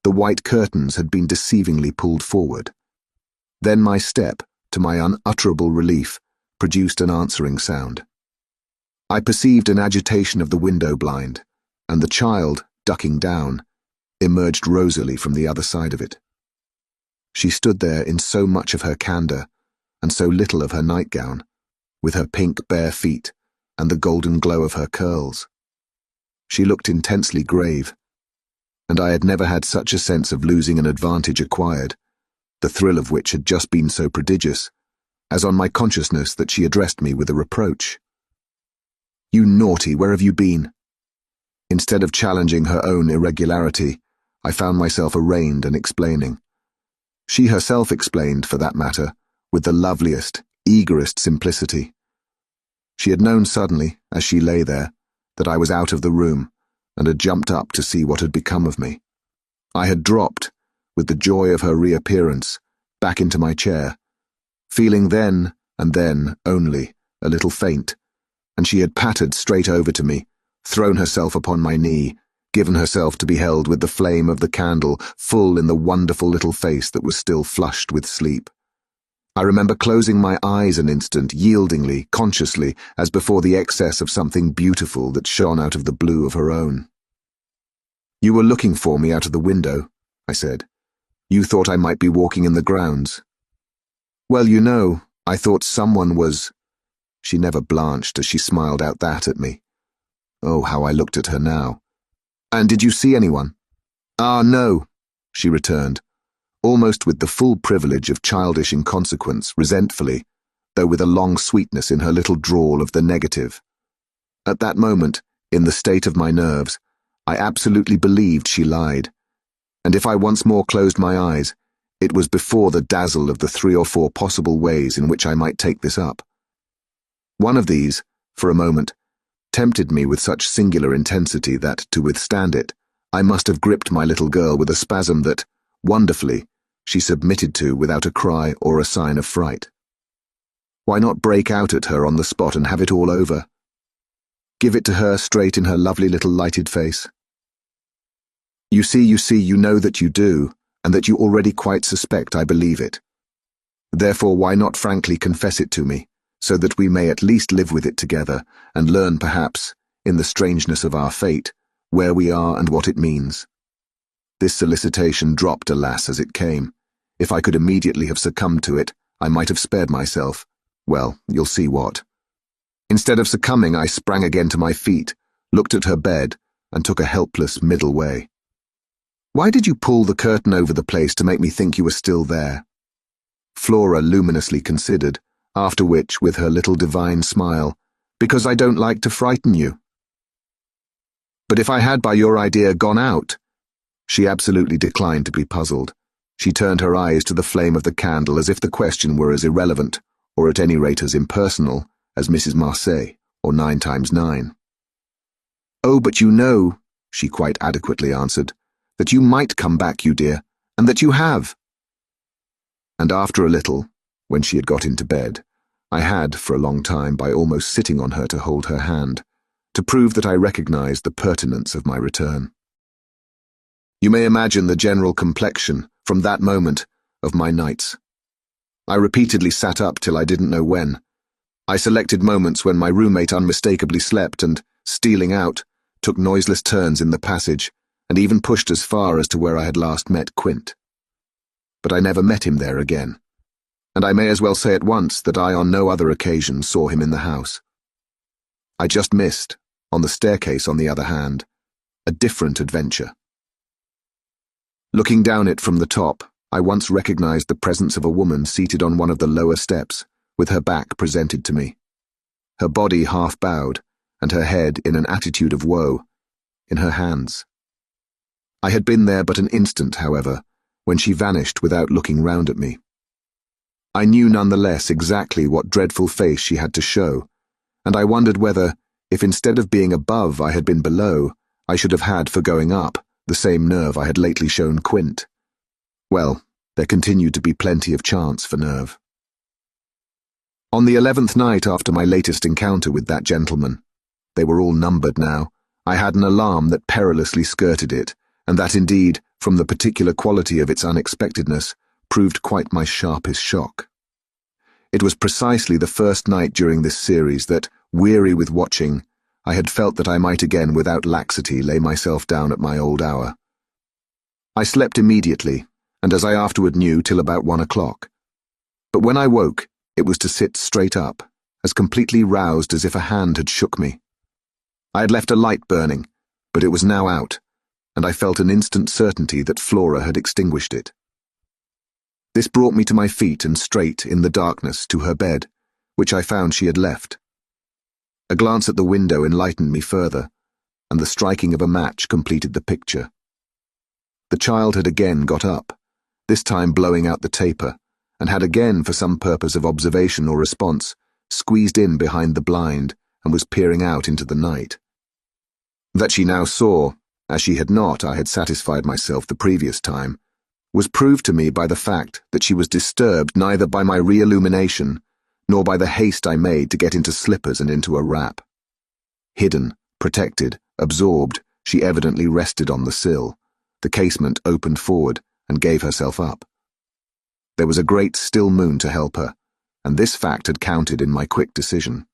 the white curtains had been deceivingly pulled forward. Then my step, to my unutterable relief, produced an answering sound. I perceived an agitation of the window blind, and the child, ducking down, emerged rosily from the other side of it. She stood there in so much of her candour, and so little of her nightgown, with her pink bare feet, and the golden glow of her curls. She looked intensely grave, and I had never had such a sense of losing an advantage acquired, the thrill of which had just been so prodigious, as on my consciousness that she addressed me with a reproach. "You naughty, where have you been?" Instead of challenging her own irregularity, I found myself arraigned and explaining. She herself explained, for that matter, with the loveliest, eagerest simplicity. She had known suddenly, as she lay there, that I was out of the room, and had jumped up to see what had become of me. I had dropped, with the joy of her reappearance, back into my chair, feeling then, and then only, a little faint, and she had pattered straight over to me, thrown herself upon my knee, given herself to be held with the flame of the candle full in the wonderful little face that was still flushed with sleep. I remember closing my eyes an instant, yieldingly, consciously, as before the excess of something beautiful that shone out of the blue of her own. "You were looking for me out of the window," I said. "You thought I might be walking in the grounds." "Well, you know, I thought someone was—" She never blanched as she smiled out that at me. Oh, how I looked at her now. "And did you see anyone?" "Ah, no," she returned, almost with the full privilege of childish inconsequence, resentfully, though with a long sweetness in her little drawl of the negative. At that moment, in the state of my nerves, I absolutely believed she lied, and if I once more closed my eyes, it was before the dazzle of the 3 or 4 possible ways in which I might take this up. One of these, for a moment, tempted me with such singular intensity that, to withstand it, I must have gripped my little girl with a spasm that, wonderfully, she submitted to without a cry or a sign of fright. Why not break out at her on the spot and have it all over? Give it to her straight in her lovely little lighted face. You see, you know that you do, and that you already quite suspect I believe it. Therefore, why not frankly confess it to me, so that we may at least live with it together, and learn perhaps, in the strangeness of our fate, where we are and what it means. This solicitation dropped, alas, as it came. If I could immediately have succumbed to it, I might have spared myself. Well, you'll see what. Instead of succumbing, I sprang again to my feet, looked at her bed, and took a helpless middle way. "Why did you pull the curtain over the place to make me think you were still there?" Flora luminously considered, after which, with her little divine smile, "Because I don't like to frighten you." "But if I had, by your idea, gone out—" She absolutely declined to be puzzled. She turned her eyes to the flame of the candle as if the question were as irrelevant, or at any rate as impersonal, as Mrs. Marseille, or 9 times 9. "Oh, but you know," she quite adequately answered, "that you might come back, you dear, and that you have." And after a little, when she had got into bed, I had, for a long time, by almost sitting on her to hold her hand, to prove that I recognized the pertinence of my return. You may imagine the general complexion, from that moment, of my nights. I repeatedly sat up till I didn't know when. I selected moments when my roommate unmistakably slept and, stealing out, took noiseless turns in the passage, and even pushed as far as to where I had last met Quint. But I never met him there again, and I may as well say at once that I on no other occasion saw him in the house. I just missed, on the staircase on the other hand, a different adventure. Looking down it from the top, I once recognized the presence of a woman seated on one of the lower steps, with her back presented to me, her body half bowed, and her head in an attitude of woe, in her hands. I had been there but an instant, however, when she vanished without looking round at me. I knew none the less exactly what dreadful face she had to show, and I wondered whether, if instead of being above I had been below, I should have had, for going up, the same nerve I had lately shown Quint. Well, there continued to be plenty of chance for nerve. On the 11th night after my latest encounter with that gentleman, they were all numbered now, I had an alarm that perilously skirted it, and that indeed, from the particular quality of its unexpectedness, proved quite my sharpest shock. It was precisely the first night during this series that, weary with watching, I had felt that I might again without laxity lay myself down at my old hour. I slept immediately, and as I afterward knew, till about 1 o'clock. But when I woke, it was to sit straight up, as completely roused as if a hand had shook me. I had left a light burning, but it was now out, and I felt an instant certainty that Flora had extinguished it. This brought me to my feet and straight, in the darkness, to her bed, which I found she had left. A glance at the window enlightened me further, and the striking of a match completed the picture. The child had again got up, this time blowing out the taper, and had again, for some purpose of observation or response, squeezed in behind the blind and was peering out into the night. That she now saw, as she had not, I had satisfied myself the previous time, was proved to me by the fact that she was disturbed neither by my re-illumination nor by the haste I made to get into slippers and into a wrap. Hidden, protected, absorbed, she evidently rested on the sill. The casement opened forward and gave herself up. There was a great still moon to help her, and this fact had counted in my quick decision.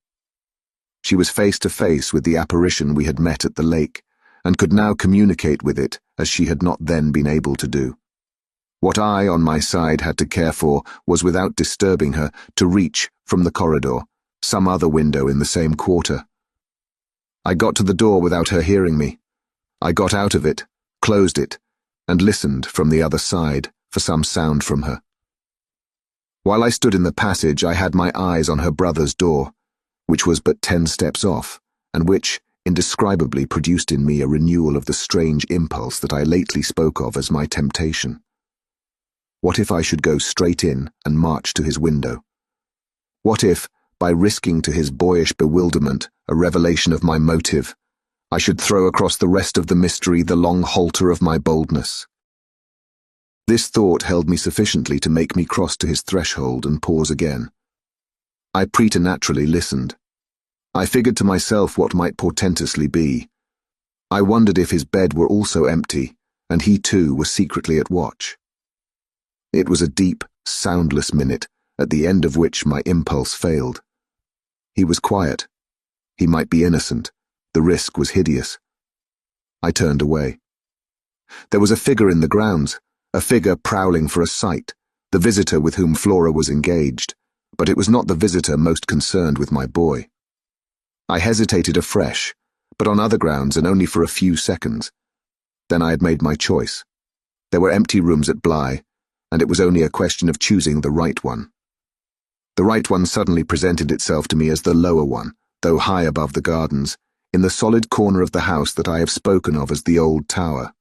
She was face to face with the apparition we had met at the lake, and could now communicate with it as she had not then been able to do. What I, on my side, had to care for was, without disturbing her, to reach, from the corridor, some other window in the same quarter. I got to the door without her hearing me. I got out of it, closed it, and listened from the other side for some sound from her. While I stood in the passage, I had my eyes on her brother's door, which was but 10 steps off, and which, indescribably, produced in me a renewal of the strange impulse that I lately spoke of as my temptation. What if I should go straight in and march to his window? What if, by risking to his boyish bewilderment a revelation of my motive, I should throw across the rest of the mystery the long halter of my boldness? This thought held me sufficiently to make me cross to his threshold and pause again. I preternaturally listened. I figured to myself what might portentously be. I wondered if his bed were also empty, and he too was secretly at watch. It was a deep, soundless minute, at the end of which my impulse failed. He was quiet. He might be innocent. The risk was hideous. I turned away. There was a figure in the grounds, a figure prowling for a sight, the visitor with whom Flora was engaged, but it was not the visitor most concerned with my boy. I hesitated afresh, but on other grounds and only for a few seconds. Then I had made my choice. There were empty rooms at Bly, and it was only a question of choosing the right one. The right one suddenly presented itself to me as the lower one, though high above the gardens, in the solid corner of the house that I have spoken of as the old tower.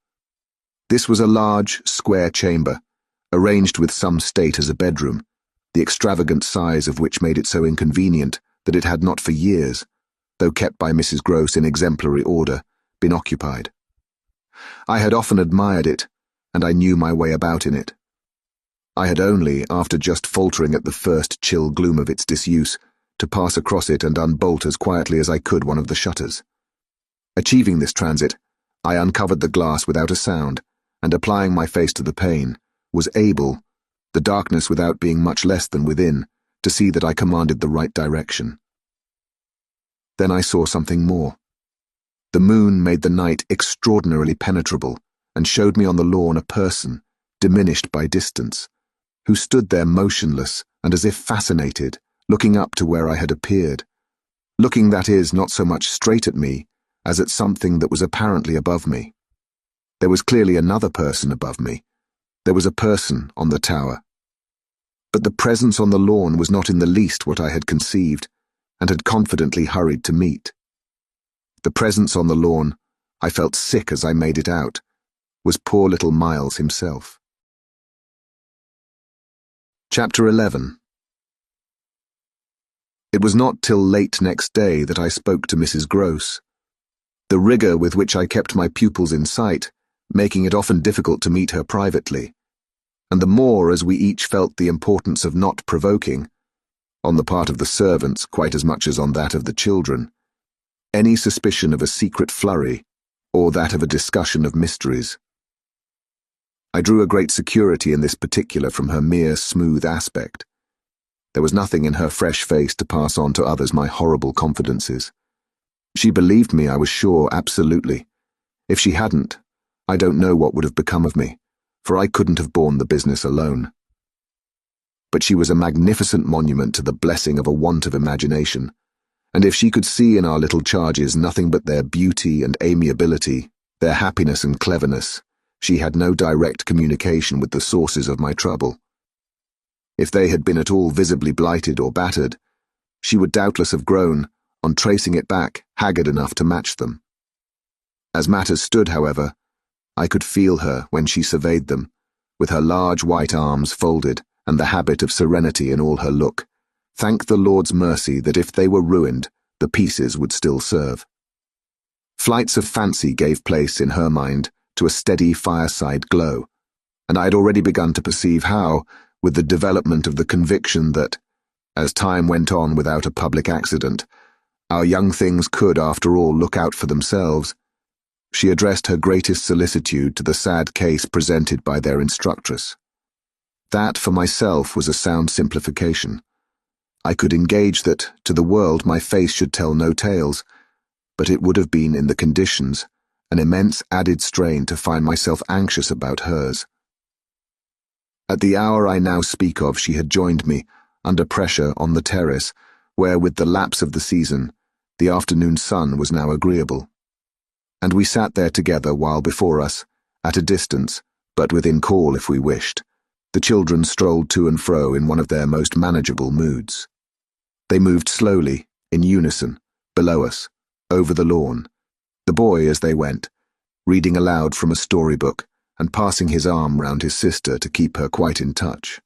This was a large, square chamber, arranged with some state as a bedroom, the extravagant size of which made it so inconvenient that it had not for years, though kept by Mrs. Gross in exemplary order, been occupied. I had often admired it, and I knew my way about in it. I had only, after just faltering at the first chill gloom of its disuse, to pass across it and unbolt as quietly as I could one of the shutters. Achieving this transit, I uncovered the glass without a sound, and applying my face to the pane, was able, the darkness without being much less than within, to see that I commanded the right direction. Then I saw something more. The moon made the night extraordinarily penetrable, and showed me on the lawn a person, diminished by distance, who stood there motionless and as if fascinated, looking up to where I had appeared, looking, that is, not so much straight at me, as at something that was apparently above me. There was clearly another person above me. There was a person on the tower. But the presence on the lawn was not in the least what I had conceived, and had confidently hurried to meet. The presence on the lawn, I felt sick as I made it out, was poor little Miles himself. Chapter 11. It was not till late next day that I spoke to Mrs. Gross. The rigour with which I kept my pupils in sight, making it often difficult to meet her privately, and the more as we each felt the importance of not provoking, on the part of the servants quite as much as on that of the children, any suspicion of a secret flurry, or that of a discussion of mysteries. I drew a great security in this particular from her mere smooth aspect. There was nothing in her fresh face to pass on to others my horrible confidences. She believed me, I was sure, absolutely. If she hadn't, I don't know what would have become of me, for I couldn't have borne the business alone. But she was a magnificent monument to the blessing of a want of imagination, and if she could see in our little charges nothing but their beauty and amiability, their happiness and cleverness, she had no direct communication with the sources of my trouble. If they had been at all visibly blighted or battered, she would doubtless have grown, on tracing it back, haggard enough to match them. As matters stood, however, I could feel her when she surveyed them, with her large white arms folded and the habit of serenity in all her look. Thank the Lord's mercy that if they were ruined, the pieces would still serve. Flights of fancy gave place, in her mind, to a steady fireside glow, and I had already begun to perceive how, with the development of the conviction that, as time went on without a public accident, our young things could, after all, look out for themselves, she addressed her greatest solicitude to the sad case presented by their instructress. That, for myself, was a sound simplification. I could engage that, to the world, my face should tell no tales, but it would have been, in the conditions, an immense added strain to find myself anxious about hers. At the hour I now speak of, she had joined me, under pressure, on the terrace, where, with the lapse of the season, the afternoon sun was now agreeable. And we sat there together while before us, at a distance, but within call if we wished, the children strolled to and fro in one of their most manageable moods. They moved slowly, in unison, below us, over the lawn, the boy as they went, reading aloud from a storybook and passing his arm round his sister to keep her quite in touch.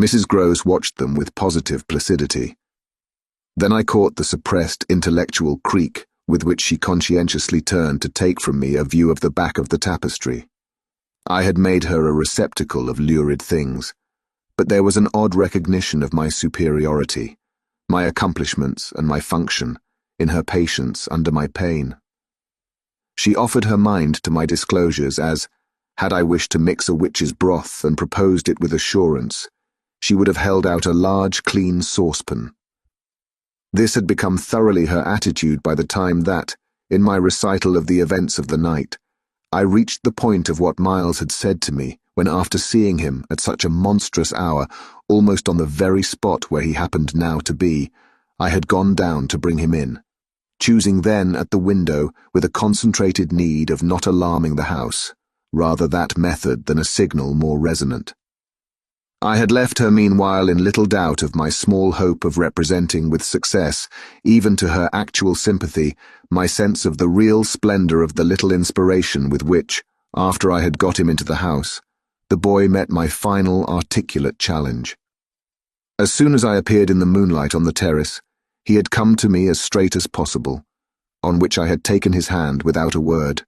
Mrs. Grose watched them with positive placidity. Then I caught the suppressed intellectual creak with which she conscientiously turned to take from me a view of the back of the tapestry. I had made her a receptacle of lurid things, but there was an odd recognition of my superiority, my accomplishments and my function, in her patience under my pain. She offered her mind to my disclosures as, had I wished to mix a witch's broth and proposed it with assurance, she would have held out a large, clean saucepan. This had become thoroughly her attitude by the time that, in my recital of the events of the night, I reached the point of what Miles had said to me when, after seeing him at such a monstrous hour, almost on the very spot where he happened now to be, I had gone down to bring him in, choosing then at the window with a concentrated need of not alarming the house, rather that method than a signal more resonant. I had left her meanwhile in little doubt of my small hope of representing with success, even to her actual sympathy, my sense of the real splendor of the little inspiration with which, after I had got him into the house, the boy met my final articulate challenge. As soon as I appeared in the moonlight on the terrace, he had come to me as straight as possible, on which I had taken his hand without a word,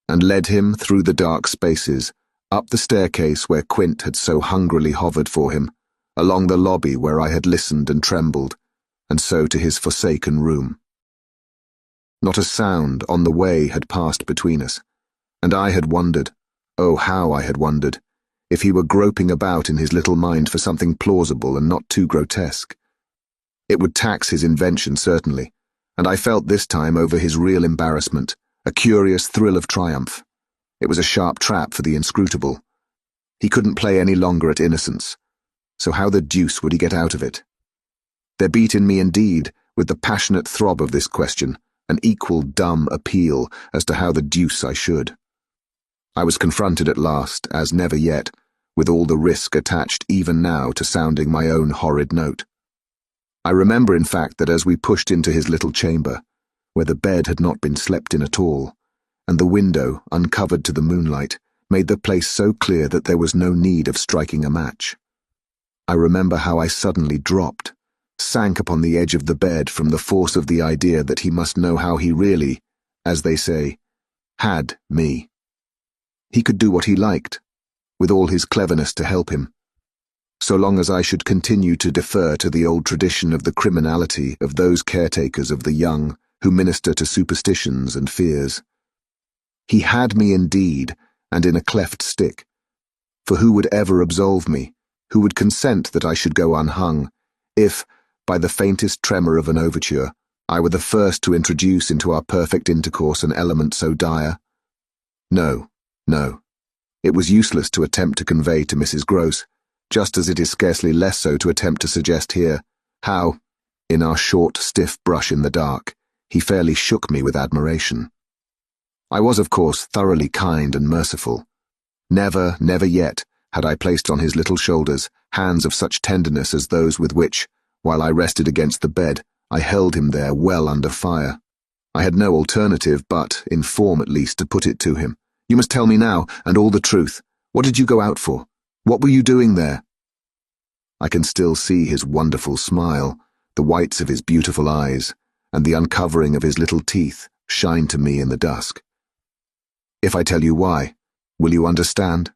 and led him through the dark spaces, up the staircase where Quint had so hungrily hovered for him, along the lobby where I had listened and trembled, and so to his forsaken room. Not a sound on the way had passed between us, and I had wondered, oh how I had wondered, if he were groping about in his little mind for something plausible and not too grotesque. It would tax his invention, certainly, and I felt this time over his real embarrassment, a curious thrill of triumph. It was a sharp trap for the inscrutable. He couldn't play any longer at innocence, so how the deuce would he get out of it? There beat in me indeed, with the passionate throb of this question, an equal dumb appeal as to how the deuce I should. I was confronted at last, as never yet, with all the risk attached even now to sounding my own horrid note. I remember, in fact, that as we pushed into his little chamber, where the bed had not been slept in at all, and the window, uncovered to the moonlight, made the place so clear that there was no need of striking a match. I remember how I suddenly dropped, sank upon the edge of the bed from the force of the idea that he must know how he really, as they say, had me. He could do what he liked, with all his cleverness to help him, so long as I should continue to defer to the old tradition of the criminality of those caretakers of the young who minister to superstitions and fears. He had me indeed, and in a cleft stick. For who would ever absolve me, who would consent that I should go unhung, if, by the faintest tremor of an overture, I were the first to introduce into our perfect intercourse an element so dire? No, no. It was useless to attempt to convey to Mrs. Grose, just as it is scarcely less so to attempt to suggest here, how, in our short, stiff brush in the dark, he fairly shook me with admiration. I was, of course, thoroughly kind and merciful. Never, never yet had I placed on his little shoulders hands of such tenderness as those with which, while I rested against the bed, I held him there well under fire. I had no alternative but, in form at least, to put it to him. "You must tell me now, and all the truth. What did you go out for? What were you doing there?" I can still see his wonderful smile, the whites of his beautiful eyes, and the uncovering of his little teeth shine to me in the dusk. "If I tell you why, will you understand?"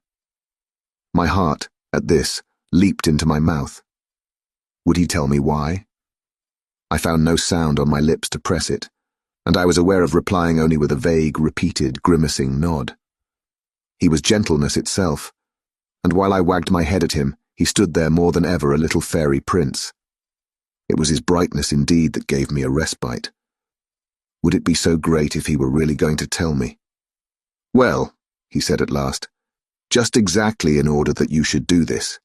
My heart, at this, leaped into my mouth. Would he tell me why? I found no sound on my lips to press it, and I was aware of replying only with a vague, repeated, grimacing nod. He was gentleness itself, and while I wagged my head at him, he stood there more than ever a little fairy prince. It was his brightness indeed that gave me a respite. Would it be so great if he were really going to tell me? "Well," he said at last, "just exactly in order that you should do this."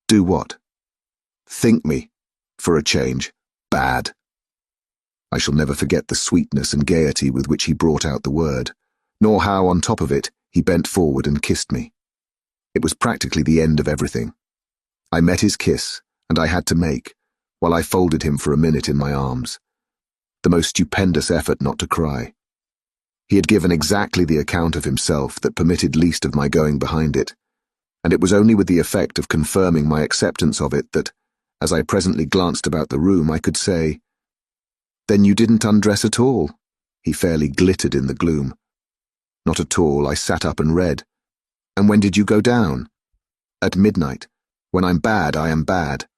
"Do what?" "Think me, for a change, bad." I shall never forget the sweetness and gaiety with which he brought out the word, nor how, on top of it, he bent forward and kissed me. It was practically the end of everything. I met his kiss, and I had to make, while I folded him for a minute in my arms. The most stupendous effort not to cry. He had given exactly the account of himself that permitted least of my going behind it, and it was only with the effect of confirming my acceptance of it that, as I presently glanced about the room, I could say, "Then you didn't undress at all?" He fairly glittered in the gloom. "Not at all. I sat up and read." "And when did you go down?" "At midnight. When I'm bad, I am bad."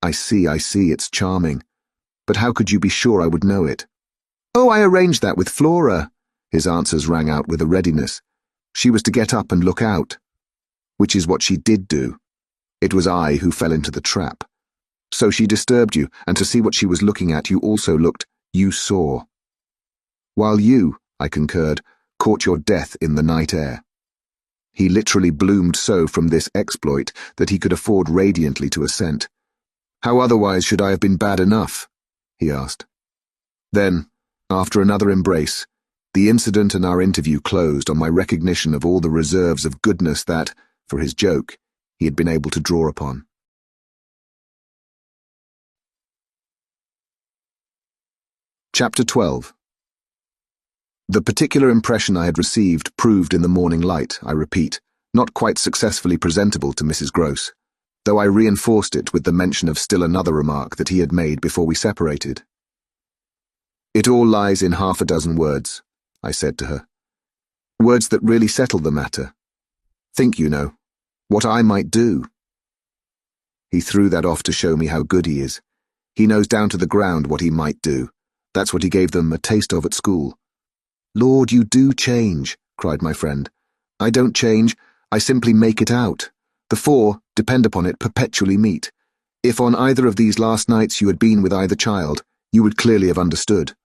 I see, it's charming. But how could you be sure I would know it?" "Oh, I arranged that with Flora." His answers rang out with a readiness. "She was to get up and look out." "Which is what she did do. It was I who fell into the trap. So she disturbed you, and to see what she was looking at, you also looked, you saw. While you," I concurred, "caught your death in the night air." He literally bloomed so from this exploit that he could afford radiantly to assent. "How otherwise should I have been bad enough?" he asked. Then, after another embrace, the incident and our interview closed on my recognition of all the reserves of goodness that, for his joke, he had been able to draw upon. Chapter 12. The particular impression I had received proved in the morning light, I repeat, not quite successfully presentable to Mrs. Gross, though I reinforced it with the mention of still another remark that he had made before we separated. "It all lies in half a dozen words," I said to her. "Words that really settle the matter. Think, you know, what I might do." He threw that off to show me how good he is. He knows down to the ground what he might do. That's what he gave them a taste of at school. "Lord, you do change," cried my friend. "I don't change, I simply make it out. The four, depend upon it, perpetually meet. If on either of these last nights you had been with either child, you would clearly have understood.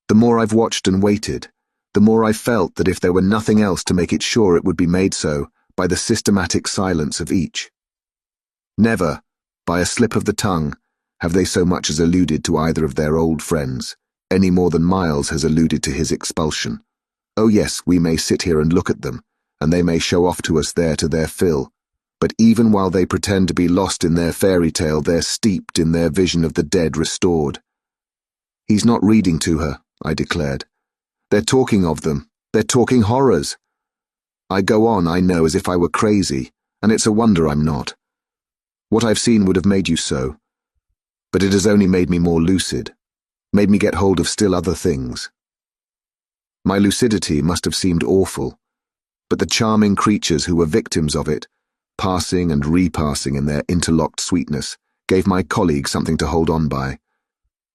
The more I've watched and waited, the more I've felt that if there were nothing else to make it sure, it would be made so by the systematic silence of each. Never, by a slip of the tongue, have they so much as alluded to either of their old friends, any more than Miles has alluded to his expulsion. Oh yes, we may sit here and look at them, and they may show off to us there to their fill, but even while they pretend to be lost in their fairy tale, they're steeped in their vision of the dead restored." "He's not reading to her," I declared. "They're talking of them. They're talking horrors." I go on, I know, as if I were crazy, and it's a wonder I'm not. What I've seen would have made you so, but it has only made me more lucid, made me get hold of still other things. My lucidity must have seemed awful, but the charming creatures who were victims of it, passing and repassing in their interlocked sweetness, gave my colleague something to hold on by,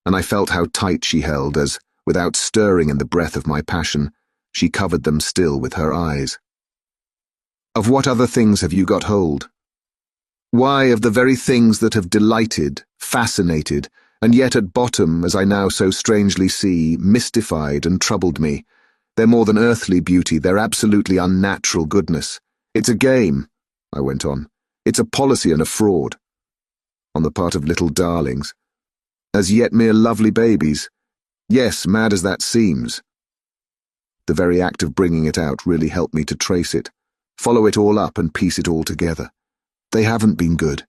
and I felt how tight she held as, without stirring in the breath of my passion, she covered them still with her eyes. "Of what other things have you got hold?" "Why, of the very things that have delighted, fascinated, and yet at bottom, as I now so strangely see, mystified and troubled me. They're more than earthly beauty, they're absolutely unnatural goodness. It's a game," I went on. "It's a policy and a fraud. On the part of little darlings. As yet mere lovely babies. Yes, mad as that seems." The very act of bringing it out really helped me to trace it, follow it all up and piece it all together. They haven't been good.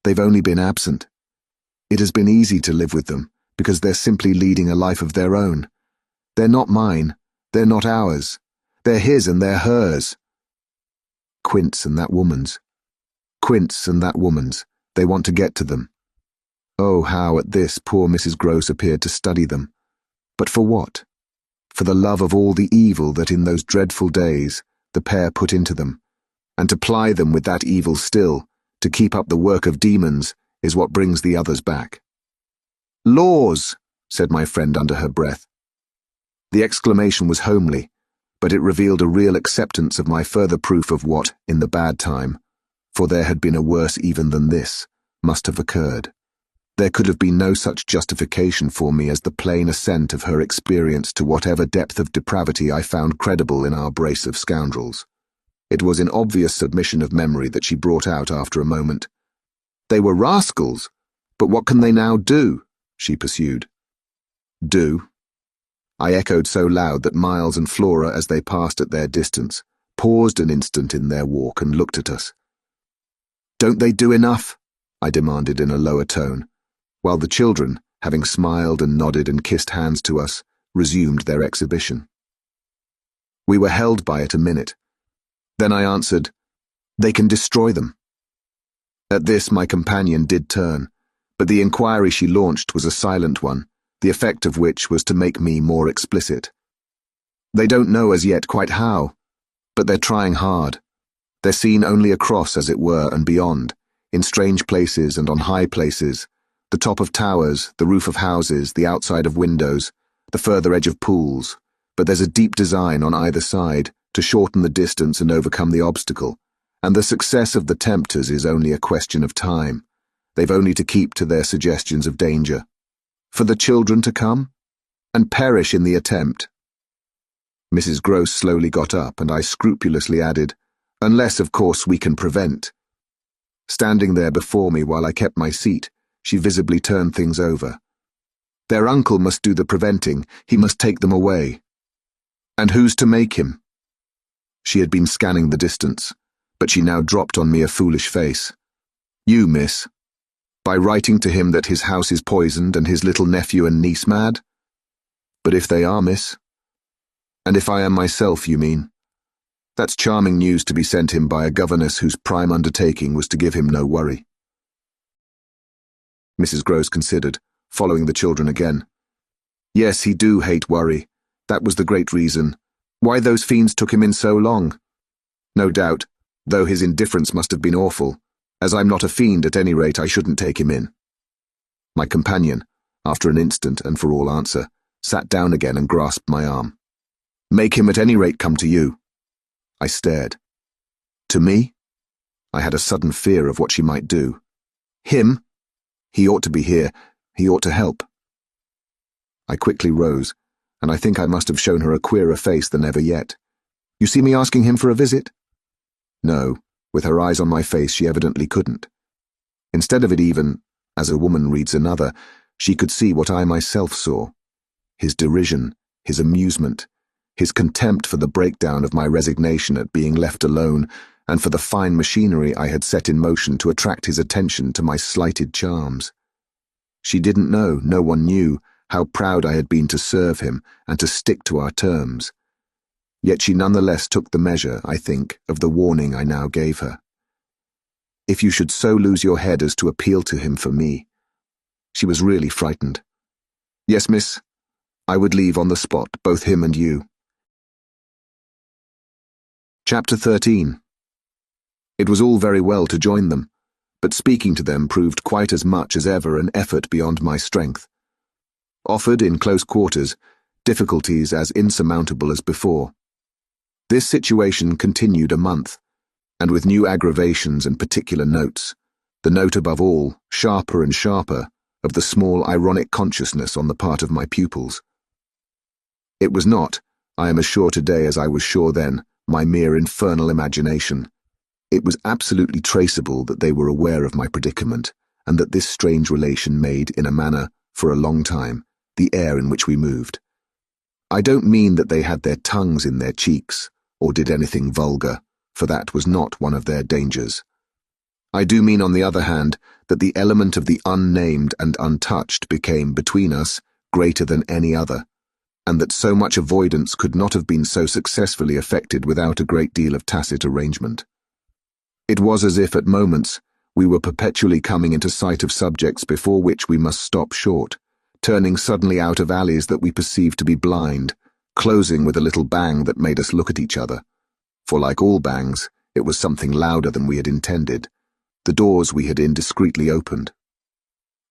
They've only been absent. It has been easy to live with them, because they're simply leading a life of their own. They're not mine, they're not ours. They're his and they're hers. Quint's and that woman's. Quint's and that woman's. They want to get to them. Oh, how at this poor Mrs. Gross appeared to study them. But for what? For the love of all the evil that in those dreadful days the pair put into them, and to ply them with that evil still, to keep up the work of demons, is what brings the others back. "Laws!" said my friend under her breath. The exclamation was homely, but it revealed a real acceptance of my further proof of what, in the bad time, for there had been a worse even than this, must have occurred. There could have been no such justification for me as the plain assent of her experience to whatever depth of depravity I found credible in our brace of scoundrels. It was in obvious submission of memory that she brought out after a moment. "They were rascals, but what can they now do?" she pursued. "Do?" I echoed so loud that Miles and Flora, as they passed at their distance, paused an instant in their walk and looked at us. "Don't they do enough?" I demanded in a lower tone, while the children, having smiled and nodded and kissed hands to us, resumed their exhibition. We were held by it a minute. Then I answered, "They can destroy them." At this my companion did turn, but the inquiry she launched was a silent one, the effect of which was to make me more explicit. "They don't know as yet quite how, but they're trying hard. They're seen only across, as it were, and beyond, in strange places and on high places, the top of towers, the roof of houses, the outside of windows, the further edge of pools, but there's a deep design on either side to shorten the distance and overcome the obstacle, and the success of the tempters is only a question of time. They've only to keep to their suggestions of danger. For the children to come, and perish in the attempt." Mrs. Gross slowly got up, and I scrupulously added, "Unless, of course, we can prevent." Standing there before me while I kept my seat, she visibly turned things over. "Their uncle must do the preventing, he must take them away." "And who's to make him?" She had been scanning the distance, but she now dropped on me a foolish face. "You, miss. By writing to him that his house is poisoned and his little nephew and niece mad? But if they are, miss. And if I am myself, you mean? That's charming news to be sent him by a governess whose prime undertaking was to give him no worry." Mrs. Gross considered, following the children again. "Yes, he do hate worry. That was the great reason. Why those fiends took him in so long. No doubt, though his indifference must have been awful. As I'm not a fiend, at any rate, I shouldn't take him in." My companion, after an instant and for all answer, sat down again and grasped my arm. "Make him at any rate come to you." I stared. To me? I had a sudden fear of what she might do. Him? He ought to be here. He ought to help. I quickly rose, and I think I must have shown her a queerer face than ever yet. "You see me asking him for a visit?" No, with her eyes on my face she evidently couldn't. Instead of it even, as a woman reads another, she could see what I myself saw. His derision, his amusement, his contempt for the breakdown of my resignation at being left alone, and for the fine machinery I had set in motion to attract his attention to my slighted charms. She didn't know, no one knew, how proud I had been to serve him and to stick to our terms. Yet she nonetheless took the measure, I think, of the warning I now gave her. If you should so lose your head as to appeal to him for me. She was really frightened. "Yes, miss, I would leave on the spot, both him and you." Chapter 13. It was all very well to join them, but speaking to them proved quite as much as ever an effort beyond my strength. Offered in close quarters, difficulties as insurmountable as before. This situation continued a month, and with new aggravations and particular notes, the note above all, sharper and sharper, of the small ironic consciousness on the part of my pupils. It was not, I am as sure today as I was sure then, my mere infernal imagination. It was absolutely traceable that they were aware of my predicament, and that this strange relation made, in a manner, for a long time, the air in which we moved. I don't mean that they had their tongues in their cheeks, or did anything vulgar, for that was not one of their dangers. I do mean, on the other hand, that the element of the unnamed and untouched became, between us, greater than any other, and that so much avoidance could not have been so successfully effected without a great deal of tacit arrangement. It was as if, at moments, we were perpetually coming into sight of subjects before which we must stop short, turning suddenly out of alleys that we perceived to be blind, closing with a little bang that made us look at each other. For like all bangs, it was something louder than we had intended. The doors we had indiscreetly opened.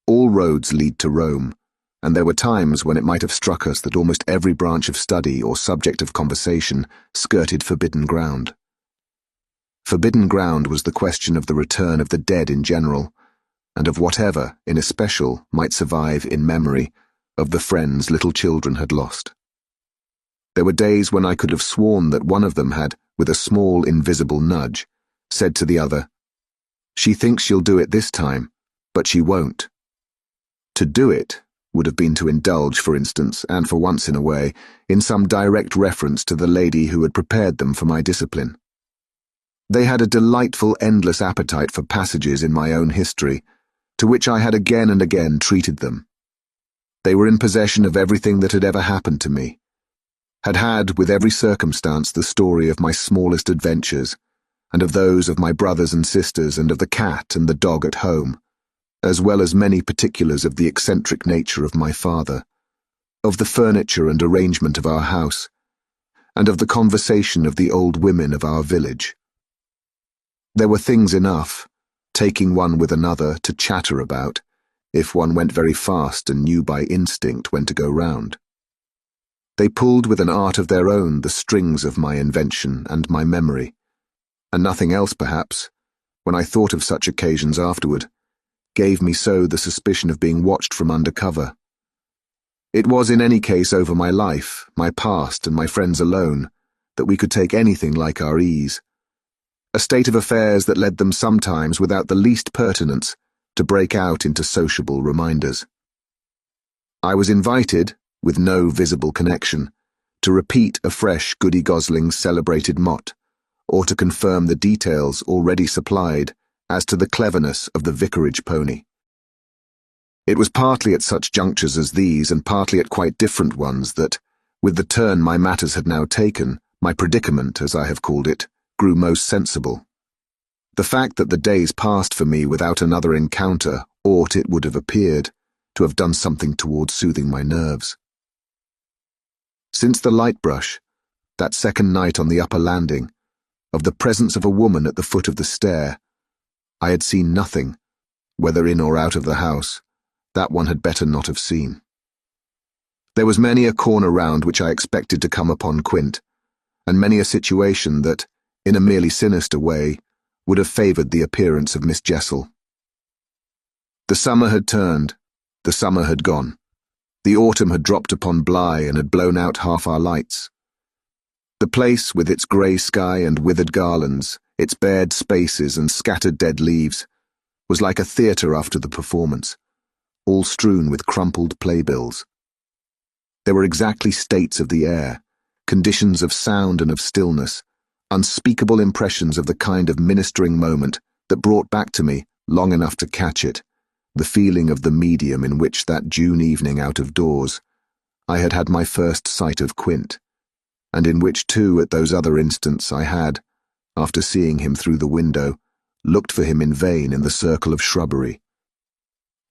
All roads lead to Rome, and there were times when it might have struck us that almost every branch of study or subject of conversation skirted forbidden ground. Forbidden ground was the question of the return of the dead in general, and of whatever, in especial, might survive in memory of the friends little children had lost. There were days when I could have sworn that one of them had, with a small invisible nudge, said to the other, "She thinks she'll do it this time, but she won't." To do it would have been to indulge, for instance, and for once in a way, in some direct reference to the lady who had prepared them for my discipline. They had a delightful, endless appetite for passages in my own history, to which I had again and again treated them. They were in possession of everything that had ever happened to me, had had, with every circumstance, the story of my smallest adventures, and of those of my brothers and sisters, and of the cat and the dog at home, as well as many particulars of the eccentric nature of my father, of the furniture and arrangement of our house, and of the conversation of the old women of our village. There were things enough, taking one with another, to chatter about, if one went very fast and knew by instinct when to go round. They pulled with an art of their own the strings of my invention and my memory, and nothing else, perhaps, when I thought of such occasions afterward, gave me so the suspicion of being watched from under cover. It was in any case over my life, my past, and my friends alone, that we could take anything like our ease, a state of affairs that led them sometimes, without the least pertinence, to break out into sociable reminders. I was invited, with no visible connection, to repeat afresh Goody Gosling's celebrated mot, or to confirm the details already supplied as to the cleverness of the vicarage pony. It was partly at such junctures as these, and partly at quite different ones, that, with the turn my matters had now taken, my predicament, as I have called it, grew most sensible. The fact that the days passed for me without another encounter ought, it would have appeared, to have done something towards soothing my nerves. Since the light brush, that second night on the upper landing, of the presence of a woman at the foot of the stair, I had seen nothing, whether in or out of the house, that one had better not have seen. There was many a corner round which I expected to come upon Quint, and many a situation that, in a merely sinister way, would have favoured the appearance of Miss Jessel. The summer had turned, the summer had gone. The autumn had dropped upon Bly and had blown out half our lights. The place, with its grey sky and withered garlands, its bared spaces and scattered dead leaves, was like a theatre after the performance, all strewn with crumpled playbills. There were exactly states of the air, conditions of sound and of stillness, unspeakable impressions of the kind of ministering moment that brought back to me, long enough to catch it, the feeling of the medium in which that June evening out of doors I had had my first sight of Quint, and in which too at those other instants I had, after seeing him through the window, looked for him in vain in the circle of shrubbery.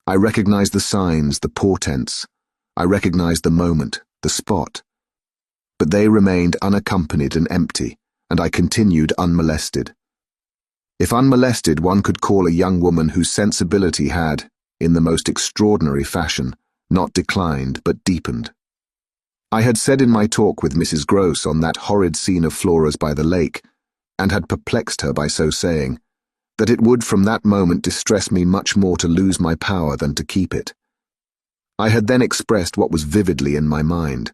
I recognized the signs, the portents, I recognized the moment, the spot, but they remained unaccompanied and empty, and I continued unmolested. If unmolested one could call a young woman whose sensibility had, in the most extraordinary fashion, not declined but deepened. I had said in my talk with Mrs. Gross on that horrid scene of Flora's by the lake, and had perplexed her by so saying, that it would from that moment distress me much more to lose my power than to keep it. I had then expressed what was vividly in my mind,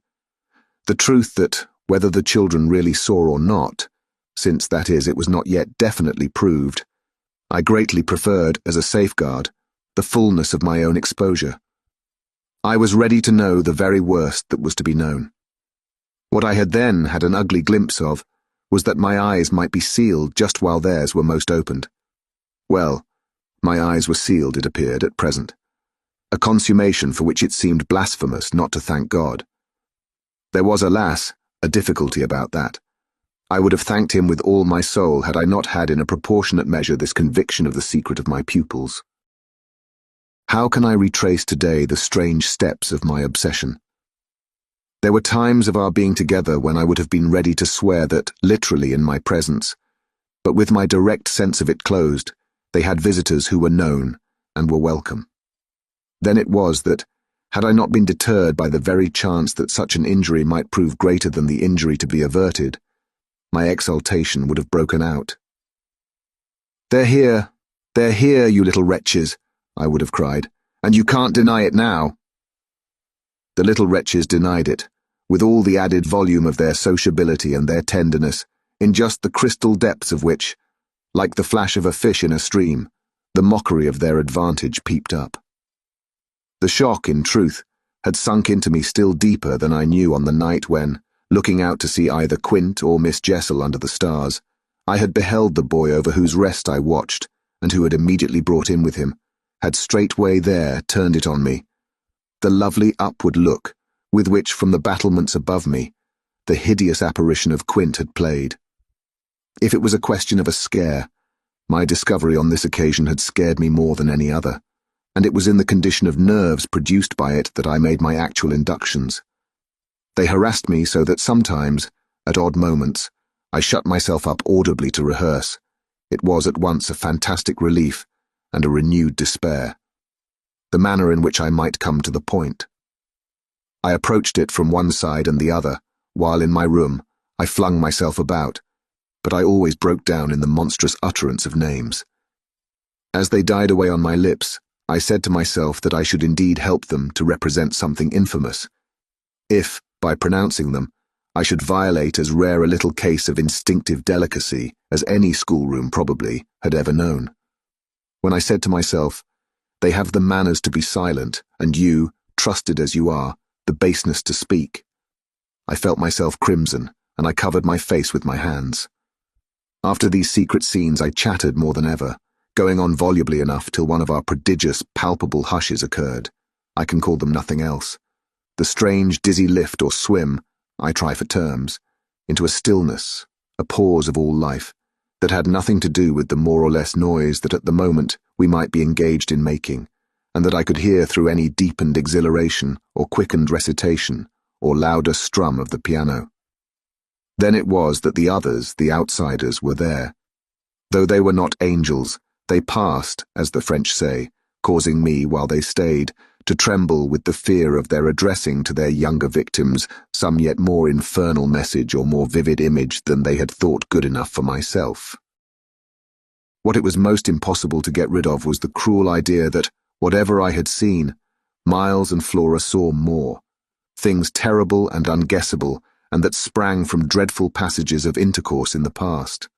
the truth that, whether the children really saw or not, since, that is, it was not yet definitely proved, I greatly preferred, as a safeguard, the fullness of my own exposure. I was ready to know the very worst that was to be known. What I had then had an ugly glimpse of was that my eyes might be sealed just while theirs were most opened. Well, my eyes were sealed, it appeared, at present. A consummation for which it seemed blasphemous not to thank God. There was, alas, a difficulty about that. I would have thanked him with all my soul had I not had in a proportionate measure this conviction of the secret of my pupils. How can I retrace today the strange steps of my obsession? There were times of our being together when I would have been ready to swear that, literally in my presence, but with my direct sense of it closed, they had visitors who were known and were welcome. Then it was that, had I not been deterred by the very chance that such an injury might prove greater than the injury to be averted, my exultation would have broken out. They're here, you little wretches," I would have cried, "and you can't deny it now." The little wretches denied it, with all the added volume of their sociability and their tenderness, in just the crystal depths of which, like the flash of a fish in a stream, the mockery of their advantage peeped up. The shock, in truth, had sunk into me still deeper than I knew on the night when, looking out to see either Quint or Miss Jessel under the stars, I had beheld the boy over whose rest I watched, and who had immediately brought in with him, had straightway there turned it on me, the lovely upward look with which from the battlements above me the hideous apparition of Quint had played. If it was a question of a scare, my discovery on this occasion had scared me more than any other, and it was in the condition of nerves produced by it that I made my actual inductions. They harassed me so that sometimes, at odd moments, I shut myself up audibly to rehearse. It was at once a fantastic relief and a renewed despair. The manner in which I might come to the point. I approached it from one side and the other, while in my room I flung myself about, but I always broke down in the monstrous utterance of names. As they died away on my lips, I said to myself that I should indeed help them to represent something infamous, if, by pronouncing them, I should violate as rare a little case of instinctive delicacy as any schoolroom probably had ever known. When I said to myself, "They have the manners to be silent, and you, trusted as you are, the baseness to speak," I felt myself crimson, and I covered my face with my hands. After these secret scenes I chattered more than ever, going on volubly enough till one of our prodigious, palpable hushes occurred. I can call them nothing else. The strange, dizzy lift or swim, I try for terms, into a stillness, a pause of all life, that had nothing to do with the more or less noise that at the moment we might be engaged in making, and that I could hear through any deepened exhilaration or quickened recitation or louder strum of the piano. Then it was that the others, the outsiders, were there. Though they were not angels, they passed, as the French say, causing me, while they stayed, to tremble with the fear of their addressing to their younger victims some yet more infernal message or more vivid image than they had thought good enough for myself. What it was most impossible to get rid of was the cruel idea that, whatever I had seen, Miles and Flora saw more, things terrible and unguessable, and that sprang from dreadful passages of intercourse in the past.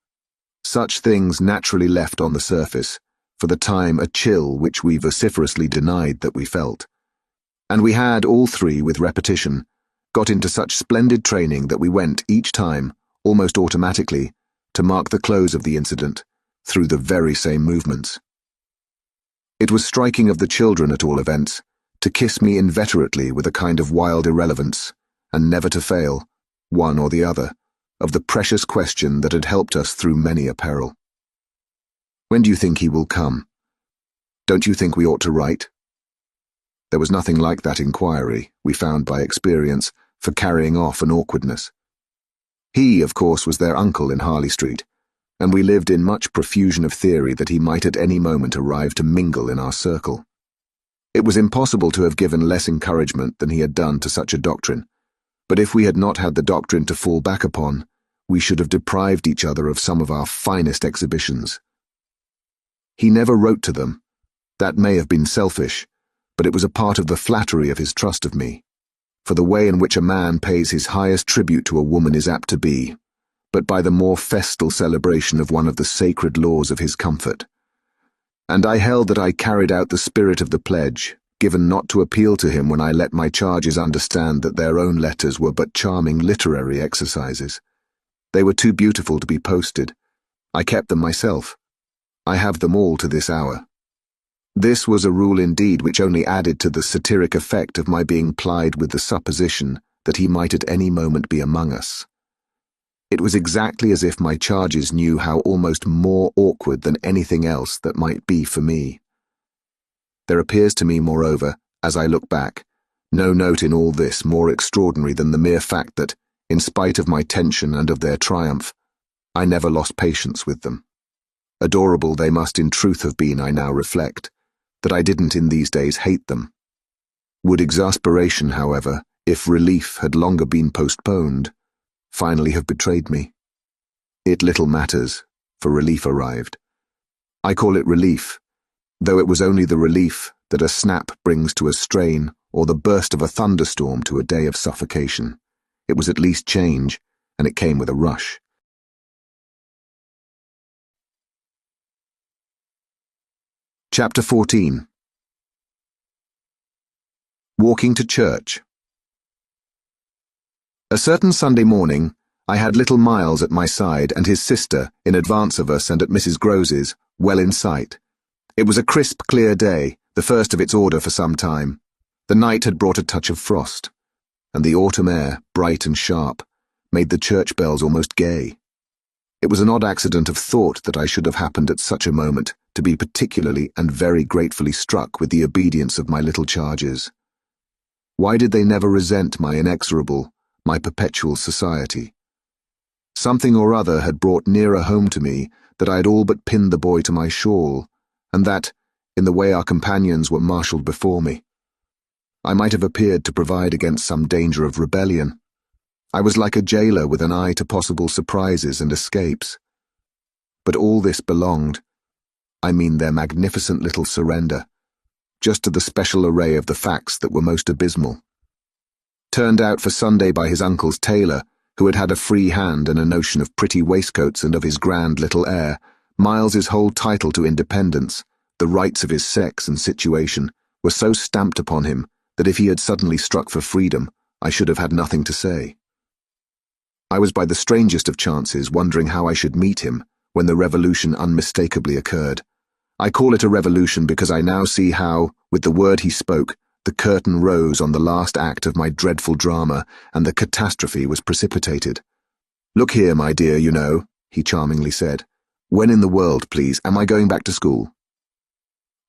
Such things naturally left on the surface, for the time, a chill which we vociferously denied that we felt. And we had, all three with repetition, got into such splendid training that we went, each time, almost automatically, to mark the close of the incident, through the very same movements. It was striking of the children, at all events, to kiss me inveterately with a kind of wild irrelevance, and never to fail, one or the other, of the precious question that had helped us through many a peril. "When do you think he will come? Don't you think we ought to write?" There was nothing like that inquiry, we found by experience, for carrying off an awkwardness. He, of course, was their uncle in Harley Street, and we lived in much profusion of theory that he might at any moment arrive to mingle in our circle. It was impossible to have given less encouragement than he had done to such a doctrine, but if we had not had the doctrine to fall back upon, we should have deprived each other of some of our finest exhibitions. He never wrote to them. That may have been selfish, but it was a part of the flattery of his trust of me, for the way in which a man pays his highest tribute to a woman is apt to be, but by the more festal celebration of one of the sacred laws of his comfort. And I held that I carried out the spirit of the pledge, given not to appeal to him when I let my charges understand that their own letters were but charming literary exercises. They were too beautiful to be posted. I kept them myself. I have them all to this hour. This was a rule indeed which only added to the satiric effect of my being plied with the supposition that he might at any moment be among us. It was exactly as if my charges knew how almost more awkward than anything else that might be for me. There appears to me, moreover, as I look back, no note in all this more extraordinary than the mere fact that, in spite of my tension and of their triumph, I never lost patience with them. Adorable they must in truth have been, I now reflect, that I didn't in these days hate them. Would exasperation, however, if relief had longer been postponed, finally have betrayed me? It little matters, for relief arrived. I call it relief, though it was only the relief that a snap brings to a strain or the burst of a thunderstorm to a day of suffocation. It was at least change, and it came with a rush. Chapter 14. Walking to church. A certain Sunday morning, I had little Miles at my side and his sister, in advance of us and at Mrs. Grose's, well in sight. It was a crisp, clear day, the first of its order for some time. The night had brought a touch of frost, and the autumn air, bright and sharp, made the church bells almost gay. It was an odd accident of thought that I should have happened at such a moment to be particularly and very gratefully struck with the obedience of my little charges. Why did they never resent my inexorable, my perpetual society? Something or other had brought nearer home to me that I had all but pinned the boy to my shawl, and that, in the way our companions were marshalled before me, I might have appeared to provide against some danger of rebellion. I was like a jailer with an eye to possible surprises and escapes. But all this belonged, I mean their magnificent little surrender, just to the special array of the facts that were most abysmal. Turned out for Sunday by his uncle's tailor, who had had a free hand and a notion of pretty waistcoats and of his grand little air, Miles's whole title to independence, the rights of his sex and situation, were so stamped upon him that if he had suddenly struck for freedom, I should have had nothing to say. I was by the strangest of chances wondering how I should meet him when the revolution unmistakably occurred. I call it a revolution because I now see how, with the word he spoke, the curtain rose on the last act of my dreadful drama, and the catastrophe was precipitated. "Look here, my dear, you know," he charmingly said. "When in the world, please, am I going back to school?"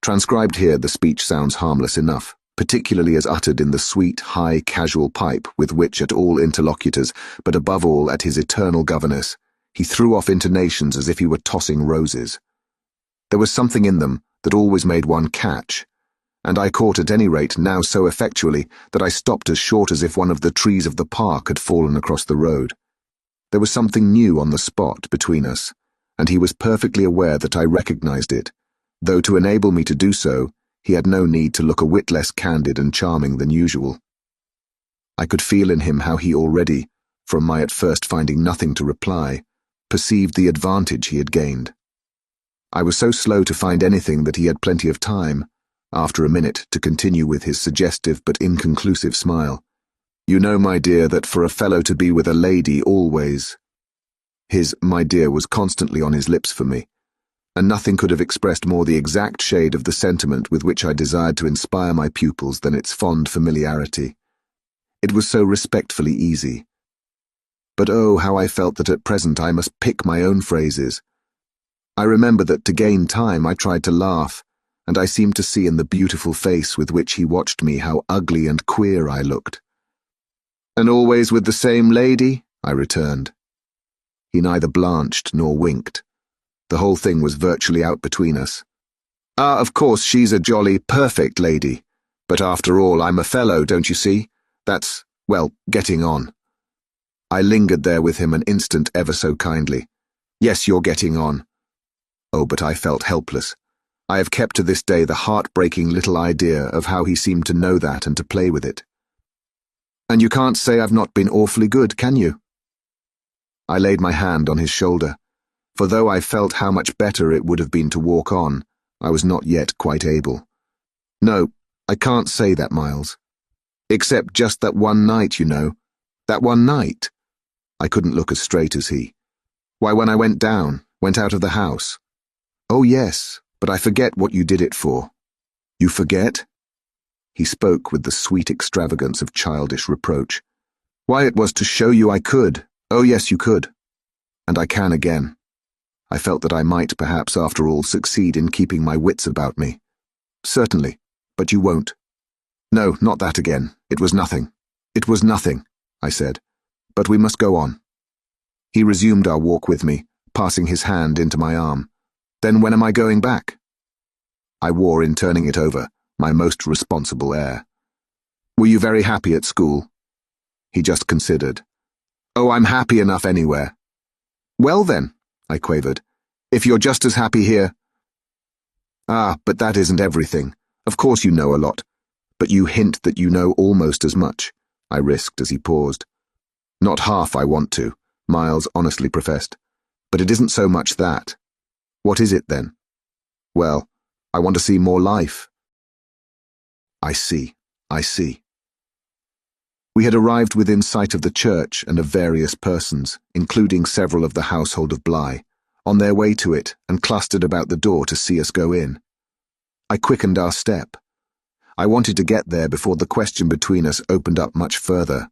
Transcribed here, the speech sounds harmless enough, particularly as uttered in the sweet, high, casual pipe with which at all interlocutors, but above all at his eternal governess, he threw off intonations as if he were tossing roses. There was something in them that always made one catch, and I caught at any rate now so effectually that I stopped as short as if one of the trees of the park had fallen across the road. There was something new on the spot between us, and he was perfectly aware that I recognized it, though to enable me to do so, he had no need to look a whit less candid and charming than usual. I could feel in him how he already, from my at first finding nothing to reply, perceived the advantage he had gained. I was so slow to find anything that he had plenty of time, after a minute, to continue with his suggestive but inconclusive smile. "You know, my dear, that for a fellow to be with a lady always—" His "my dear" was constantly on his lips for me, and nothing could have expressed more the exact shade of the sentiment with which I desired to inspire my pupils than its fond familiarity. It was so respectfully easy. But oh, how I felt that at present I must pick my own phrases. I remember that to gain time I tried to laugh, and I seemed to see in the beautiful face with which he watched me how ugly and queer I looked. "And always with the same lady?" I returned. He neither blanched nor winked. The whole thing was virtually out between us. "Ah, of course, she's a jolly, perfect lady. But after all, I'm a fellow, don't you see? That's, well, getting on." I lingered there with him an instant ever so kindly. "Yes, you're getting on." Oh, but I felt helpless. I have kept to this day the heartbreaking little idea of how he seemed to know that and to play with it. "And you can't say I've not been awfully good, can you?" I laid my hand on his shoulder, for though I felt how much better it would have been to walk on, I was not yet quite able. "No, I can't say that, Miles. Except just that one night, you know. That one night." I couldn't look as straight as he. "Why, when I went out of the house." "Oh yes, but I forget what you did it for." "You forget?" He spoke with the sweet extravagance of childish reproach. "Why, it was to show you I could. Oh yes, you could. And I can again." I felt that I might, perhaps, after all, succeed in keeping my wits about me. "Certainly, but you won't." "No, not that again. It was nothing." "It was nothing," I said. "But we must go on." He resumed our walk with me, passing his hand into my arm. "Then when am I going back?" I wore, in turning it over, my most responsible air. "Were you very happy at school?" He just considered. "Oh, I'm happy enough anywhere." "Well then," I quavered, "if you're just as happy here—" "Ah, but that isn't everything. Of course you know a lot. But you hint that you know almost as much," I risked as he paused. "Not half I want to," Miles honestly professed. "But it isn't so much that." "What is it then?" "Well, I want to see more life." I see. We had arrived within sight of the church and of various persons, including several of the household of Bly, on their way to it and clustered about the door to see us go in. I quickened our step. I wanted to get there before the question between us opened up much further.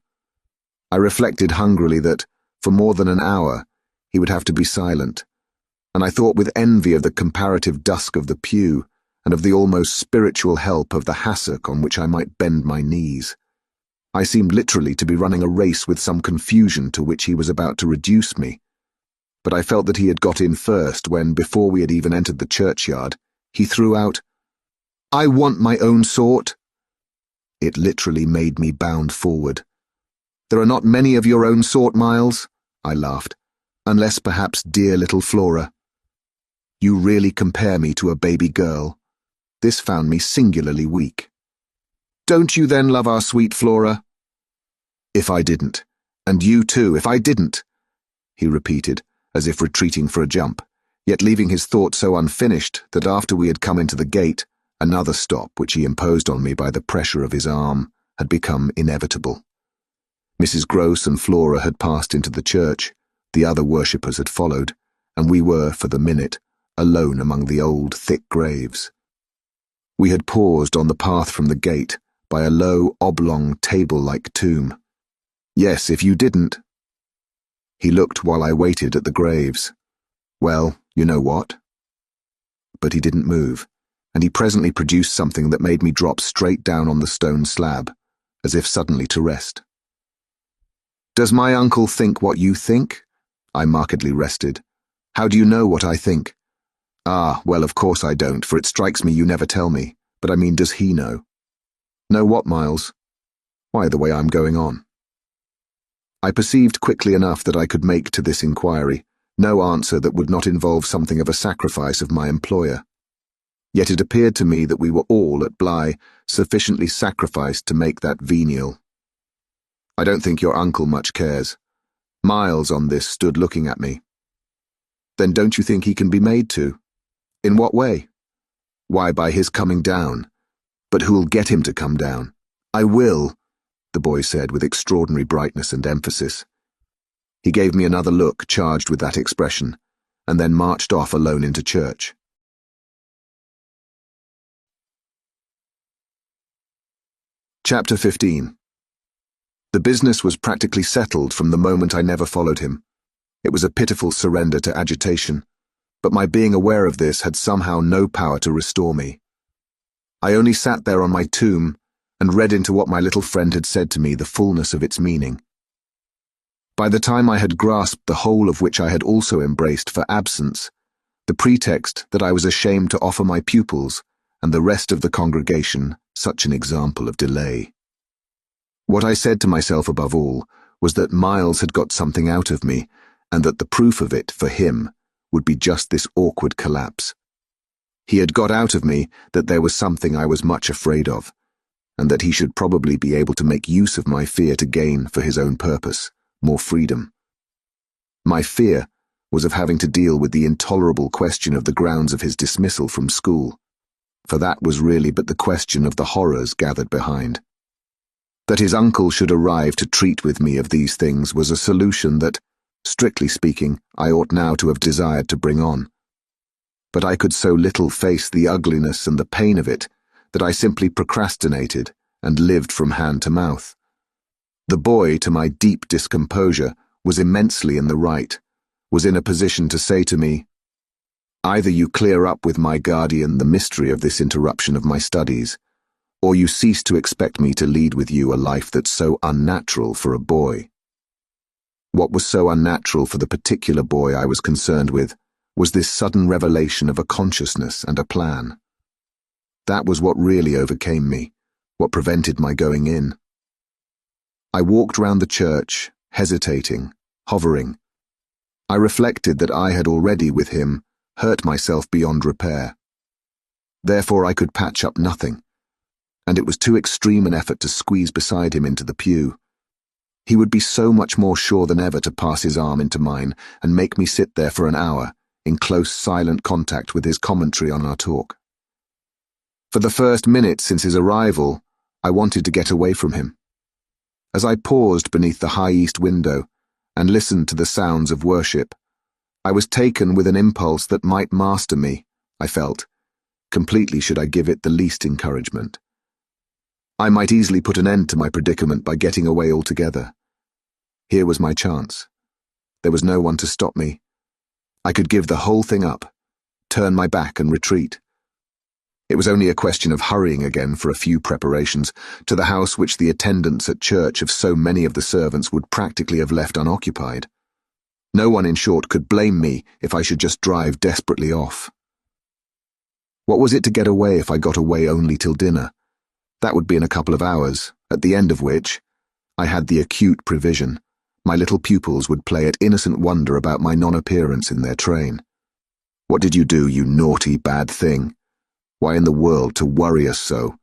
I reflected hungrily that, for more than an hour, he would have to be silent, and I thought with envy of the comparative dusk of the pew and of the almost spiritual help of the hassock on which I might bend my knees. I seemed literally to be running a race with some confusion to which he was about to reduce me. But I felt that he had got in first when, before we had even entered the churchyard, he threw out, "I want my own sort." It literally made me bound forward. "There are not many of your own sort, Miles," I laughed, "unless perhaps dear little Flora." "You really compare me to a baby girl." This found me singularly weak. "Don't you then love our sweet Flora?" "If I didn't. And you too, if I didn't," he repeated, as if retreating for a jump, yet leaving his thought so unfinished that after we had come into the gate, another stop which he imposed on me by the pressure of his arm had become inevitable. Mrs. Gross and Flora had passed into the church, the other worshippers had followed, and we were, for the minute, alone among the old, thick graves. We had paused on the path from the gate by a low, oblong, table-like tomb. "Yes, if you didn't." He looked while I waited at the graves. "Well, you know what?" But he didn't move, and he presently produced something that made me drop straight down on the stone slab, as if suddenly to rest. "Does my uncle think what you think?" I markedly rested. "How do you know what I think?" "Ah, well, of course I don't, for it strikes me you never tell me. But I mean, does he know?" "Know what, Miles?" "Why, the way I'm going on." I perceived quickly enough that I could make to this inquiry no answer that would not involve something of a sacrifice of my employer. Yet it appeared to me that we were all, at Bly, sufficiently sacrificed to make that venial. "I don't think your uncle much cares." Miles on this stood looking at me. "Then don't you think he can be made to?" "In what way?" "Why, by his coming down." "But who'll get him to come down?" "I will," the boy said with extraordinary brightness and emphasis. He gave me another look charged with that expression, and then marched off alone into church. Chapter 15. The business was practically settled from the moment I never followed him. It was a pitiful surrender to agitation, but my being aware of this had somehow no power to restore me. I only sat there on my tomb and read into what my little friend had said to me the fullness of its meaning. By the time I had grasped the whole of which I had also embraced for absence, the pretext that I was ashamed to offer my pupils and the rest of the congregation such an example of delay. What I said to myself above all was that Miles had got something out of me, and that the proof of it, for him, would be just this awkward collapse. He had got out of me that there was something I was much afraid of, and that he should probably be able to make use of my fear to gain, for his own purpose, more freedom. My fear was of having to deal with the intolerable question of the grounds of his dismissal from school, for that was really but the question of the horrors gathered behind. That his uncle should arrive to treat with me of these things was a solution that, strictly speaking, I ought now to have desired to bring on. but I could so little face the ugliness and the pain of it that I simply procrastinated and lived from hand to mouth. The boy, to my deep discomposure, was immensely in the right, was in a position to say to me, "Either you clear up with my guardian the mystery of this interruption of my studies, or you cease to expect me to lead with you a life that's so unnatural for a boy." What was so unnatural for the particular boy I was concerned with was this sudden revelation of a consciousness and a plan. That was what really overcame me, what prevented my going in. I walked round the church, hesitating, hovering. I reflected that I had already, with him, hurt myself beyond repair. Therefore I could patch up nothing, and it was too extreme an effort to squeeze beside him into the pew. He would be so much more sure than ever to pass his arm into mine and make me sit there for an hour, in close, silent contact with his commentary on our talk. For the first minute since his arrival, I wanted to get away from him. As I paused beneath the high east window and listened to the sounds of worship, I was taken with an impulse that might master me, I felt, completely should I give it the least encouragement. I might easily put an end to my predicament by getting away altogether. Here was my chance. There was no one to stop me. I could give the whole thing up, turn my back and retreat. It was only a question of hurrying again for a few preparations to the house which the attendants at church of so many of the servants would practically have left unoccupied. No one, in short, could blame me if I should just drive desperately off. What was it to get away if I got away only till dinner? That would be in a couple of hours, at the end of which, I had the acute prevision, my little pupils would play at innocent wonder about my non-appearance in their train. "What did you do, you naughty, bad thing? Why in the world to worry us so?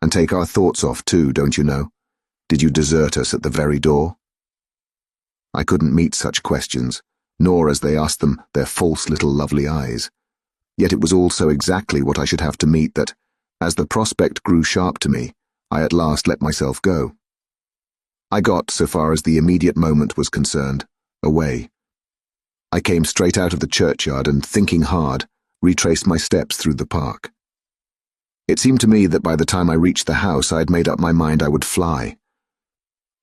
And take our thoughts off too, don't you know? Did you desert us at the very door?" I couldn't meet such questions, nor, as they asked them, their false little lovely eyes. Yet it was all so exactly what I should have to meet that, as the prospect grew sharp to me, I at last let myself go. I got, so far as the immediate moment was concerned, away. I came straight out of the churchyard and, thinking hard, retraced my steps through the park. It seemed to me that by the time I reached the house I had made up my mind I would fly.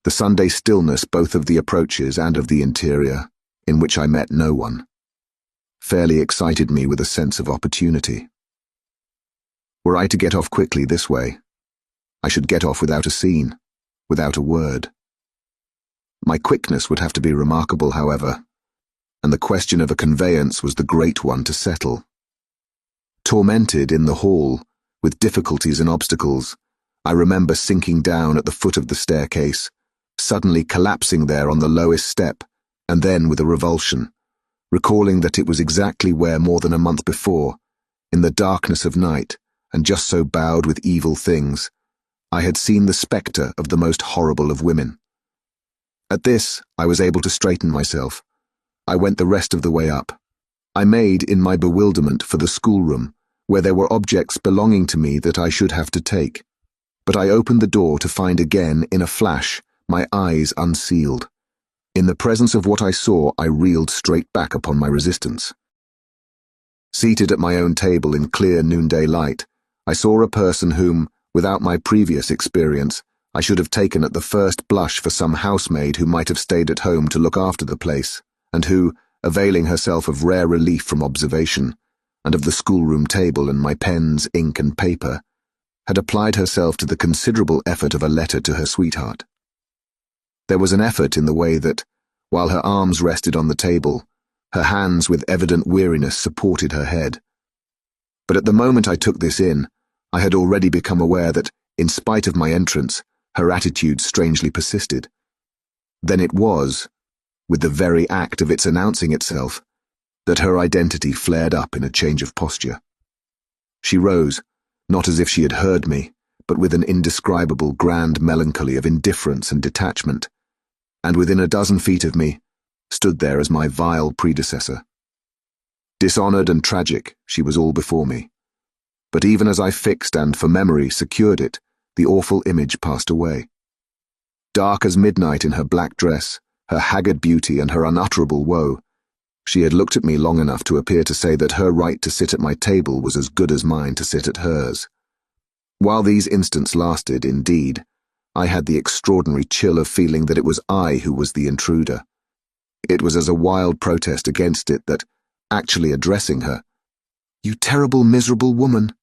The Sunday stillness both of the approaches and of the interior, in which I met no one, fairly excited me with a sense of opportunity. Were I to get off quickly this way, I should get off without a scene, without a word. My quickness would have to be remarkable, however, and the question of a conveyance was the great one to settle. Tormented in the hall, with difficulties and obstacles, I remember sinking down at the foot of the staircase, suddenly collapsing there on the lowest step, and then with a revulsion, recalling that it was exactly where more than a month before, in the darkness of night, and just so bowed with evil things, I had seen the spectre of the most horrible of women. At this, I was able to straighten myself. I went the rest of the way up. I made, in my bewilderment, for the schoolroom, where there were objects belonging to me that I should have to take. But I opened the door to find again, in a flash, my eyes unsealed. In the presence of what I saw, I reeled straight back upon my resistance. Seated at my own table in clear noonday light, I saw a person whom, without my previous experience, I should have taken at the first blush for some housemaid who might have stayed at home to look after the place, and who, availing herself of rare relief from observation, and of the schoolroom table and my pens, ink, and paper, had applied herself to the considerable effort of a letter to her sweetheart. There was an effort in the way that, while her arms rested on the table, her hands with evident weariness supported her head. But at the moment I took this in, I had already become aware that, in spite of my entrance, her attitude strangely persisted. Then it was, with the very act of its announcing itself, that her identity flared up in a change of posture. She rose, not as if she had heard me, but with an indescribable grand melancholy of indifference and detachment, and within a dozen feet of me, stood there as my vile predecessor. Dishonoured and tragic, she was all before me. But even as I fixed and, for memory, secured it, the awful image passed away. Dark as midnight in her black dress, her haggard beauty and her unutterable woe, She had looked at me long enough to appear to say that her right to sit at my table was as good as mine to sit at hers. While these instants lasted, indeed, I had the extraordinary chill of feeling that it was I who was the intruder. It was as a wild protest against it that, actually addressing her, "You terrible, miserable woman,"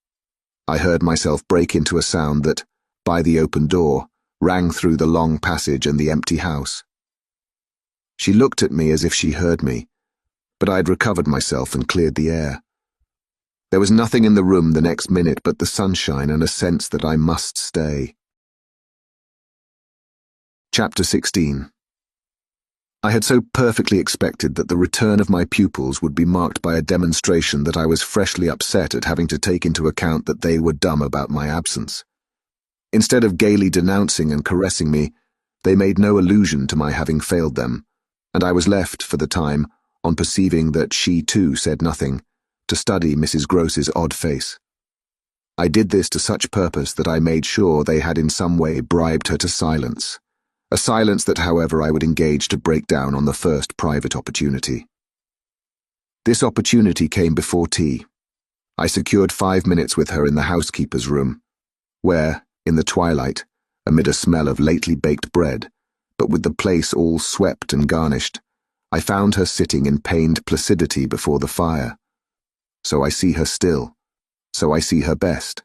I heard myself break into a sound that, by the open door, rang through the long passage and the empty house. She looked at me as if she heard me, but I'd recovered myself and cleared the air. There was nothing in the room the next minute but the sunshine and a sense that I must stay. Chapter 16. I had so perfectly expected that the return of my pupils would be marked by a demonstration that I was freshly upset at having to take into account that they were dumb about my absence. Instead of gaily denouncing and caressing me, they made no allusion to my having failed them, and I was left, for the time, on perceiving that she too said nothing, to study Mrs. Gross's odd face. I did this to such purpose that I made sure they had in some way bribed her to silence, a silence that, however, I would engage to break down on the first private opportunity. This opportunity came before tea. I secured 5 minutes with her in the housekeeper's room, where, in the twilight, amid a smell of lately baked bread, but with the place all swept and garnished, I found her sitting in pained placidity before the fire. So I see her still, so I see her best,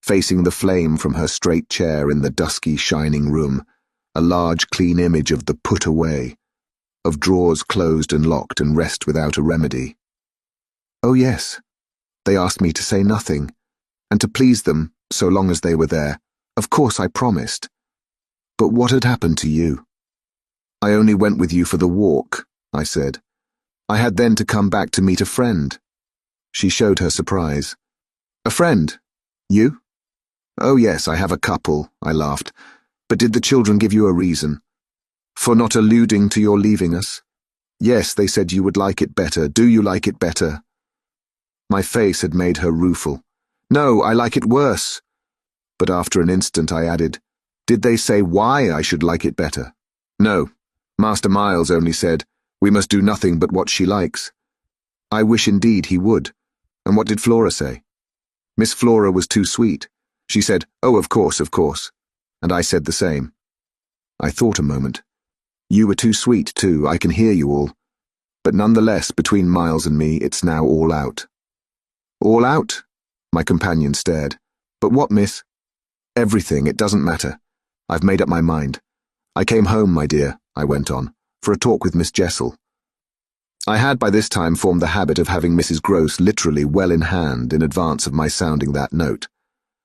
facing the flame from her straight chair in the dusky, shining room, a large, clean image of the put away, of drawers closed and locked and rest without a remedy. Oh yes, they asked me to say nothing, and to please them, so long as they were there, of course I promised. But what had happened to you? I only went with you for the walk, I said. I had then to come back to meet a friend. She showed her surprise. A friend? You? Oh yes, I have a couple, I laughed. But did the children give you a reason? For not alluding to your leaving us? Yes, they said you would like it better. Do you like it better? My face had made her rueful. No, I like it worse. But after an instant I added, did they say why I should like it better? No. Master Miles only said, we must do nothing but what she likes. I wish indeed he would. And what did Flora say? Miss Flora was too sweet. She said, oh, of course, and I said the same. I thought a moment. You were too sweet, too, I can hear you all. But nonetheless, between Miles and me, it's now all out. All out? My companion stared. But what, miss? Everything, it doesn't matter. I've made up my mind. I came home, my dear, I went on, for a talk with Miss Jessel. I had by this time formed the habit of having Mrs. Gross literally well in hand in advance of my sounding that note,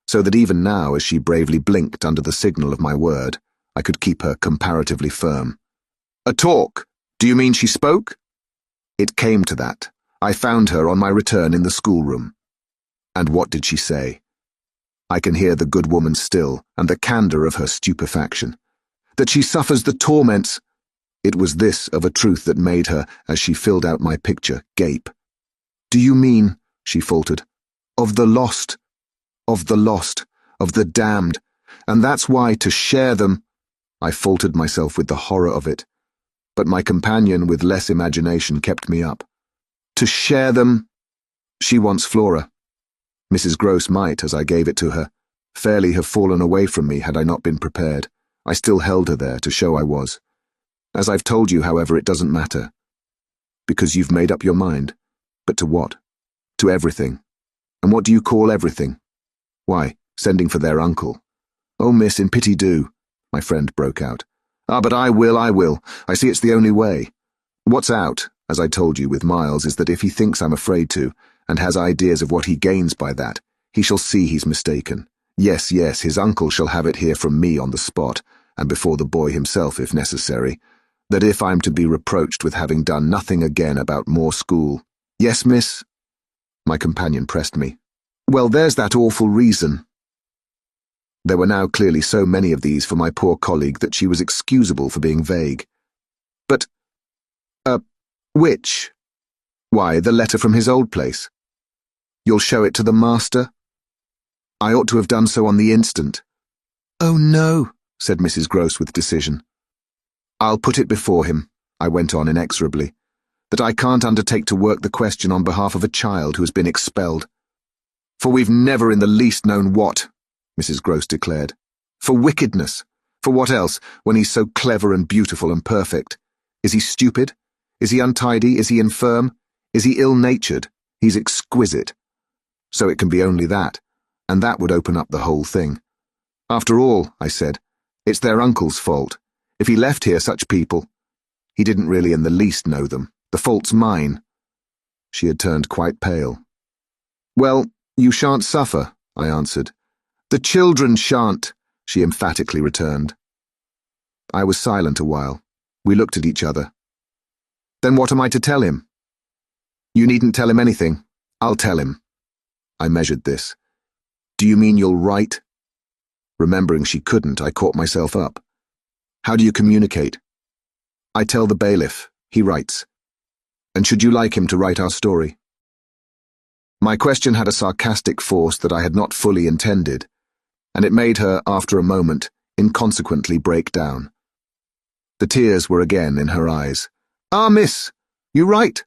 so that even now, as she bravely blinked under the signal of my word, I could keep her comparatively firm. A talk? Do you mean she spoke? It came to that. I found her on my return in the schoolroom. And what did she say? I can hear the good woman still, and the candour of her stupefaction. That she suffers the torments. It was this of a truth that made her, as she filled out my picture, gape. Do you mean, she faltered, of the lost, of the damned, and that's why to share them. I faltered myself with the horror of it, but my companion with less imagination kept me up. To share them. She wants Flora. Mrs. Gross might, as I gave it to her, fairly have fallen away from me had I not been prepared. I still held her there to show I was. As I've told you, however, it doesn't matter. Because you've made up your mind. But to what? To everything. And what do you call everything? Why, sending for their uncle. Oh, miss, in pity do, my friend broke out. Ah, but I will. I see it's the only way. What's out, as I told you with Miles, is that if he thinks I'm afraid to, and has ideas of what he gains by that, he shall see he's mistaken. Yes, his uncle shall have it here from me on the spot, and before the boy himself if necessary, that if I'm to be reproached with having done nothing again about more school— Yes, miss? My companion pressed me. Well, there's that awful reason. There were now clearly so many of these for my poor colleague that she was excusable for being vague. But, which? Why, the letter from his old place. You'll show it to the master? I ought to have done so on the instant. Oh, no, said Mrs. Gross with decision. I'll put it before him, I went on inexorably. that I can't undertake to work the question on behalf of a child who has been expelled. For we've never in the least known what, Mrs. Gross declared. For wickedness. For what else, when he's so clever and beautiful and perfect? Is he stupid? Is he untidy? Is he infirm? Is he ill-natured? He's exquisite. So it can be only that, and that would open up the whole thing. After all, I said, it's their uncle's fault. If he left here such people, he didn't really in the least know them. The fault's mine. She had turned quite pale. Well, you shan't suffer, I answered. The children shan't, she emphatically returned. I was silent a while. We looked at each other. Then what am I to tell him? You needn't tell him anything. I'll tell him. I measured this. Do you mean you'll write? Remembering she couldn't, I caught myself up. How do you communicate? I tell the bailiff. He writes. And should you like him to write our story? My question had a sarcastic force that I had not fully intended, and it made her, after a moment, inconsequently break down. The tears were again in her eyes. Ah, miss, you write?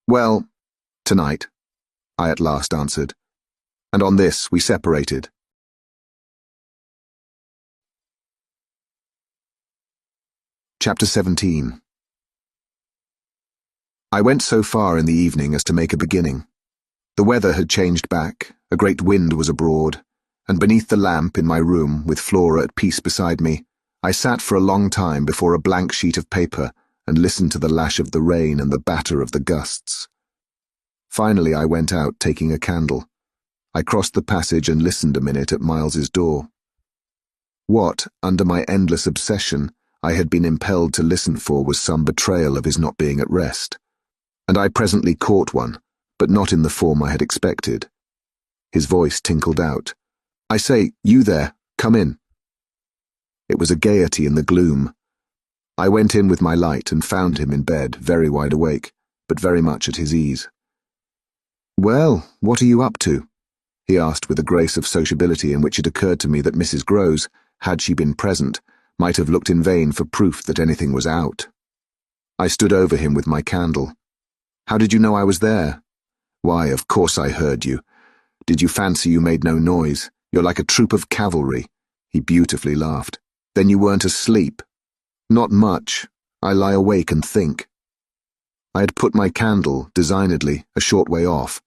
Well, tonight, I at last answered, and on this we separated. Chapter 17. I went so far in the evening as to make a beginning. The weather had changed back, a great wind was abroad, and beneath the lamp in my room, with Flora at peace beside me, I sat for a long time before a blank sheet of paper and listened to the lash of the rain and the batter of the gusts. Finally I went out, taking a candle. I crossed the passage and listened a minute at Miles's door. What, under my endless obsession, I had been impelled to listen for was some betrayal of his not being at rest. And I presently caught one, but not in the form I had expected. His voice tinkled out. I say, you there, come in. It was a gaiety in the gloom. I went in with my light and found him in bed, very wide awake, but very much at his ease. Well, what are you up to? He asked with a grace of sociability in which it occurred to me that Mrs. Groves, had she been present, might have looked in vain for proof that anything was out. I stood over him with my candle. How did you know I was there? Why, of course I heard you. Did you fancy you made no noise? You're like a troop of cavalry. He beautifully laughed. Then you weren't asleep? Not much. I lie awake and think. I had put my candle, designedly, a short way off,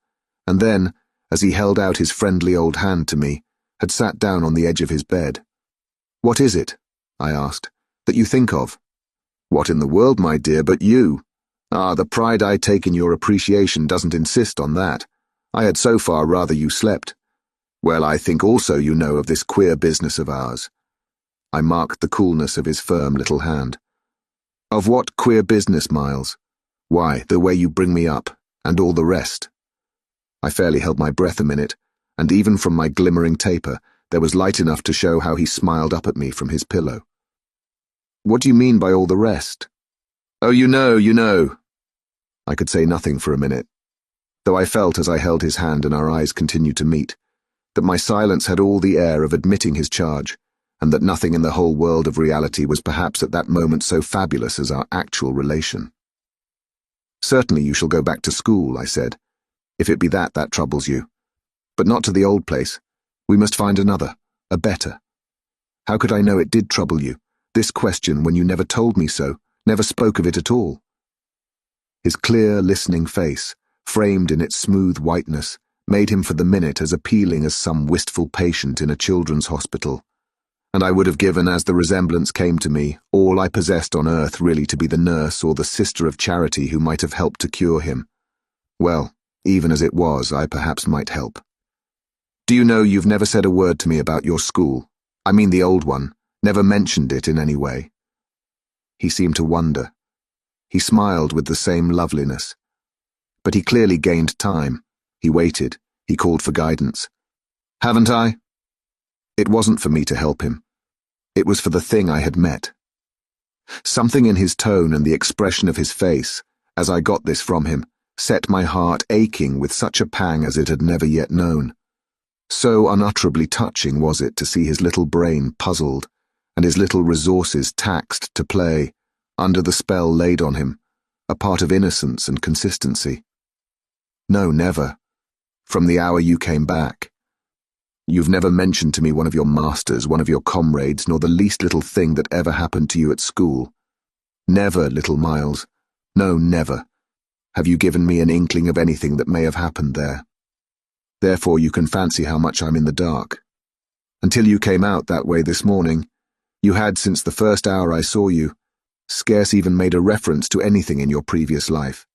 and then, as he held out his friendly old hand to me, had sat down on the edge of his bed. What is it? I asked, that you think of? What in the world, my dear, but you? Ah, the pride I take in your appreciation doesn't insist on that. I had so far rather you slept. Well, I think also you know of this queer business of ours. I marked the coolness of his firm little hand. Of what queer business, Miles? Why, the way you bring me up, and all the rest. I fairly held my breath a minute, and even from my glimmering taper, there was light enough to show how he smiled up at me from his pillow. What do you mean by all the rest? Oh, you know. I could say nothing for a minute, though I felt as I held his hand and our eyes continued to meet, that my silence had all the air of admitting his charge, and that nothing in the whole world of reality was perhaps at that moment so fabulous as our actual relation. Certainly you shall go back to school, I said, if it be that troubles you. But not to the old place. We must find another, a better. How could I know it did trouble you, this question, when you never told me so, never spoke of it at all? His clear, listening face, framed in its smooth whiteness, made him for the minute as appealing as some wistful patient in a children's hospital, and I would have given, as the resemblance came to me, all I possessed on earth really to be the nurse or the sister of charity who might have helped to cure him. Well, even as it was, I perhaps might help. Do you know you've never said a word to me about your school? I mean the old one, never mentioned it in any way. He seemed to wonder. He smiled with the same loveliness. But he clearly gained time. He waited. He called for guidance. Haven't I? It wasn't for me to help him. It was for the thing I had met. Something in his tone and the expression of his face, as I got this from him, set my heart aching with such a pang as it had never yet known. So unutterably touching was it to see his little brain puzzled, and his little resources taxed to play, under the spell laid on him, a part of innocence and consistency. No, never. From the hour you came back. You've never mentioned to me one of your masters, one of your comrades, nor the least little thing that ever happened to you at school. Never, little Miles. No, never. Have you given me an inkling of anything that may have happened there? Therefore you can fancy how much I'm in the dark. Until you came out that way this morning, you had, since the first hour I saw you, scarce even made a reference to anything in your previous life.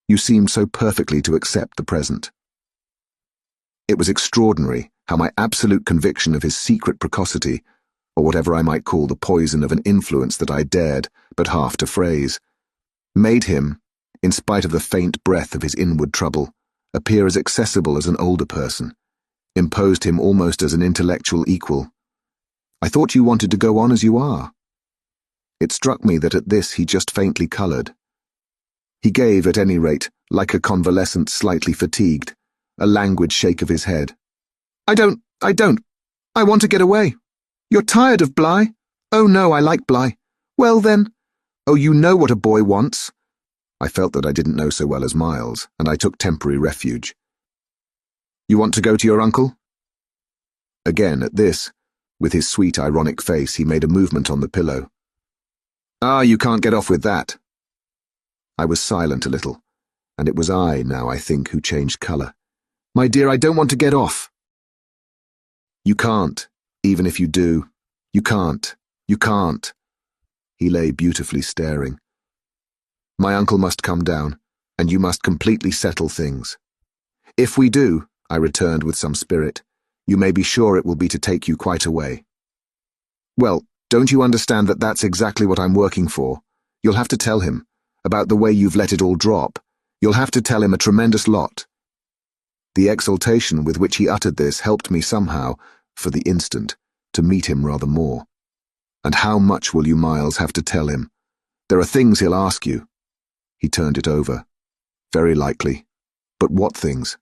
You seemed so perfectly to accept the present. It was extraordinary how my absolute conviction of his secret precocity, or whatever I might call the poison of an influence that I dared but half to phrase, made him, in spite of the faint breath of his inward trouble, appear as accessible as an older person, imposed him almost as an intellectual equal. I thought you wanted to go on as you are. It struck me that at this he just faintly coloured. He gave, at any rate, like a convalescent slightly fatigued, a languid shake of his head. I don't. I want to get away. You're tired of Bly? Oh no, I like Bly. Well then. Oh, you know what a boy wants. I felt that I didn't know so well as Miles, and I took temporary refuge. You want to go to your uncle? Again, at this, with his sweet, ironic face, he made a movement on the pillow. Ah, you can't get off with that. I was silent a little, and it was I, now I think, who changed colour. My dear, I don't want to get off. You can't, even if you do. You can't. You can't. He lay beautifully staring. My uncle must come down, and you must completely settle things. If we do, I returned with some spirit, you may be sure it will be to take you quite away. Well, don't you understand that that's exactly what I'm working for? You'll have to tell him, about the way you've let it all drop. You'll have to tell him a tremendous lot. The exultation with which he uttered this helped me somehow, for the instant, to meet him rather more. And how much will you, Miles, have to tell him? There are things he'll ask you. He turned it over. Very likely. But what things?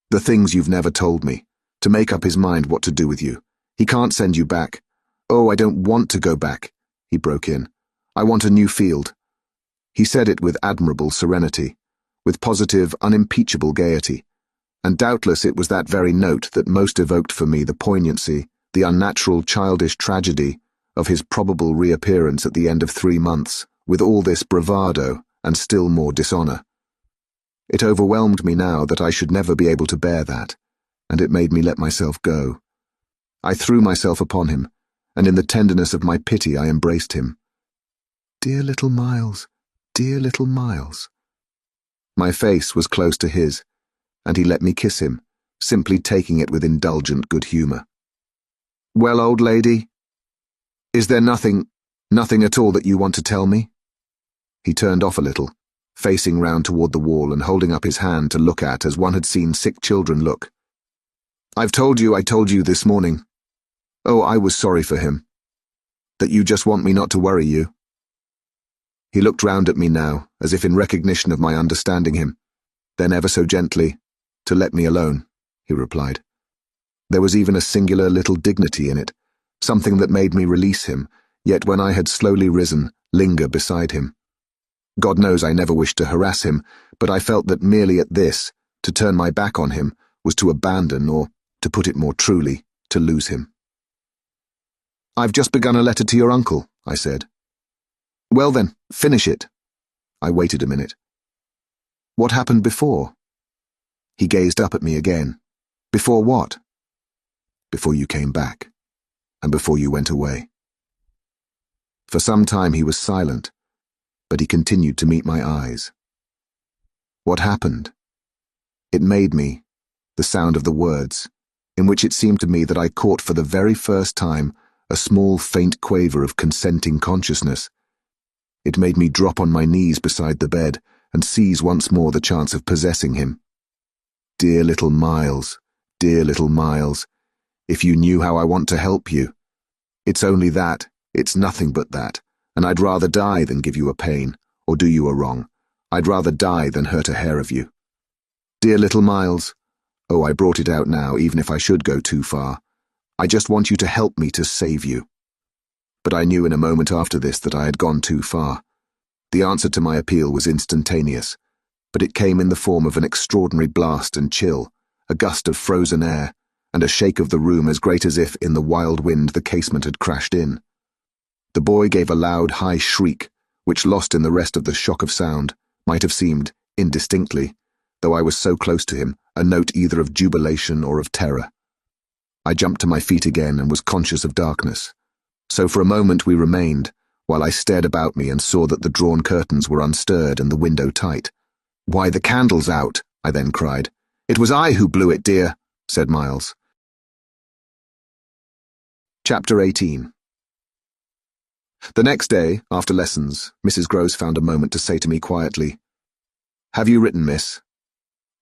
The things you've never told me, to make up his mind what to do with you. He can't send you back. Oh, I don't want to go back, he broke in. I want a new field. He said it with admirable serenity, with positive, unimpeachable gaiety. And doubtless it was that very note that most evoked for me the poignancy, the unnatural childish tragedy of his probable reappearance at the end of 3 months, with all this bravado and still more dishonour. It overwhelmed me now that I should never be able to bear that, and it made me let myself go. I threw myself upon him, and in the tenderness of my pity I embraced him. Dear little Miles, dear little Miles. My face was close to his, and he let me kiss him, simply taking it with indulgent good humour. Well, old lady, is there nothing at all that you want to tell me? He turned off a little, facing round toward the wall and holding up his hand to look at as one had seen sick children look. I told you this morning. Oh, I was sorry for him. That you just want me not to worry you. He looked round at me now, as if in recognition of my understanding him. Then ever so gently, to let me alone, he replied. There was even a singular little dignity in it, something that made me release him, yet when I had slowly risen, linger beside him. God knows I never wished to harass him, but I felt that merely at this, to turn my back on him, was to abandon, or, to put it more truly, to lose him. I've just begun a letter to your uncle, I said. Well then, finish it. I waited a minute. What happened before? He gazed up at me again. Before what? Before you came back, and before you went away. For some time he was silent, but he continued to meet my eyes. What happened? It made me, the sound of the words, in which it seemed to me that I caught for the very first time a small faint quaver of consenting consciousness. It made me drop on my knees beside the bed and seize once more the chance of possessing him. Dear little Miles, if you knew how I want to help you. It's only that, it's nothing but that, and I'd rather die than give you a pain, or do you a wrong. I'd rather die than hurt a hair of you. Dear little Miles, oh, I brought it out now, even if I should go too far. I just want you to help me to save you. But I knew in a moment after this that I had gone too far. The answer to my appeal was instantaneous, but it came in the form of an extraordinary blast and chill, a gust of frozen air, and a shake of the room as great as if, in the wild wind, the casement had crashed in. The boy gave a loud, high shriek, which, lost in the rest of the shock of sound, might have seemed, indistinctly, though I was so close to him, a note either of jubilation or of terror. I jumped to my feet again and was conscious of darkness. So for a moment we remained, while I stared about me and saw that the drawn curtains were unstirred and the window tight. "Why, the candle's out," I then cried. "It was I who blew it, dear," said Miles. Chapter 18. The next day, after lessons, Mrs. Grose found a moment to say to me quietly, "Have you written, miss?"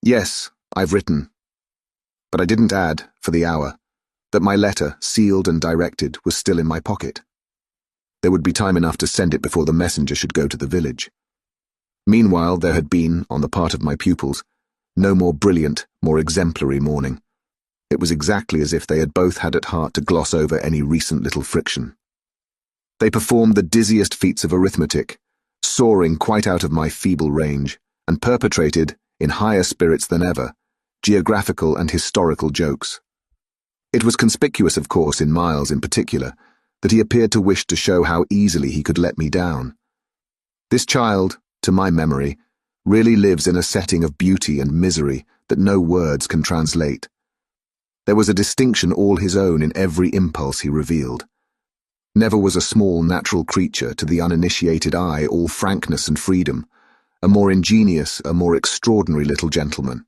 "Yes, I've written." But I didn't add, for the hour, that my letter, sealed and directed, was still in my pocket. There would be time enough to send it before the messenger should go to the village. Meanwhile, there had been, on the part of my pupils, no more brilliant, more exemplary morning. It was exactly as if they had both had at heart to gloss over any recent little friction. They performed the dizziest feats of arithmetic, soaring quite out of my feeble range, and perpetrated, in higher spirits than ever, geographical and historical jokes. It was conspicuous, of course, in Miles in particular, that he appeared to wish to show how easily he could let me down. This child, to my memory, really lives in a setting of beauty and misery that no words can translate. There was a distinction all his own in every impulse he revealed. Never was a small natural creature, to the uninitiated eye, all frankness and freedom, a more ingenious, a more extraordinary little gentleman.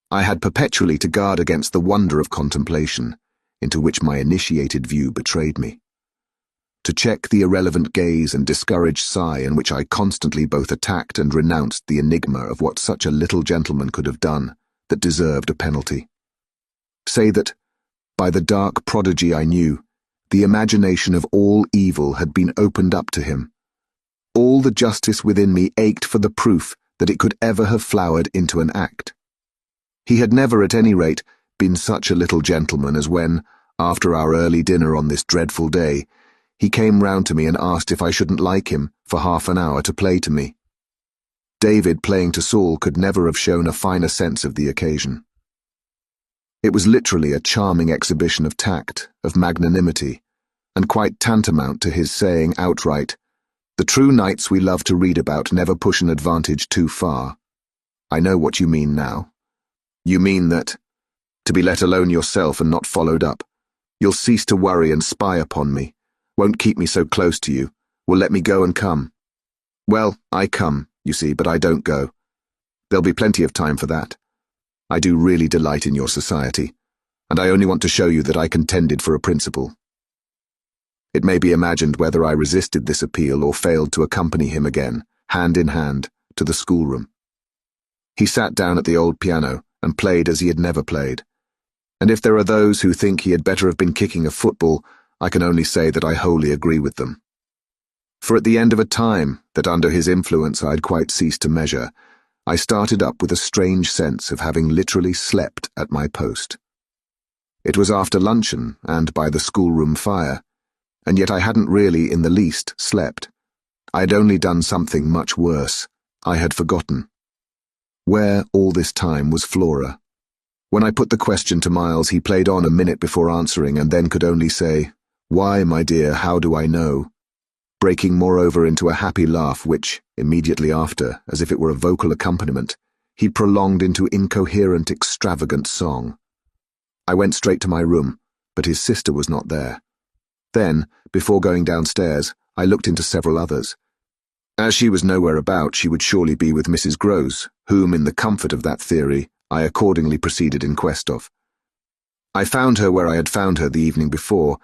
I had perpetually to guard against the wonder of contemplation, into which my initiated view betrayed me. To check the irrelevant gaze and discouraged sigh in which I constantly both attacked and renounced the enigma of what such a little gentleman could have done that deserved a penalty. Say that, by the dark prodigy I knew, the imagination of all evil had been opened up to him. All the justice within me ached for the proof that it could ever have flowered into an act. He had never, at any rate, been such a little gentleman as when, after our early dinner on this dreadful day, he came round to me and asked if I shouldn't like him for half an hour to play to me. David playing to Saul could never have shown a finer sense of the occasion. It was literally a charming exhibition of tact, of magnanimity, and quite tantamount to his saying outright, "The true knights we love to read about never push an advantage too far. I know what you mean now. You mean that, to be let alone yourself and not followed up, you'll cease to worry and spy upon me, won't keep me so close to you, will let me go and come. Well, I come, you see, but I don't go. There'll be plenty of time for that. I do really delight in your society, and I only want to show you that I contended for a principle." It may be imagined whether I resisted this appeal or failed to accompany him again, hand in hand, to the schoolroom. He sat down at the old piano and played as he had never played, and if there are those who think he had better have been kicking a football, I can only say that I wholly agree with them. For at the end of a time that under his influence I had quite ceased to measure, I started up with a strange sense of having literally slept at my post. It was after luncheon and by the schoolroom fire, and yet I hadn't really in the least slept. I had only done something much worse. I had forgotten. Where, all this time, was Flora? When I put the question to Miles, he played on a minute before answering and then could only say, "Why, my dear, how do I know?" breaking moreover into a happy laugh which, immediately after, as if it were a vocal accompaniment, he prolonged into incoherent, extravagant song. I went straight to my room, but his sister was not there. Then, before going downstairs, I looked into several others. As she was nowhere about, she would surely be with Mrs. Grose, whom, in the comfort of that theory, I accordingly proceeded in quest of. I found her where I had found her the evening before,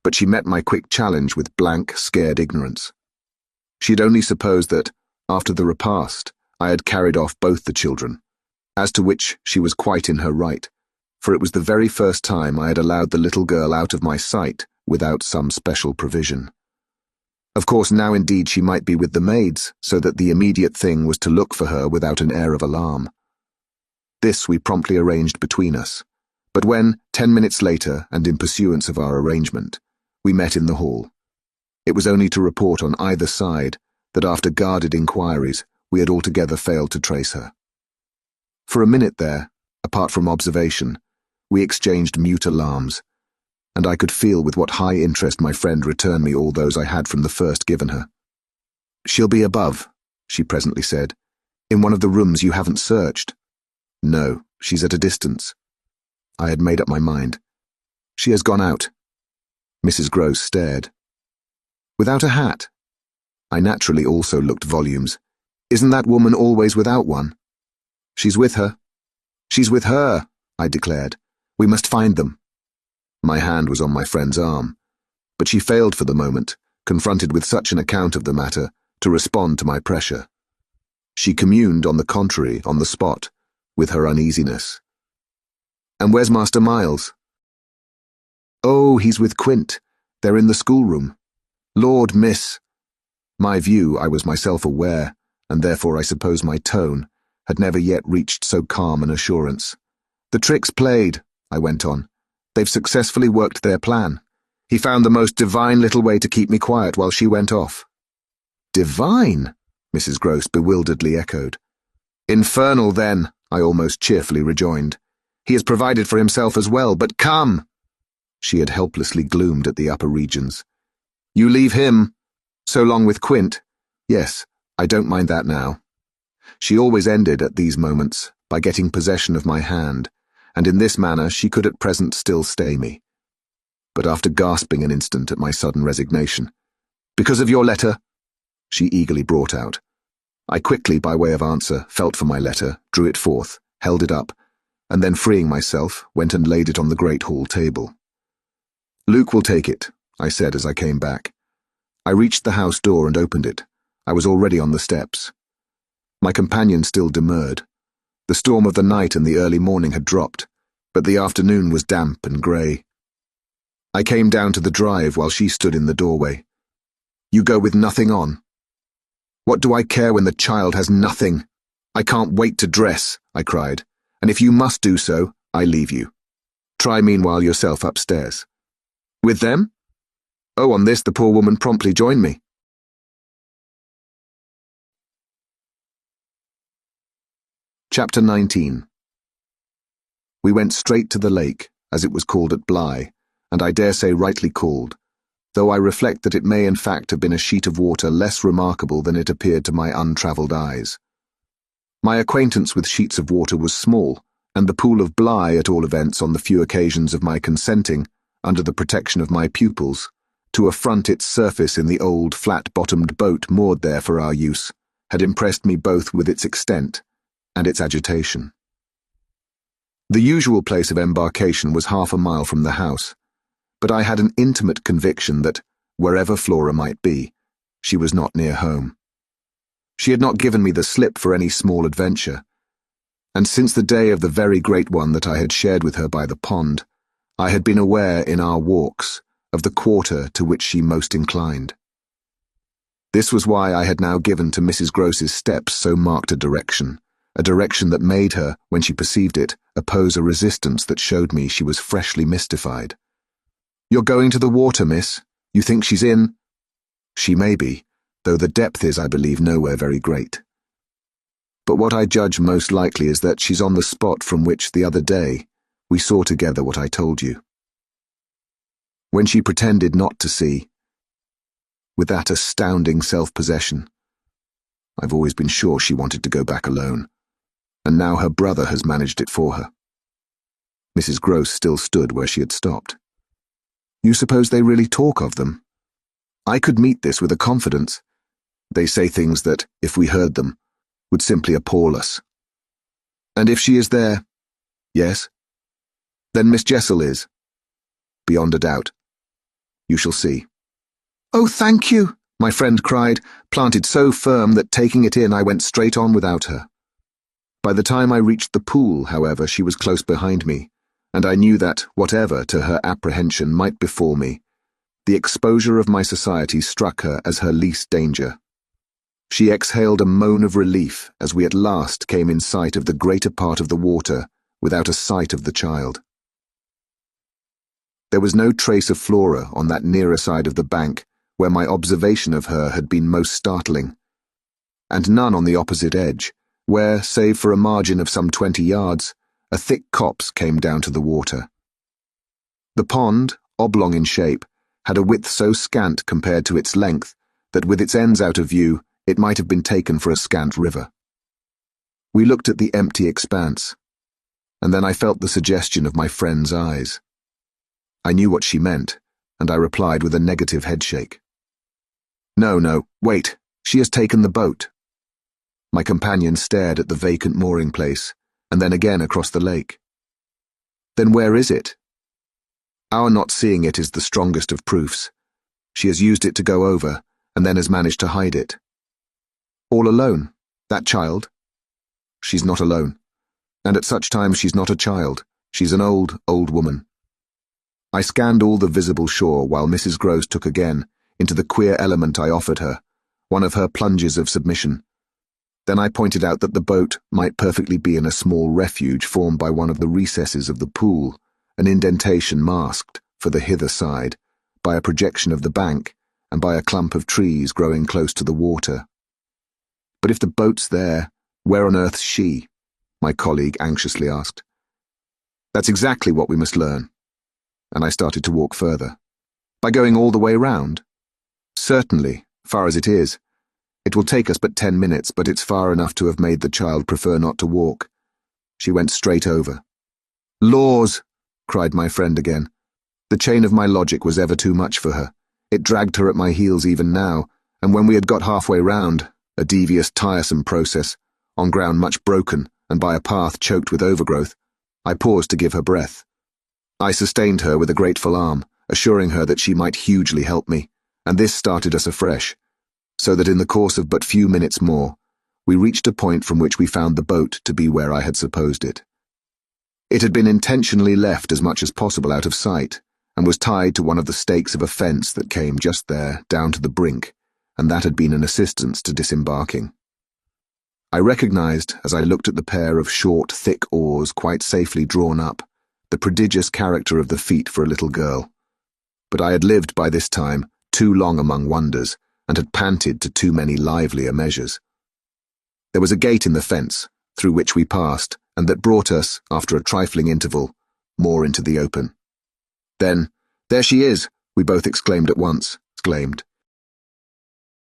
but she met my quick challenge with blank, scared ignorance. She had only supposed that, after the repast, I had carried off both the children, as to which she was quite in her right, for it was the very first time I had allowed the little girl out of my sight without some special provision. Of course, now indeed she might be with the maids, so that the immediate thing was to look for her without an air of alarm. This we promptly arranged between us, but when, 10 minutes later, and in pursuance of our arrangement, we met in the hall, it was only to report on either side that after guarded inquiries, we had altogether failed to trace her. For a minute there, apart from observation, we exchanged mute alarms, and I could feel with what high interest my friend returned me all those I had from the first given her. "She'll be above," she presently said, "in one of the rooms you haven't searched." "No, she's at a distance." I had made up my mind. "She has gone out." Mrs. Gross stared. "Without a hat?" I naturally also looked volumes. "Isn't that woman always without one?" "She's with her." "She's with her," I declared. "We must find them." My hand was on my friend's arm, but she failed for the moment, confronted with such an account of the matter, to respond to my pressure. She communed, on the contrary, on the spot, with her uneasiness. "And where's Master Miles?" "Oh, he's with Quint. They're in the schoolroom." "Lord, miss." My view, I was myself aware, and therefore I suppose my tone, had never yet reached so calm an assurance. "The trick's played," I went on. "They've successfully worked their plan. He found the most divine little way to keep me quiet while she went off." "Divine?" Mrs. Gross bewilderedly echoed. "Infernal, then," I almost cheerfully rejoined. "He has provided for himself as well, but come!" She had helplessly gloomed at the upper regions. "You leave him, so long with Quint." "Yes, I don't mind that now." She always ended at these moments by getting possession of my hand, and in this manner she could at present still stay me. But after gasping an instant at my sudden resignation, "Because of your letter?" she eagerly brought out. I quickly, by way of answer, felt for my letter, drew it forth, held it up, and then freeing myself, went and laid it on the great hall table. "Luke will take it," I said as I came back. I reached the house door and opened it. I was already on the steps. My companion still demurred. The storm of the night and the early morning had dropped, but the afternoon was damp and grey. I came down to the drive while she stood in the doorway. "You go with nothing on?" "What do I care when the child has nothing? I can't wait to dress," I cried, "and if you must do so, I leave you. Try meanwhile yourself upstairs." "With them?" Oh, on this the poor woman promptly joined me. Chapter 19. We went straight to the lake, as it was called at Bly, and I dare say rightly called, though I reflect that it may in fact have been a sheet of water less remarkable than it appeared to my untravelled eyes. My acquaintance with sheets of water was small, and the pool of Bly, at all events on the few occasions of my consenting, under the protection of my pupils, to affront its surface in the old flat-bottomed boat moored there for our use, had impressed me both with its extent and its agitation. The usual place of embarkation was 1/2 a mile from the house, but I had an intimate conviction that, wherever Flora might be, she was not near home. She had not given me the slip for any small adventure, and since the day of the very great one that I had shared with her by the pond, I had been aware in our walks of the quarter to which she most inclined. This was why I had now given to Mrs. Gross's steps so marked a direction that made her, when she perceived it, oppose a resistance that showed me she was freshly mystified. "You're going to the water, miss? You think she's in?" "She may be, though the depth is, I believe, nowhere very great. But what I judge most likely is that she's on the spot from which, the other day, we saw together what I told you." When she pretended not to see, with that astounding self-possession, I've always been sure she wanted to go back alone, and now her brother has managed it for her. Mrs. Gross still stood where she had stopped. "You suppose they really talk of them? I could meet this with a confidence. They say things that, if we heard them, would simply appall us." "And if she is there?" "Yes." "Then Miss Jessel is?" "Beyond a doubt. You shall see." "Oh, thank you," my friend cried, planted so firm that taking it in I went straight on without her. By the time I reached the pool, however, she was close behind me, and I knew that, whatever to her apprehension might befall me, the exposure of my society struck her as her least danger. She exhaled a moan of relief as we at last came in sight of the greater part of the water without a sight of the child. There was no trace of Flora on that nearer side of the bank where my observation of her had been most startling, and none on the opposite edge, where, save for a margin of some 20 yards, a thick copse came down to the water. The pond, oblong in shape, had a width so scant compared to its length that with its ends out of view, it might have been taken for a scant river. We looked at the empty expanse, and then I felt the suggestion of my friend's eyes. I knew what she meant, and I replied with a negative headshake. No, wait, she has taken the boat. My companion stared at the vacant mooring place, and then again across the lake. Then where is it? Our not seeing it is the strongest of proofs. She has used it to go over, and then has managed to hide it. All alone, that child? She's not alone, and at such times she's not a child, she's an old woman. I scanned all the visible shore while Mrs. Gross took again into the queer element I offered her, one of her plunges of submission. Then I pointed out that the boat might perfectly be in a small refuge formed by one of the recesses of the pool, an indentation masked, for the hither side, by a projection of the bank and by a clump of trees growing close to the water. But if the boat's there, where on earth's she? My colleague anxiously asked. That's exactly what we must learn. And I started to walk further. By going all the way round? Certainly, far as it is. It will take us but 10 minutes, but it's far enough to have made the child prefer not to walk. She went straight over. Laws! Cried my friend again. The chain of my logic was ever too much for her. It dragged her at my heels even now, and when we had got halfway round, a devious, tiresome process, on ground much broken and by a path choked with overgrowth, I paused to give her breath. I sustained her with a grateful arm, assuring her that she might hugely help me, and this started us afresh, so that in the course of but few minutes more, we reached a point from which we found the boat to be where I had supposed it. It had been intentionally left as much as possible out of sight, and was tied to one of the stakes of a fence that came just there, down to the brink, and that had been an assistance to disembarking. I recognized, as I looked at the pair of short, thick oars quite safely drawn up, the prodigious character of the feat for a little girl. But I had lived by this time too long among wonders, and had panted to too many livelier measures. There was a gate in the fence, through which we passed, and that brought us, after a trifling interval, more into the open. Then, there she is, we both exclaimed at once,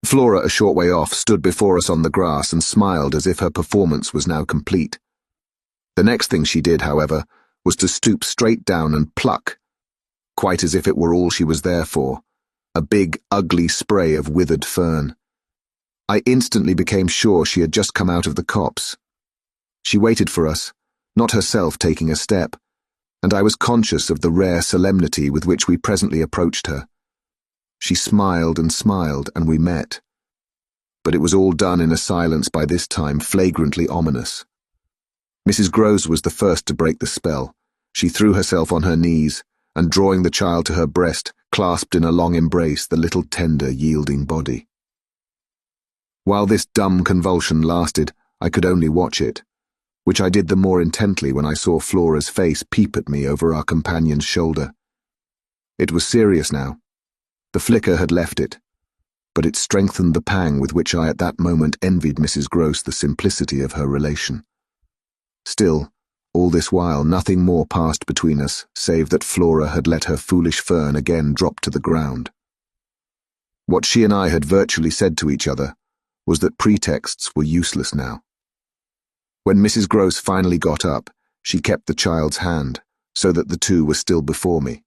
Flora, a short way off, stood before us on the grass and smiled as if her performance was now complete. The next thing she did, however, was to stoop straight down and pluck, quite as if it were all she was there for, a big, ugly spray of withered fern. I instantly became sure she had just come out of the copse. She waited for us, not herself taking a step, and I was conscious of the rare solemnity with which we presently approached her. She smiled, and we met. But it was all done in a silence by this time flagrantly ominous. Mrs. Gross was the first to break the spell. She threw herself on her knees, and drawing the child to her breast, clasped in a long embrace the little tender, yielding body. While this dumb convulsion lasted, I could only watch it, which I did the more intently when I saw Flora's face peep at me over our companion's shoulder. It was serious now. The flicker had left it, but it strengthened the pang with which I at that moment envied Mrs. Gross the simplicity of her relation. Still, all this while nothing more passed between us, save that Flora had let her foolish fern again drop to the ground. What she and I had virtually said to each other was that pretexts were useless now. When Mrs. Gross finally got up, she kept the child's hand, so that the two were still before me,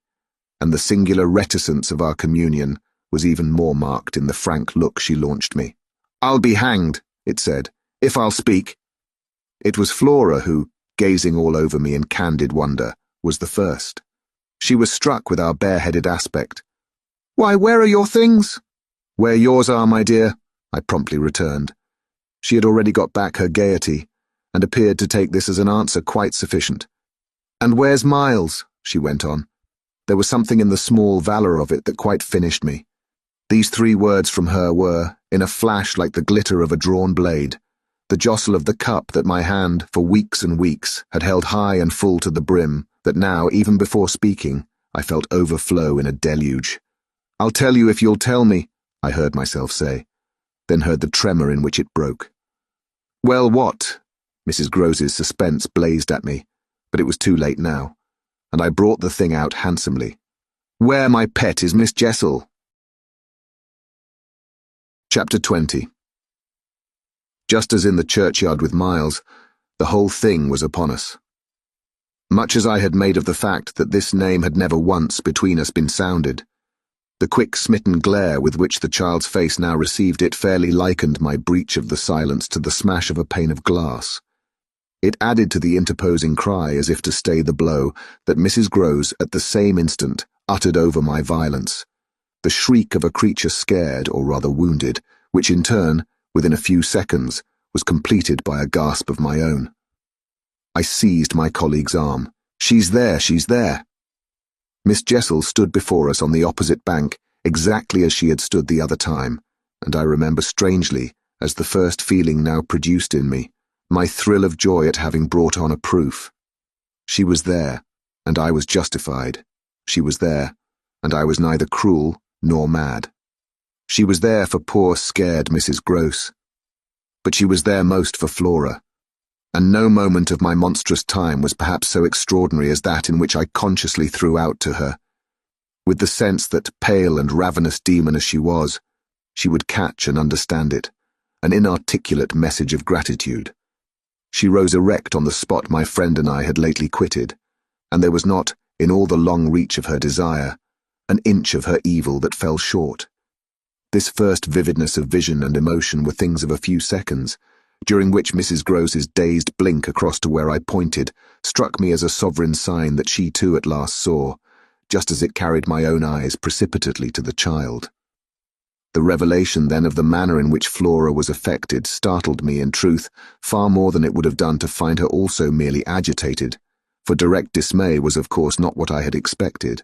and the singular reticence of our communion was even more marked in the frank look she launched me. "I'll be hanged," it said, "if I'll speak." It was Flora who, gazing all over me in candid wonder, was the first. She was struck with our bareheaded aspect. "Why, where are your things?" "Where yours are, my dear," I promptly returned. She had already got back her gaiety, and appeared to take this as an answer quite sufficient. "And where's Miles?" she went on. There was something in the small valour of it that quite finished me. These 3 words from her were, in a flash like the glitter of a drawn blade, the jostle of the cup that my hand, for weeks and weeks, had held high and full to the brim, that now, even before speaking, I felt overflow in a deluge. "I'll tell you if you'll tell me," I heard myself say. then heard the tremor in which it broke. "Well, what?" Mrs. Grose's suspense blazed at me, but it was too late now, and I brought the thing out handsomely. "Where, my pet, is Miss Jessel?" Chapter 20. Just as in the churchyard with Miles, the whole thing was upon us. Much as I had made of the fact that this name had never once between us been sounded, the quick smitten glare with which the child's face now received it fairly likened my breach of the silence to the smash of a pane of glass. It added to the interposing cry as if to stay the blow that Mrs. Grose at the same instant uttered over my violence, the shriek of a creature scared, or rather wounded, which in turn, within a few seconds, was completed by a gasp of my own. I seized my colleague's arm. "She's there, she's there!" Miss Jessel stood before us on the opposite bank, exactly as she had stood the other time, and I remember strangely, as the first feeling now produced in me, my thrill of joy at having brought on a proof. She was there, and I was justified. She was there, and I was neither cruel nor mad. She was there for poor, scared Mrs. Grose. But she was there most for Flora, and no moment of my monstrous time was perhaps so extraordinary as that in which I consciously threw out to her, with the sense that, pale and ravenous demon as she was, she would catch and understand it, an inarticulate message of gratitude. She rose erect on the spot my friend and I had lately quitted, and there was not, in all the long reach of her desire, an inch of her evil that fell short. This first vividness of vision and emotion were things of a few seconds, during which Mrs. Grose's dazed blink across to where I pointed struck me as a sovereign sign that she too at last saw, just as it carried my own eyes precipitately to the child. The revelation then of the manner in which Flora was affected startled me, in truth, far more than it would have done to find her also merely agitated, for direct dismay was of course not what I had expected.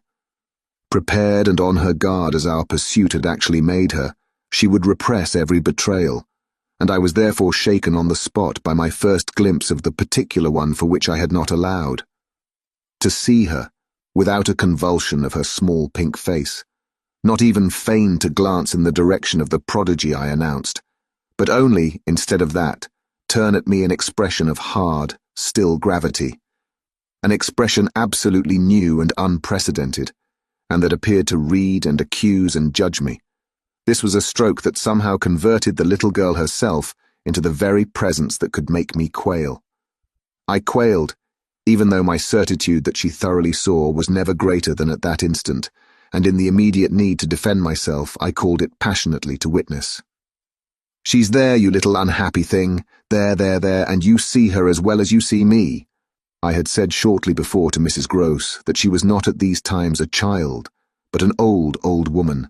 Prepared and on her guard as our pursuit had actually made her, she would repress every betrayal, and I was therefore shaken on the spot by my first glimpse of the particular one for which I had not allowed. To see her, without a convulsion of her small pink face, not even feign to glance in the direction of the prodigy I announced, but only, instead of that, turn at me an expression of hard, still gravity, an expression absolutely new and unprecedented, and that appeared to read and accuse and judge me. This was a stroke that somehow converted the little girl herself into the very presence that could make me quail. I quailed, even though my certitude that she thoroughly saw was never greater than at that instant, and in the immediate need to defend myself I called it passionately to witness. "She's there, you little unhappy thing, there, and you see her as well as you see me." I had said shortly before to Mrs. Grose that she was not at these times a child, but an old woman,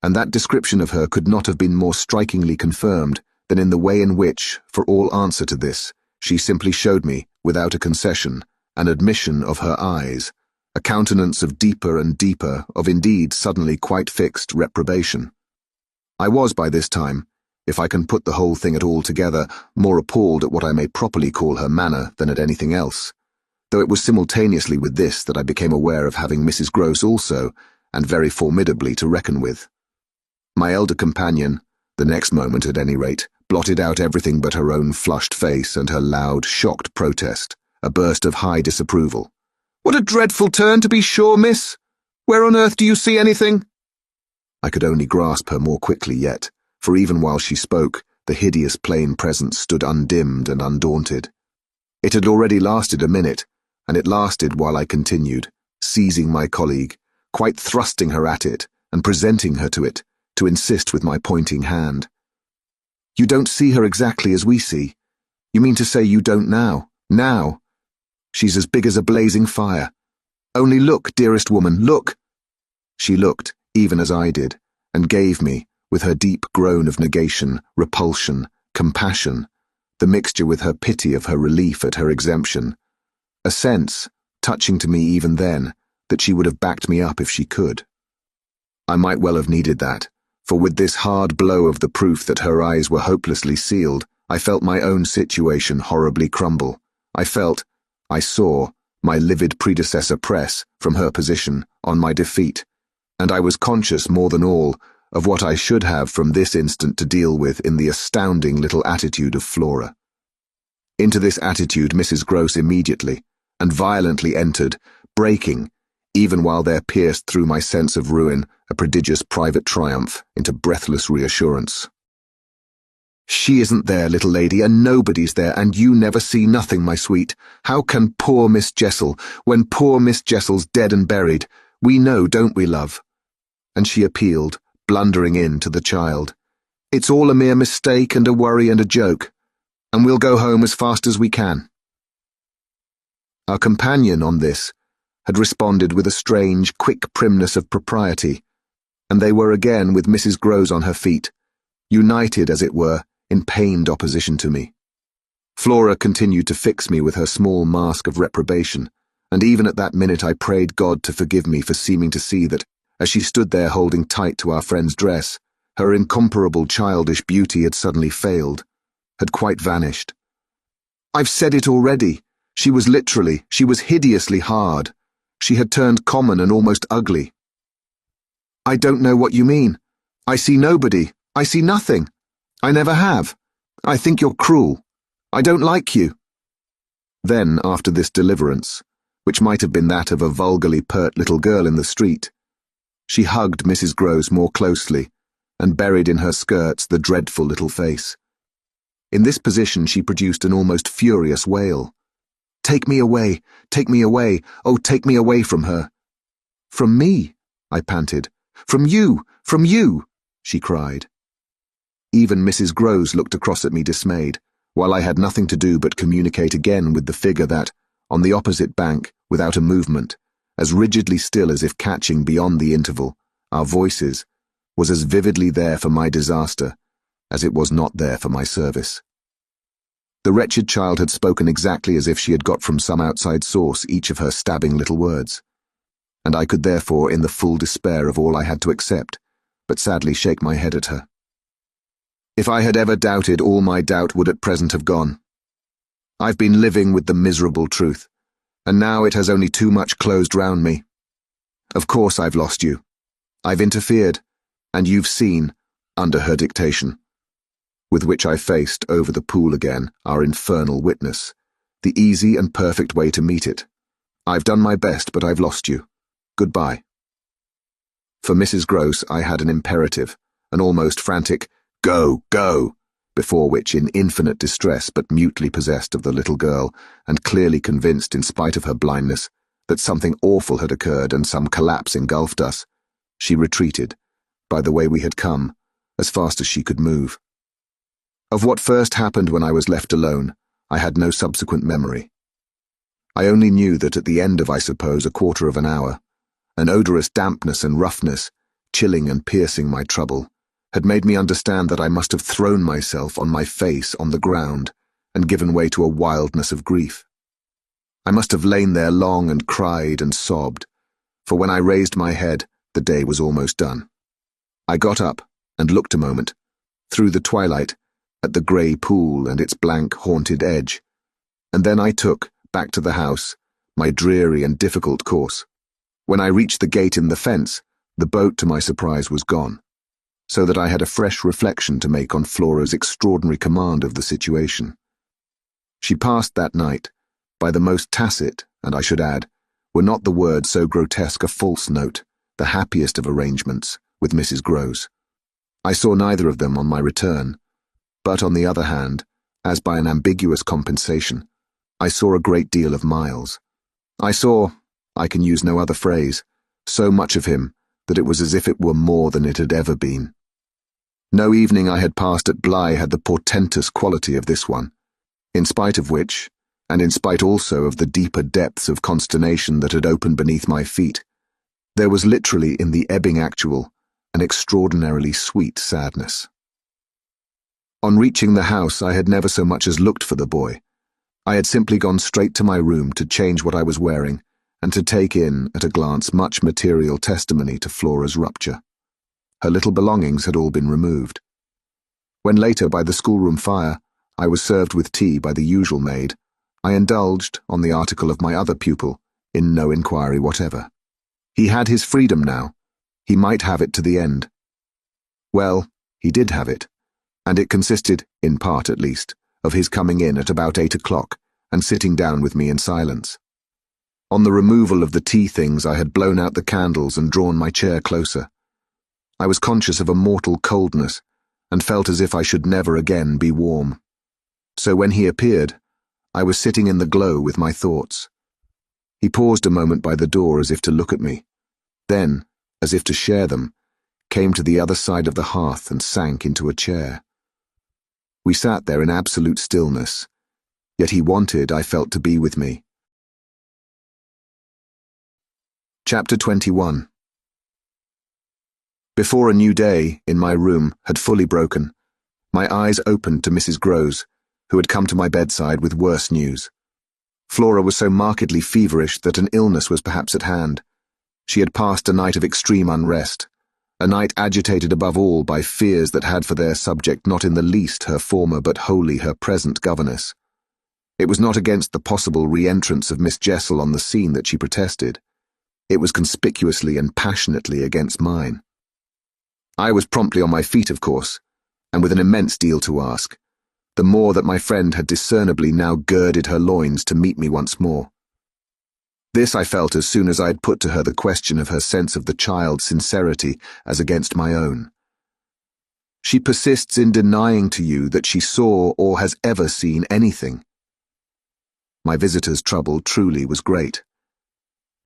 and that description of her could not have been more strikingly confirmed than in the way in which, for all answer to this, she simply showed me, without a concession, an admission of her eyes, a countenance of deeper and deeper, of indeed suddenly quite fixed reprobation. I was by this time, if I can put the whole thing at all together, more appalled at what I may properly call her manner than at anything else, though it was simultaneously with this that I became aware of having Mrs. Grose also, and very formidably, to reckon with. My elder companion, the next moment at any rate, blotted out everything but her own flushed face and her loud, shocked protest, a burst of high disapproval. "What a dreadful turn, to be sure, miss! Where on earth do you see anything?" I could only grasp her more quickly yet, for even while she spoke, the hideous plain presence stood undimmed and undaunted. It had already lasted a minute, and it lasted while I continued, seizing my colleague, quite thrusting her at it, and presenting her to it, to insist with my pointing hand. "You don't see her exactly as we see. You mean to say you don't now? Now? She's as big as a blazing fire. Only look, dearest woman, look!" She looked, even as I did, and gave me, with her deep groan of negation, repulsion, compassion, the mixture with her pity of her relief at her exemption, a sense, touching to me even then, that she would have backed me up if she could. I might well have needed that, for with this hard blow of the proof that her eyes were hopelessly sealed, I felt my own situation horribly crumble. I saw, my livid predecessor press, from her position, on my defeat, and I was conscious more than all of what I should have from this instant to deal with in the astounding little attitude of Flora. Into this attitude Mrs. Grose immediately and violently entered, breaking, even while there pierced through my sense of ruin a prodigious private triumph, into breathless reassurance. "She isn't there, little lady, and nobody's there, and you never see nothing, my sweet. How can poor Miss Jessel, when poor Miss Jessel's dead and buried? We know, don't we, love?" And she appealed, blundering in to the child. "It's all a mere mistake and a worry and a joke, and we'll go home as fast as we can." Our companion on this had responded with a strange, quick primness of propriety, and they were again with Mrs. Grose on her feet, united, as it were, in pained opposition to me. Flora continued to fix me with her small mask of reprobation, and even at that minute I prayed God to forgive me for seeming to see that, as she stood there holding tight to our friend's dress, her incomparable childish beauty had suddenly failed, had quite vanished. "I've said it already. She was hideously hard. She had turned common and almost ugly." "I don't know what you mean. I see nobody. I see nothing. I never have. I think you're cruel. I don't like you." Then, after this deliverance, which might have been that of a vulgarly pert little girl in the street, she hugged Mrs. Grose more closely and buried in her skirts the dreadful little face. In this position she produced an almost furious wail. "Take me away, oh, take me away from her." "From me?" I panted. From you, she cried. Even Mrs. Grose looked across at me dismayed, while I had nothing to do but communicate again with the figure that, on the opposite bank, without a movement, as rigidly still as if catching beyond the interval, our voices, was as vividly there for my disaster as it was not there for my service. The wretched child had spoken exactly as if she had got from some outside source each of her stabbing little words, and I could therefore, in the full despair of all I had to accept, but sadly shake my head at her. If I had ever doubted, all my doubt would at present have gone. I've been living with the miserable truth, and now it has only too much closed round me. Of course I've lost you. I've interfered, and you've seen, under her dictation. With which I faced, over the pool again, our infernal witness, the easy and perfect way to meet it. I've done my best, but I've lost you. Goodbye. For Mrs. Grose I had an imperative, an almost frantic, "Go, go," before which, in infinite distress but mutely possessed of the little girl, and clearly convinced, in spite of her blindness, that something awful had occurred and some collapse engulfed us, she retreated, by the way we had come, as fast as she could move. Of what first happened when I was left alone, I had no subsequent memory. I only knew that at the end of, I suppose, a quarter of an hour, an odorous dampness and roughness, chilling and piercing my trouble, had made me understand that I must have thrown myself on my face on the ground and given way to a wildness of grief. I must have lain there long and cried and sobbed, for when I raised my head, the day was almost done. I got up and looked a moment, through the twilight, at the grey pool and its blank, haunted edge, and then I took, back to the house, my dreary and difficult course. When I reached the gate in the fence, the boat, to my surprise, was gone, so that I had a fresh reflection to make on Flora's extraordinary command of the situation. She passed that night, by the most tacit, and I should add, were not the words so grotesque a false note, the happiest of arrangements, with Mrs. Grose. I saw neither of them on my return, but on the other hand, as by an ambiguous compensation, I saw a great deal of Miles. I saw, I can use no other phrase, so much of him that it was as if it were more than it had ever been. No evening I had passed at Bly had the portentous quality of this one, in spite of which, and in spite also of the deeper depths of consternation that had opened beneath my feet, there was literally in the ebbing actual an extraordinarily sweet sadness. On reaching the house I had never so much as looked for the boy. I had simply gone straight to my room to change what I was wearing and to take in, at a glance, much material testimony to Flora's rupture. Her little belongings had all been removed. When later, by the schoolroom fire, I was served with tea by the usual maid, I indulged, on the article of my other pupil, in no inquiry whatever. He had his freedom now. He might have it to the end. Well, he did have it, and it consisted, in part at least, of his coming in at about 8 o'clock and sitting down with me in silence. On the removal of the tea things, I had blown out the candles and drawn my chair closer. I was conscious of a mortal coldness and felt as if I should never again be warm. So when he appeared, I was sitting in the glow with my thoughts. He paused a moment by the door as if to look at me, then, as if to share them, came to the other side of the hearth and sank into a chair. We sat there in absolute stillness, yet he wanted, I felt, to be with me. Chapter 21. Before a new day, in my room, had fully broken, my eyes opened to Mrs. Grose, who had come to my bedside with worse news. Flora was so markedly feverish that an illness was perhaps at hand. She had passed a night of extreme unrest, a night agitated above all by fears that had for their subject not in the least her former but wholly her present governess. It was not against the possible re-entrance of Miss Jessel on the scene that she protested. It was conspicuously and passionately against mine. I was promptly on my feet, of course, and with an immense deal to ask, the more that my friend had discernibly now girded her loins to meet me once more. This I felt as soon as I had put to her the question of her sense of the child's sincerity as against my own. She persists in denying to you that she saw or has ever seen anything. My visitor's trouble truly was great.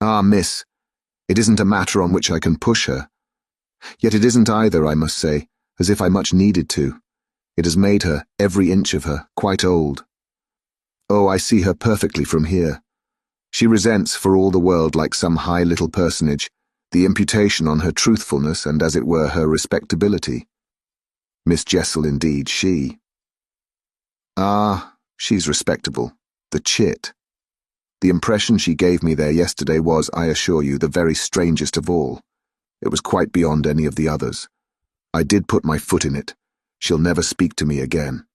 Ah, miss, it isn't a matter on which I can push her. Yet it isn't either, I must say, as if I much needed to. It has made her, every inch of her, quite old. Oh, I see her perfectly from here. She resents, for all the world like some high little personage, the imputation on her truthfulness and, as it were, her respectability. Miss Jessel, indeed, she. Ah, she's respectable. The chit. The impression she gave me there yesterday was, I assure you, the very strangest of all. It was quite beyond any of the others. I did put my foot in it. She'll never speak to me again.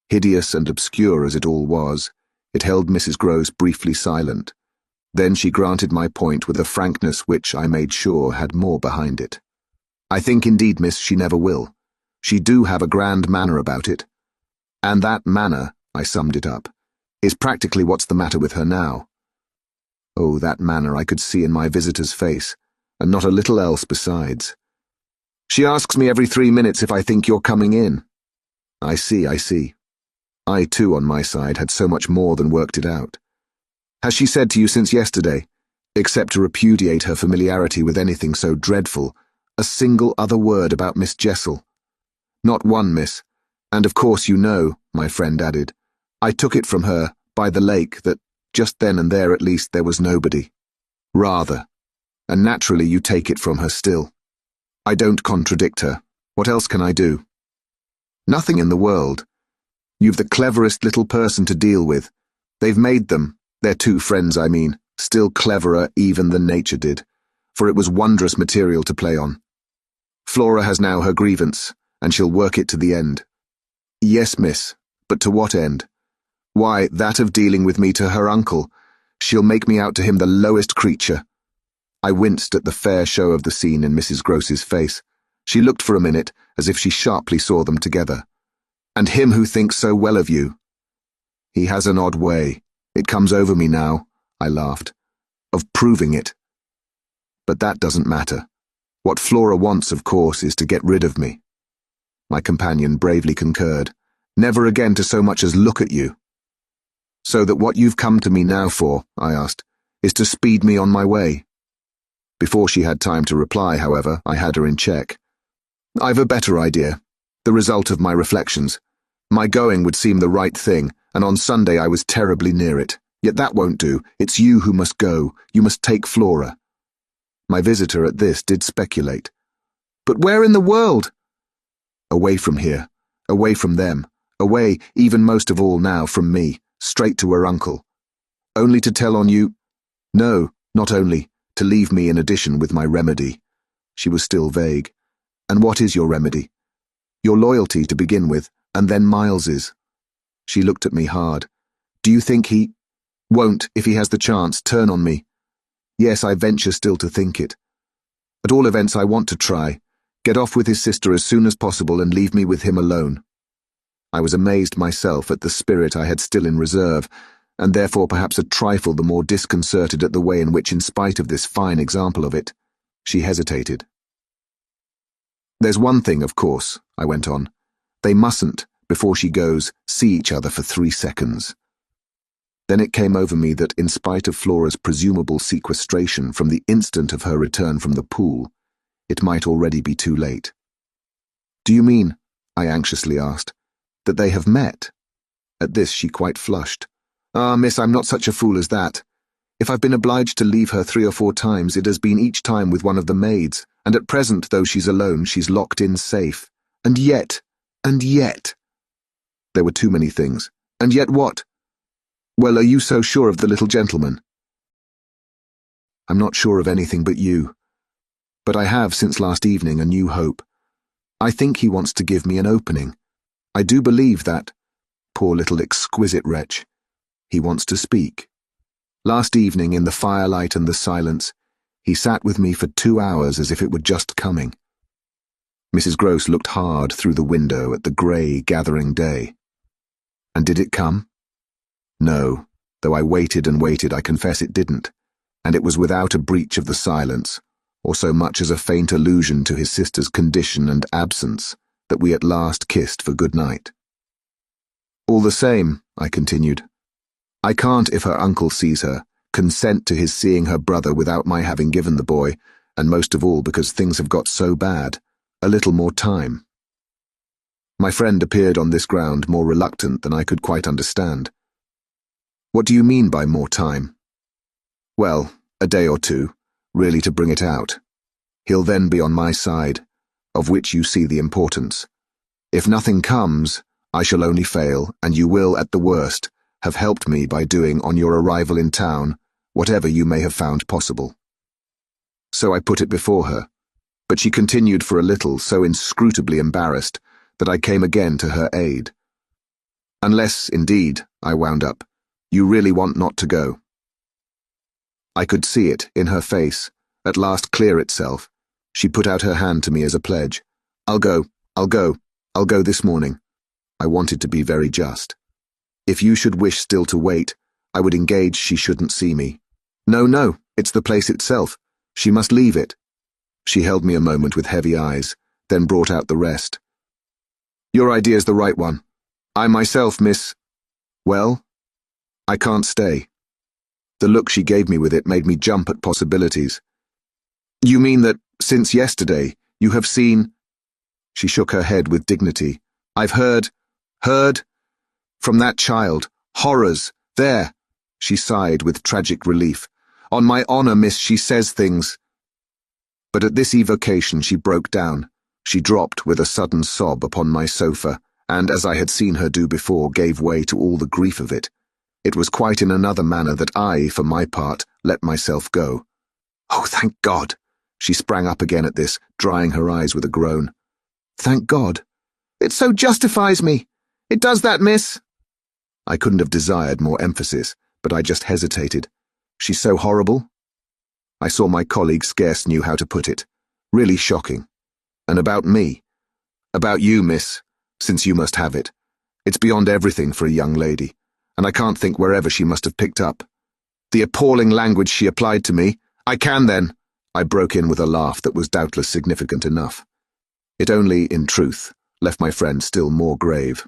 Hideous and obscure as it all was, it held Mrs. Grose briefly silent. Then she granted my point with a frankness which, I made sure, had more behind it. I think indeed, miss, she never will. She do have a grand manner about it. And that manner, I summed it up, is practically what's the matter with her now. Oh, that manner I could see in my visitor's face, and not a little else besides. She asks me every 3 minutes if I think you're coming in. I see. I, too, on my side, had so much more than worked it out. Has she said to you since yesterday, except to repudiate her familiarity with anything so dreadful, a single other word about Miss Jessel? Not one, miss, and of course you know, my friend added, I took it from her, by the lake, that just then and there at least there was nobody. Rather. And naturally you take it from her still. I don't contradict her. What else can I do? Nothing in the world. You've the cleverest little person to deal with. They've made them, their two friends I mean, still cleverer even than nature did, for it was wondrous material to play on. Flora has now her grievance, and she'll work it to the end. Yes, miss, but to what end? Why, that of dealing with me to her uncle. She'll make me out to him the lowest creature. I winced at the fair show of the scene in Mrs. Grose's face. She looked for a minute as if she sharply saw them together. And him who thinks so well of you. He has an odd way, it comes over me now, I laughed, of proving it. But that doesn't matter. What Flora wants, of course, is to get rid of me. My companion bravely concurred, never again to so much as look at you. So that what you've come to me now for, I asked, is to speed me on my way. Before she had time to reply, however, I had her in check. I've a better idea, the result of my reflections. My going would seem the right thing, and on Sunday I was terribly near it. Yet that won't do. It's you who must go. You must take Flora. My visitor at this did speculate. But where in the world? Away from here, away from them, away, even most of all now, from me, straight to her uncle. Only to tell on you? No, not only, to leave me in addition with my remedy. She was still vague. And what is your remedy? Your loyalty to begin with, and then Miles's. She looked at me hard. Do you think he won't, if he has the chance, turn on me? Yes, I venture still to think it. At all events, I want to try. Get off with his sister as soon as possible and leave me with him alone. I was amazed myself at the spirit I had still in reserve, and therefore perhaps a trifle the more disconcerted at the way in which, in spite of this fine example of it, she hesitated. There's one thing, of course, I went on. They mustn't, before she goes, see each other for 3 seconds. Then it came over me that, in spite of Flora's presumable sequestration from the instant of her return from the pool, it might already be too late. Do you mean, I anxiously asked, that they have met? At this she quite flushed. Ah, miss, I'm not such a fool as that. If I've been obliged to leave her 3 or 4 times, it has been each time with one of the maids, and at present, though she's alone, she's locked in safe. And yet, there were too many things. And yet what? Well, are you so sure of the little gentleman? I'm not sure of anything but you. But I have, since last evening, a new hope. I think he wants to give me an opening. I do believe that, poor little exquisite wretch, he wants to speak. Last evening, in the firelight and the silence, he sat with me for 2 hours as if it were just coming. Mrs. Gross looked hard through the window at the grey, gathering day. And did it come? No, though I waited and waited, I confess it didn't, and it was without a breach of the silence, or so much as a faint allusion to his sister's condition and absence, that we at last kissed for good night. All the same, I continued, I can't, if her uncle sees her, consent to his seeing her brother without my having given the boy, and most of all because things have got so bad, a little more time. My friend appeared on this ground more reluctant than I could quite understand. What do you mean by more time? Well, a day or 2, really to bring it out. He'll then be on my side, of which you see the importance. If nothing comes, I shall only fail, and you will, at the worst, have helped me by doing, on your arrival in town, whatever you may have found possible. So I put it before her, but she continued for a little, so inscrutably embarrassed that I came again to her aid. Unless, indeed, I wound up, you really want not to go. I could see it, in her face, at last clear itself. She put out her hand to me as a pledge. I'll go this morning. I wanted to be very just. If you should wish still to wait, I would engage she shouldn't see me. No, it's the place itself. She must leave it. She held me a moment with heavy eyes, then brought out the rest. Your idea's the right one. I myself, miss... Well, I can't stay. The look she gave me with it made me jump at possibilities. You mean that, since yesterday, you have seen... She shook her head with dignity. I've heard... From that child. Horrors. There. She sighed with tragic relief. On my honour, miss, she says things. But at this evocation she broke down. She dropped with a sudden sob upon my sofa, and, as I had seen her do before, gave way to all the grief of it. It was quite in another manner that I, for my part, let myself go. Oh, thank God! She sprang up again at this, drying her eyes with a groan. Thank God! It so justifies me! It does that, miss! I couldn't have desired more emphasis, but I just hesitated. She's so horrible? I saw my colleague scarce knew how to put it. Really shocking. And about me? About you, miss, since you must have it. It's beyond everything for a young lady, and I can't think wherever she must have picked up. The appalling language she applied to me. I can then, I broke in with a laugh that was doubtless significant enough. It only, in truth, left my friend still more grave.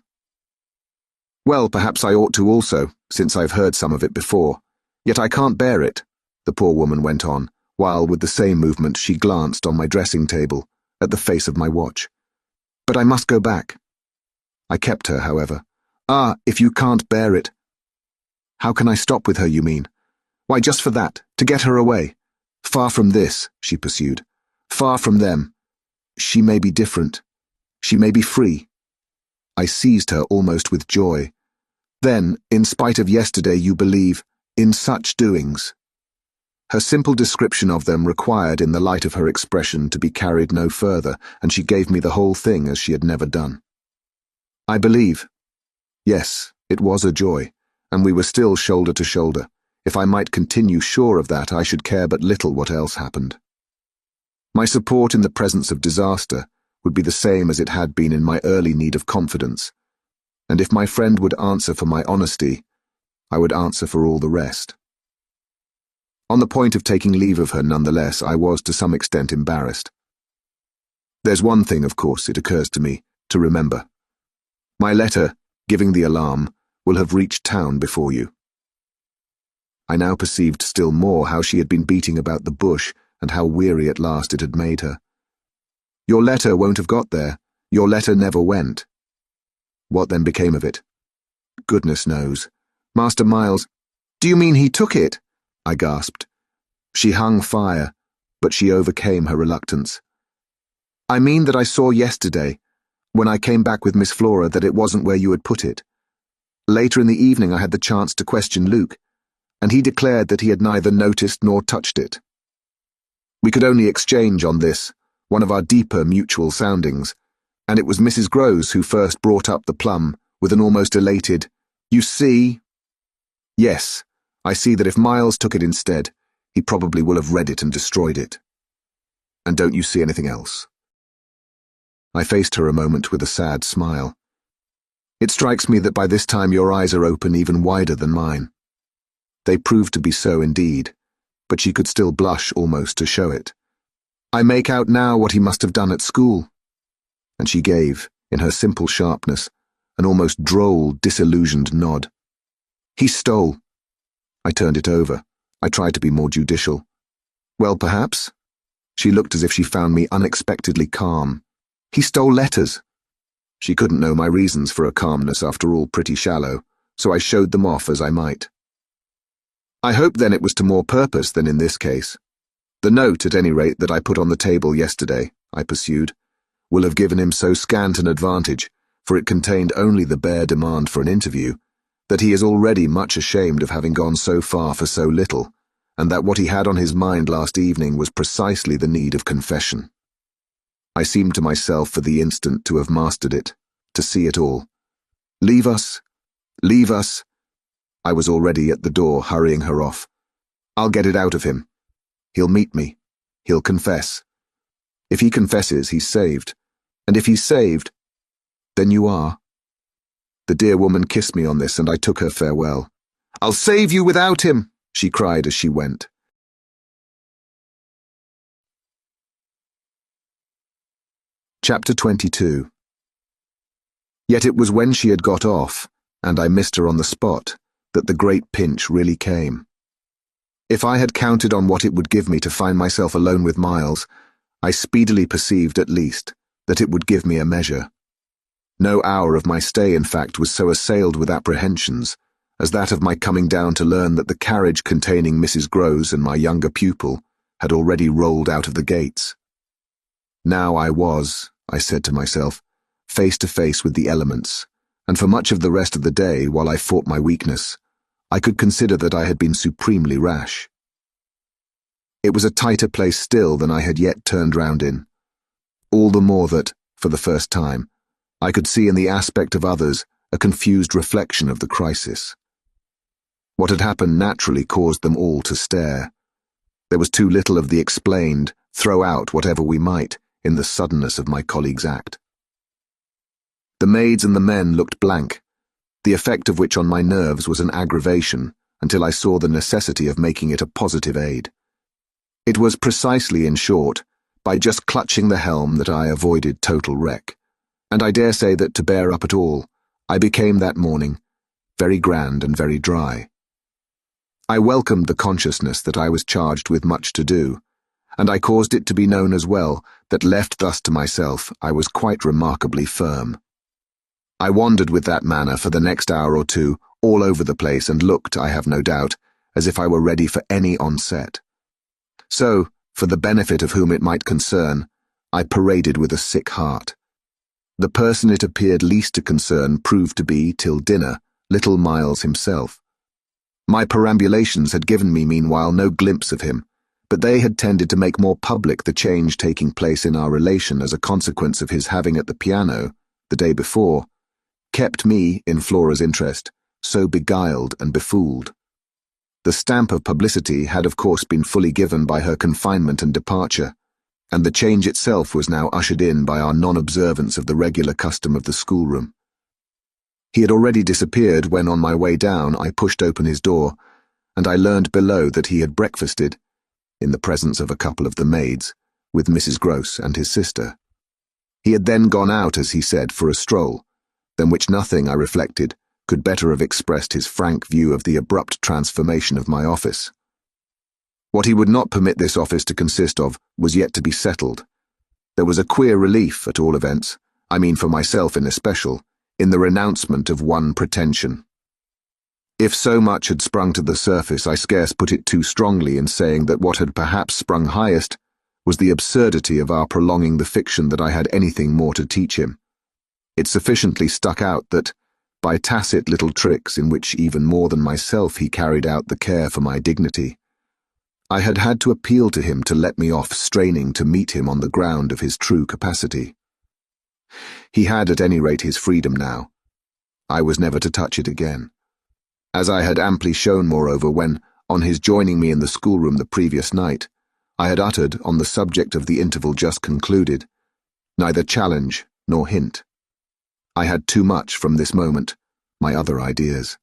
Well, perhaps I ought to also, since I've heard some of it before. Yet I can't bear it, the poor woman went on, while with the same movement she glanced on my dressing table, at the face of my watch. But I must go back. I kept her, however. Ah, if you can't bear it. How can I stop with her, you mean? Why, just for that, to get her away. Far from this, she pursued. Far from them. She may be different. She may be free. I seized her almost with joy. Then, in spite of yesterday, you believe, in such doings. Her simple description of them required, in the light of her expression, to be carried no further, and she gave me the whole thing as she had never done. I believe. Yes, it was a joy, and we were still shoulder to shoulder. If I might continue sure of that, I should care but little what else happened. My support in the presence of disaster would be the same as it had been in my early need of confidence, and if my friend would answer for my honesty, I would answer for all the rest. On the point of taking leave of her nonetheless, I was to some extent embarrassed. There's one thing, of course, it occurs to me, to remember. My letter, giving the alarm, will have reached town before you. I now perceived still more how she had been beating about the bush and how weary at last it had made her. Your letter won't have got there. Your letter never went. What then became of it? Goodness knows. Master Miles— Do you mean he took it? I gasped. She hung fire, but she overcame her reluctance. I mean that I saw yesterday, when I came back with Miss Flora, that it wasn't where you had put it. Later in the evening I had the chance to question Luke, and he declared that he had neither noticed nor touched it. We could only exchange on this, one of our deeper mutual soundings, and it was Mrs. Groves who first brought up the plum with an almost elated, "You see?" Yes, I see that if Miles took it instead, he probably will have read it and destroyed it. And don't you see anything else? I faced her a moment with a sad smile. It strikes me that by this time your eyes are open even wider than mine. They proved to be so indeed, but she could still blush almost to show it. I make out now what he must have done at school. And she gave, in her simple sharpness, an almost droll, disillusioned nod. He stole. I turned it over. I tried to be more judicial. Well, perhaps. She looked as if she found me unexpectedly calm. He stole letters. She couldn't know my reasons for a calmness, after all, pretty shallow, so I showed them off as I might. I hope then it was to more purpose than in this case. The note, at any rate, that I put on the table yesterday, I pursued, will have given him so scant an advantage, for it contained only the bare demand for an interview, that he is already much ashamed of having gone so far for so little, and that what he had on his mind last evening was precisely the need of confession. I seemed to myself for the instant to have mastered it, to see it all. Leave us. Leave us. I was already at the door, hurrying her off. I'll get it out of him. He'll meet me. He'll confess. If he confesses, he's saved. And if he's saved, then you are. The dear woman kissed me on this, and I took her farewell. I'll save you without him, she cried as she went. Chapter 22. Yet it was when she had got off, and I missed her on the spot, that the great pinch really came. If I had counted on what it would give me to find myself alone with Miles, I speedily perceived, at least, that it would give me a measure. No hour of my stay, in fact, was so assailed with apprehensions as that of my coming down to learn that the carriage containing Mrs. Groves and my younger pupil had already rolled out of the gates. Now I was, I said to myself, face to face with the elements, and for much of the rest of the day, while I fought my weakness, I could consider that I had been supremely rash. It was a tighter place still than I had yet turned round in, all the more that, for the first time, I could see in the aspect of others a confused reflection of the crisis. What had happened naturally caused them all to stare. There was too little of the explained, throw out whatever we might, in the suddenness of my colleague's act. The maids and the men looked blank, the effect of which on my nerves was an aggravation until I saw the necessity of making it a positive aid. It was precisely, in short, by just clutching the helm that I avoided total wreck. And I dare say that to bear up at all, I became that morning very grand and very dry. I welcomed the consciousness that I was charged with much to do, and I caused it to be known as well that left thus to myself, I was quite remarkably firm. I wandered with that manner for the next hour or two all over the place and looked, I have no doubt, as if I were ready for any onset. So, for the benefit of whom it might concern, I paraded with a sick heart. The person it appeared least to concern proved to be, till dinner, little Miles himself. My perambulations had given me meanwhile no glimpse of him, but they had tended to make more public the change taking place in our relation as a consequence of his having at the piano, the day before, kept me, in Flora's interest, so beguiled and befooled. The stamp of publicity had of course been fully given by her confinement and departure, and the change itself was now ushered in by our non-observance of the regular custom of the schoolroom. He had already disappeared when, on my way down, I pushed open his door, and I learned below that he had breakfasted, in the presence of a couple of the maids, with Mrs. Gross and his sister. He had then gone out, as he said, for a stroll, than which nothing, I reflected, could better have expressed his frank view of the abrupt transformation of my office. What he would not permit this office to consist of was yet to be settled. There was a queer relief, at all events, I mean for myself in especial, in the renouncement of one pretension. If so much had sprung to the surface, I scarce put it too strongly in saying that what had perhaps sprung highest was the absurdity of our prolonging the fiction that I had anything more to teach him. It sufficiently stuck out that, by tacit little tricks in which even more than myself he carried out the care for my dignity, I had had to appeal to him to let me off straining to meet him on the ground of his true capacity. He had at any rate his freedom now. I was never to touch it again. As I had amply shown, moreover, when, on his joining me in the schoolroom the previous night, I had uttered, on the subject of the interval just concluded, neither challenge nor hint. I had too much from this moment, my other ideas.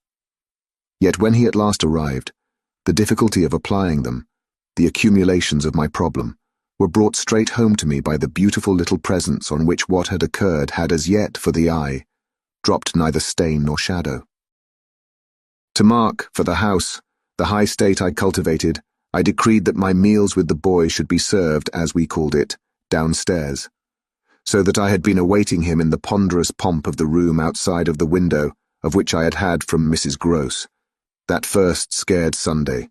Yet when he at last arrived, the difficulty of applying them, the accumulations of my problem, were brought straight home to me by the beautiful little presence on which what had occurred had as yet, for the eye, dropped neither stain nor shadow. To mark, for the house, the high state I cultivated, I decreed that my meals with the boy should be served, as we called it, downstairs, so that I had been awaiting him in the ponderous pomp of the room outside of the window, of which I had had from Mrs. Gross, that first scared Sunday,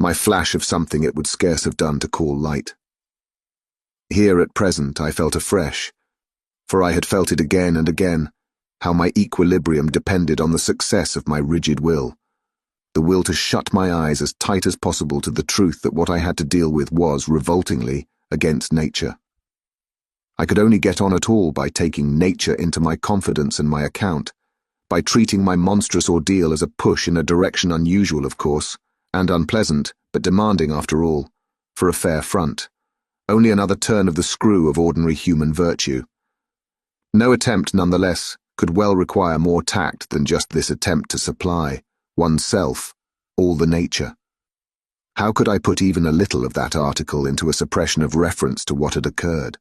my flash of something it would scarce have done to call light. Here at present I felt afresh, for I had felt it again and again, how my equilibrium depended on the success of my rigid will, the will to shut my eyes as tight as possible to the truth that what I had to deal with was, revoltingly, against nature. I could only get on at all by taking nature into my confidence and my account, by treating my monstrous ordeal as a push in a direction unusual, of course, and unpleasant, but demanding, after all, for a fair front, only another turn of the screw of ordinary human virtue. No attempt, nonetheless, could well require more tact than just this attempt to supply, oneself, all the nature. How could I put even a little of that article into a suppression of reference to what had occurred?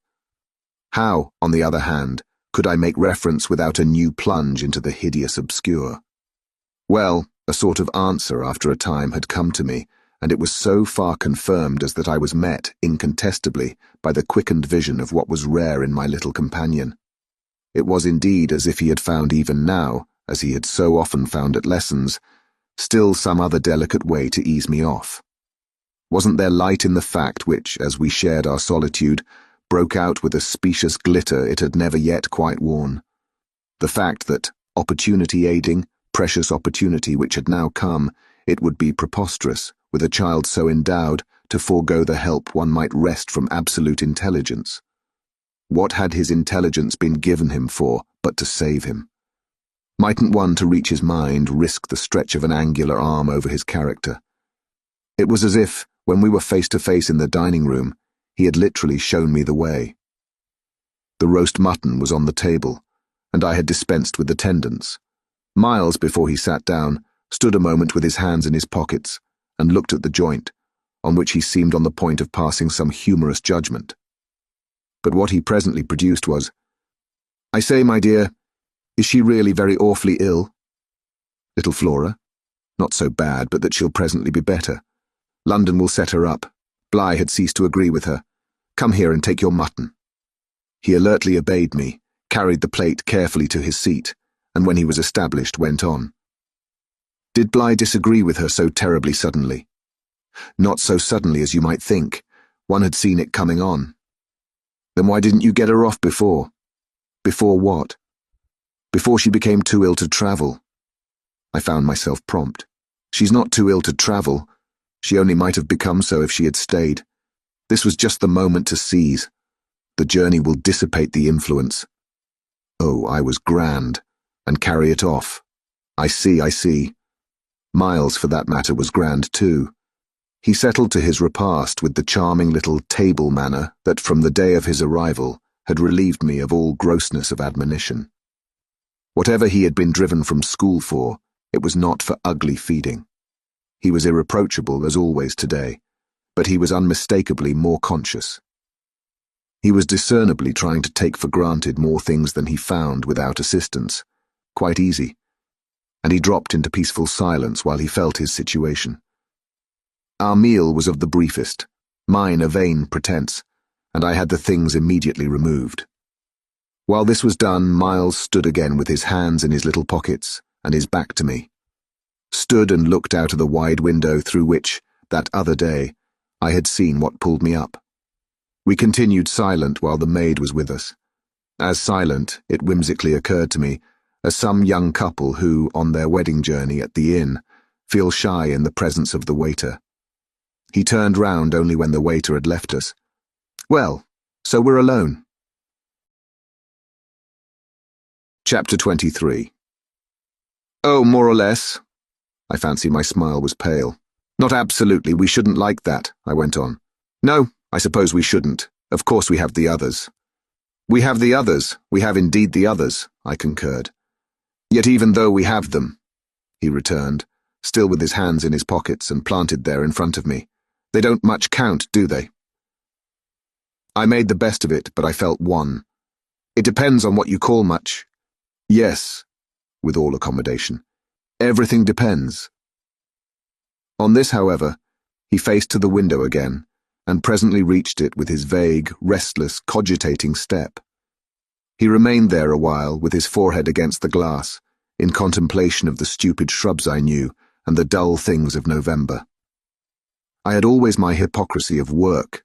How, on the other hand, could I make reference without a new plunge into the hideous obscure? Well, a sort of answer after a time had come to me, and it was so far confirmed as that I was met, incontestably, by the quickened vision of what was rare in my little companion. It was indeed as if he had found even now, as he had so often found at lessons, still some other delicate way to ease me off. Wasn't there light in the fact which, as we shared our solitude, broke out with a specious glitter it had never yet quite worn? The fact that, opportunity aiding, precious opportunity which had now come, it would be preposterous, with a child so endowed, to forego the help one might wrest from absolute intelligence. What had his intelligence been given him for but to save him? Mightn't one, to reach his mind, risk the stretch of an angular arm over his character? It was as if, when we were face to face in the dining room, he had literally shown me the way. The roast mutton was on the table, and I had dispensed with attendance. Miles, before he sat down, stood a moment with his hands in his pockets, and looked at the joint, on which he seemed on the point of passing some humorous judgment. But what he presently produced was, "I say, my dear, is she really very awfully ill?" "Little Flora? Not so bad, but that she'll presently be better. London will set her up. Bligh had ceased to agree with her. Come here and take your mutton." He alertly obeyed me, carried the plate carefully to his seat, and when he was established went on. "Did Bligh disagree with her so terribly suddenly?" "Not so suddenly as you might think. One had seen it coming on." "Then why didn't you get her off before?" "Before what?" "Before she became too ill to travel." I found myself prompt. "She's not too ill to travel. She only might have become so if she had stayed. This was just the moment to seize. The journey will dissipate the influence." Oh, I was grand, and carry it off. I see. Miles, for that matter, was grand too. He settled to his repast with the charming little table manner that from the day of his arrival had relieved me of all grossness of admonition. Whatever he had been driven from school for, it was not for ugly feeding. He was irreproachable as always today, but he was unmistakably more conscious. He was discernibly trying to take for granted more things than he found without assistance, quite easy, and he dropped into peaceful silence while he felt his situation. Our meal was of the briefest, mine a vain pretense, and I had the things immediately removed. While this was done, Miles stood again with his hands in his little pockets and his back to me. Stood and looked out of the wide window through which, that other day, I had seen what pulled me up. We continued silent while the maid was with us. As silent, it whimsically occurred to me, as some young couple who, on their wedding journey at the inn, feel shy in the presence of the waiter. He turned round only when the waiter had left us. "Well, so we're alone." Chapter 23. "Oh, more or less." I fancy my smile was pale. "Not absolutely, we shouldn't like that," I went on. "No, I suppose we shouldn't. Of course we have the others." "We have the others, we have indeed the others," I concurred. "Yet even though we have them," he returned, still with his hands in his pockets and planted there in front of me, "they don't much count, do they?" I made the best of it, but I felt won. "It depends on what you call much." "Yes," with all accommodation. "Everything depends." On this, however, he faced to the window again, and presently reached it with his vague, restless, cogitating step. He remained there a while with his forehead against the glass, in contemplation of the stupid shrubs I knew and the dull things of November. I had always my hypocrisy of work,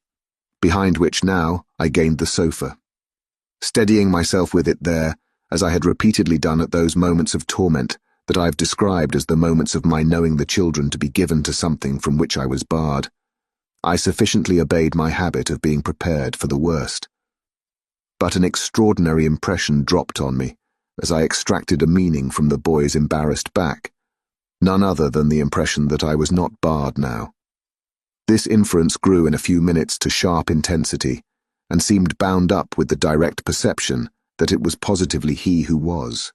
behind which now I gained the sofa, steadying myself with it there, as I had repeatedly done at those moments of torment that I have described as the moments of my knowing the children to be given to something from which I was barred. I sufficiently obeyed my habit of being prepared for the worst. But an extraordinary impression dropped on me as I extracted a meaning from the boy's embarrassed back, none other than the impression that I was not barred now. This inference grew in a few minutes to sharp intensity, and seemed bound up with the direct perception that it was positively he who was.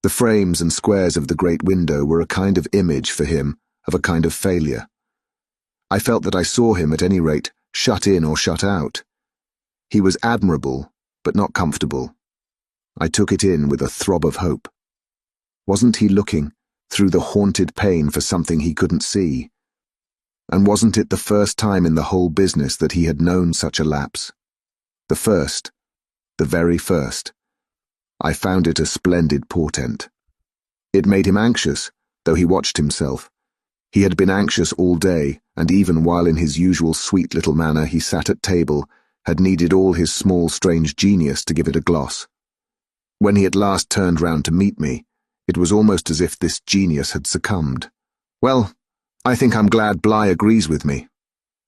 The frames and squares of the great window were a kind of image for him of a kind of failure. I felt that I saw him, at any rate, shut in or shut out. He was admirable, but not comfortable. I took it in with a throb of hope. Wasn't he looking, through the haunted pane, for something he couldn't see? And wasn't it the first time in the whole business that he had known such a lapse? The first, the very first. I found it a splendid portent. It made him anxious, though he watched himself. He had been anxious all day, and even while in his usual sweet little manner he sat at table, had needed all his small strange genius to give it a gloss. When he at last turned round to meet me, it was almost as if this genius had succumbed. "Well, I think I'm glad Bly agrees with me.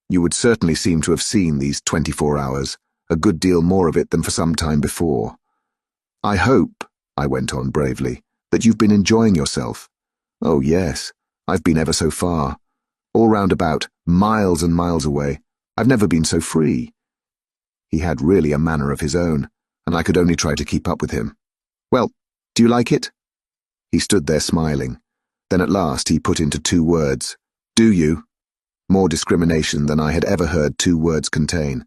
You would certainly seem to have seen these 24 hours, a good deal more of it than for some time before. I hope," I went on bravely, "that you've been enjoying yourself." "Oh, yes, I've been ever so far. All round about, miles and miles away. I've never been so free." He had really a manner of his own, and I could only try to keep up with him. "Well, do you like it?" He stood there smiling. Then at last he put into 2 words, "Do you?" More discrimination than I had ever heard 2 words contain.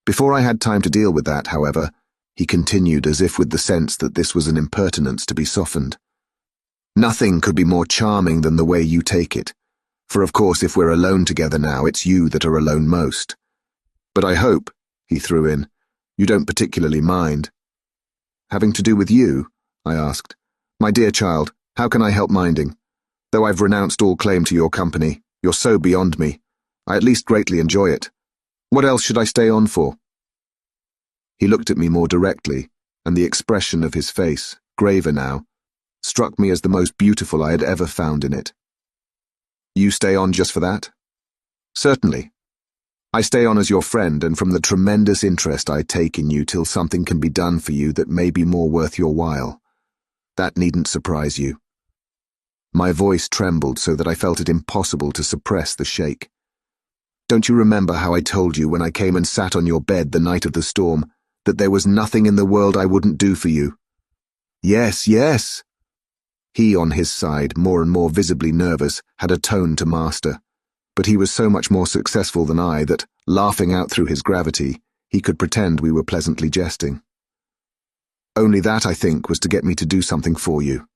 Before I had time to deal with that, however, he continued as if with the sense that this was an impertinence to be softened. "Nothing could be more charming than the way you take it, for of course if we're alone together now, it's you that are alone most. But I hope," he threw in, "you don't particularly mind." "Having to do with you?" I asked. "My dear child, how can I help minding? Though I've renounced all claim to your company, you're so beyond me. I at least greatly enjoy it. What else should I stay on for?" He looked at me more directly, and the expression of his face, graver now, struck me as the most beautiful I had ever found in it. "You stay on just for that?" "Certainly. I stay on as your friend and from the tremendous interest I take in you till something can be done for you that may be more worth your while. That needn't surprise you." My voice trembled so that I felt it impossible to suppress the shake. "Don't you remember how I told you when I came and sat on your bed the night of the storm, that there was nothing in the world I wouldn't do for you?" "Yes, yes." He, on his side, more and more visibly nervous, had a tone to master, but he was so much more successful than I that, laughing out through his gravity, he could pretend we were pleasantly jesting. "Only that, I think, was to get me to do something for you."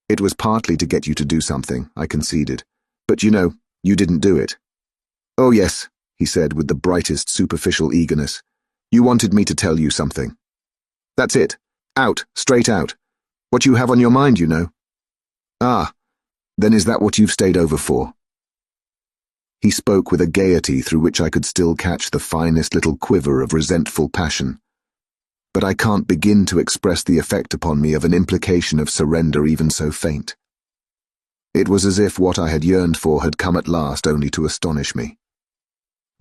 "It was partly to get you to do something," I conceded, "but you know, you didn't do it." "Oh yes," he said with the brightest superficial eagerness. "You wanted me to tell you something. That's it. Out, straight out. What you have on your mind, you know." "Ah, then is that what you've stayed over for?" He spoke with a gaiety through which I could still catch the finest little quiver of resentful passion. But I can't begin to express the effect upon me of an implication of surrender even so faint. It was as if what I had yearned for had come at last only to astonish me.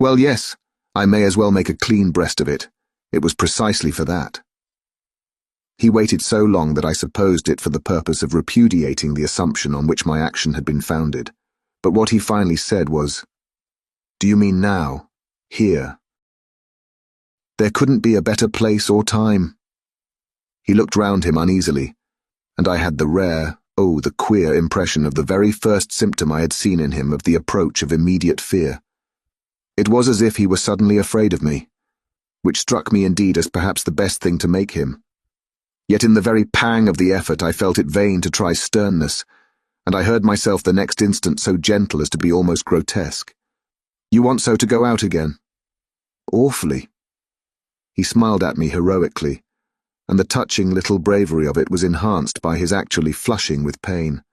"Well, yes, I may as well make a clean breast of it. It was precisely for that." He waited so long that I supposed it for the purpose of repudiating the assumption on which my action had been founded, but what he finally said was, "Do you mean now? Here?" "There couldn't be a better place or time." He looked round him uneasily, and I had the rare, the queer impression of the very first symptom I had seen in him of the approach of immediate fear. It was as if he were suddenly afraid of me, which struck me indeed as perhaps the best thing to make him. Yet in the very pang of the effort I felt it vain to try sternness, and I heard myself the next instant so gentle as to be almost grotesque. "You want so to go out again?" "Awfully." He smiled at me heroically, and the touching little bravery of it was enhanced by his actually flushing with pain.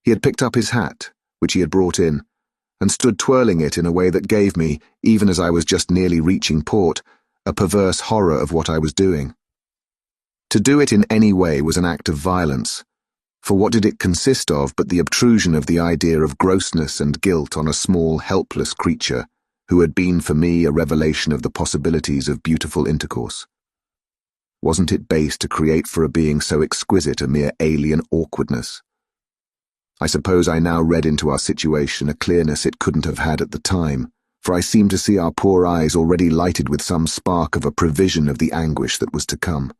He had picked up his hat, which he had brought in, and stood twirling it in a way that gave me, even as I was just nearly reaching port, a perverse horror of what I was doing. To do it in any way was an act of violence, for what did it consist of but the obtrusion of the idea of grossness and guilt on a small, helpless creature who had been for me a revelation of the possibilities of beautiful intercourse? Wasn't it base to create for a being so exquisite a mere alien awkwardness? I suppose I now read into our situation a clearness it couldn't have had at the time, for I seemed to see our poor eyes already lighted with some spark of a prevision of the anguish that was to come.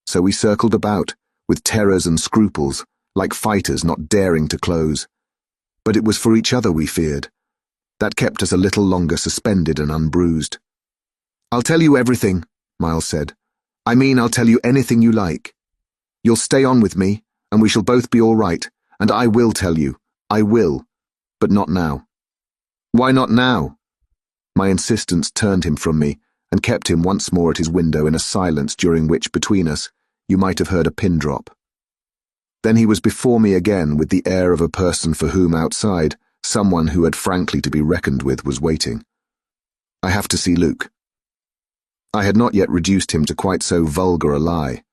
So we circled about, with terrors and scruples, like fighters not daring to close. But it was for each other we feared. That kept us a little longer suspended and unbruised. "I'll tell you everything," Miles said. "I mean, I'll tell you anything you like. You'll stay on with me, and we shall both be all right, and I will tell you. I will. But not now." "Why not now?" My insistence turned him from me, and kept him once more at his window in a silence during which, between us, you might have heard a pin drop. Then he was before me again with the air of a person for whom outside, someone who had frankly to be reckoned with was waiting. "I have to see Luke." I had not yet reduced him to quite so vulgar a lie,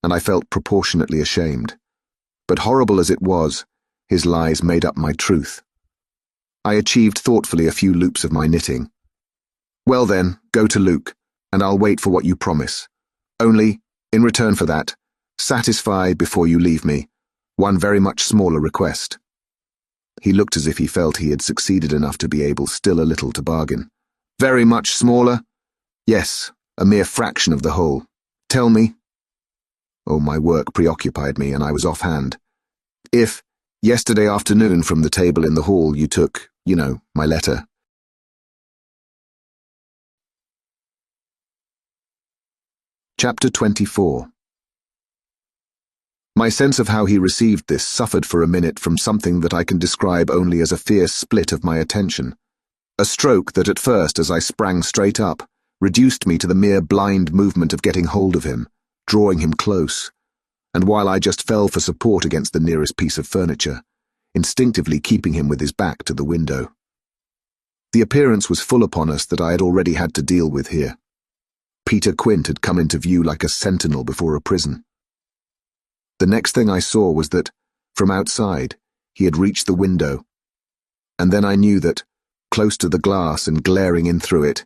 and I felt proportionately ashamed. But horrible as it was, his lies made up my truth. I achieved thoughtfully a few loops of my knitting. "Well then, go to Luke, and I'll wait for what you promise. Only, in return for that, satisfy, before you leave me, one very much smaller request." He looked as if he felt he had succeeded enough to be able still a little to bargain. "Very much smaller?" "Yes, a mere fraction of the whole. Tell me." Oh, my work preoccupied me, and I was offhand. "If, yesterday afternoon from the table in the hall you took, my letter." Chapter 24. My sense of how he received this suffered for a minute from something that I can describe only as a fierce split of my attention. A stroke that at first, as I sprang straight up, reduced me to the mere blind movement of getting hold of him, drawing him close, and while I just fell for support against the nearest piece of furniture, instinctively keeping him with his back to the window. The appearance was full upon us that I had already had to deal with here. Peter Quint had come into view like a sentinel before a prison. The next thing I saw was that, from outside, he had reached the window, and then I knew that, close to the glass and glaring in through it,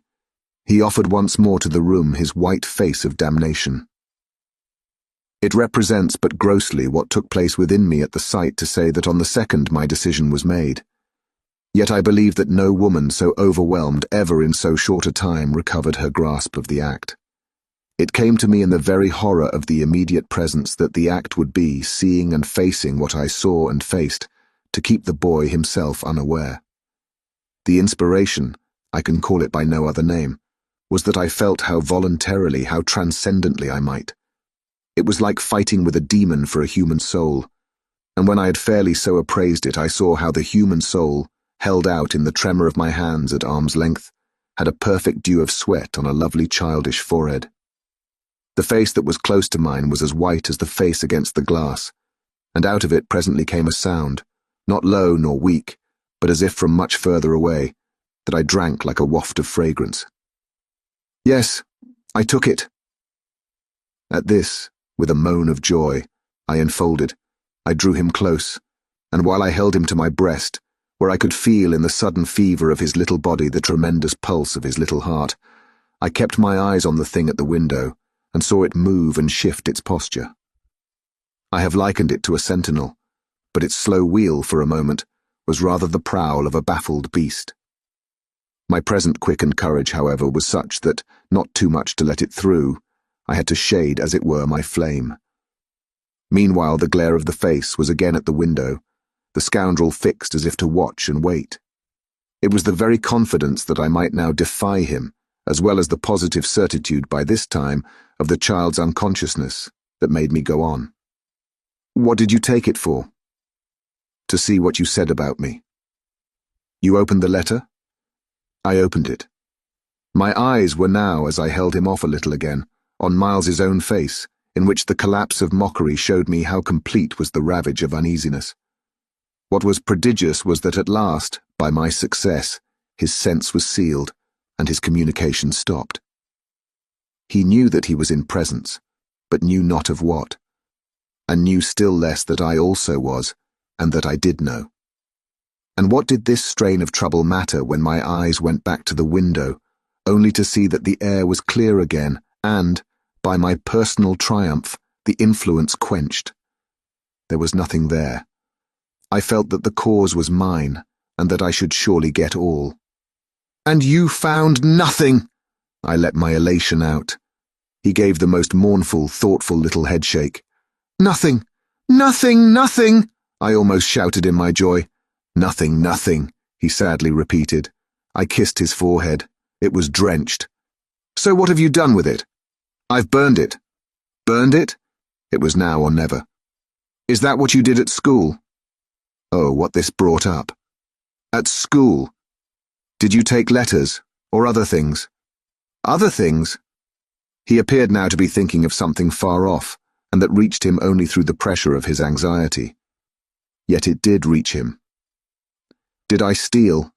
he offered once more to the room his white face of damnation. It represents but grossly what took place within me at the sight to say that on the second my decision was made. Yet I believe that no woman so overwhelmed ever in so short a time recovered her grasp of the act. It came to me in the very horror of the immediate presence that the act would be seeing and facing what I saw and faced, to keep the boy himself unaware. The inspiration, I can call it by no other name, was that I felt how voluntarily, how transcendently I might. It was like fighting with a demon for a human soul, and when I had fairly so appraised it, I saw how the human soul, held out in the tremor of my hands at arm's length, had a perfect dew of sweat on a lovely childish forehead. The face that was close to mine was as white as the face against the glass, and out of it presently came a sound, not low nor weak, but as if from much further away, that I drank like a waft of fragrance. Yes, I took it. At this, with a moan of joy, I unfolded. I drew him close, and while I held him to my breast, where I could feel in the sudden fever of his little body the tremendous pulse of his little heart, I kept my eyes on the thing at the window, and saw it move and shift its posture. I have likened it to a sentinel, but its slow wheel for a moment was rather the prowl of a baffled beast. My present quickened courage, however, was such that, not too much to let it through, I had to shade, as it were, my flame. Meanwhile the glare of the face was again at the window, the scoundrel fixed as if to watch and wait. It was the very confidence that I might now defy him, as well as the positive certitude by this time of the child's unconsciousness, that made me go on. What did you take it for? To see what you said about me. You opened the letter? I opened it. My eyes were now, as I held him off a little again, on Miles's own face, in which the collapse of mockery showed me how complete was the ravage of uneasiness. What was prodigious was that at last, by my success, his sense was sealed, and his communication stopped. He knew that he was in presence, but knew not of what, and knew still less that I also was, and that I did know. And what did this strain of trouble matter when my eyes went back to the window, only to see that the air was clear again, and, by my personal triumph, the influence quenched? There was nothing there. I felt that the cause was mine, and that I should surely get all. And you found nothing! I let my elation out. He gave the most mournful, thoughtful little headshake. Nothing! Nothing! Nothing! I almost shouted in my joy. Nothing, nothing, he sadly repeated. I kissed his forehead. It was drenched. So what have you done with it? I've burned it. Burned it? It was now or never. Is that what you did at school? Oh, what this brought up. At school? Did you take letters, or other things? Other things? He appeared now to be thinking of something far off, and that reached him only through the pressure of his anxiety. Yet it did reach him. Did I steal?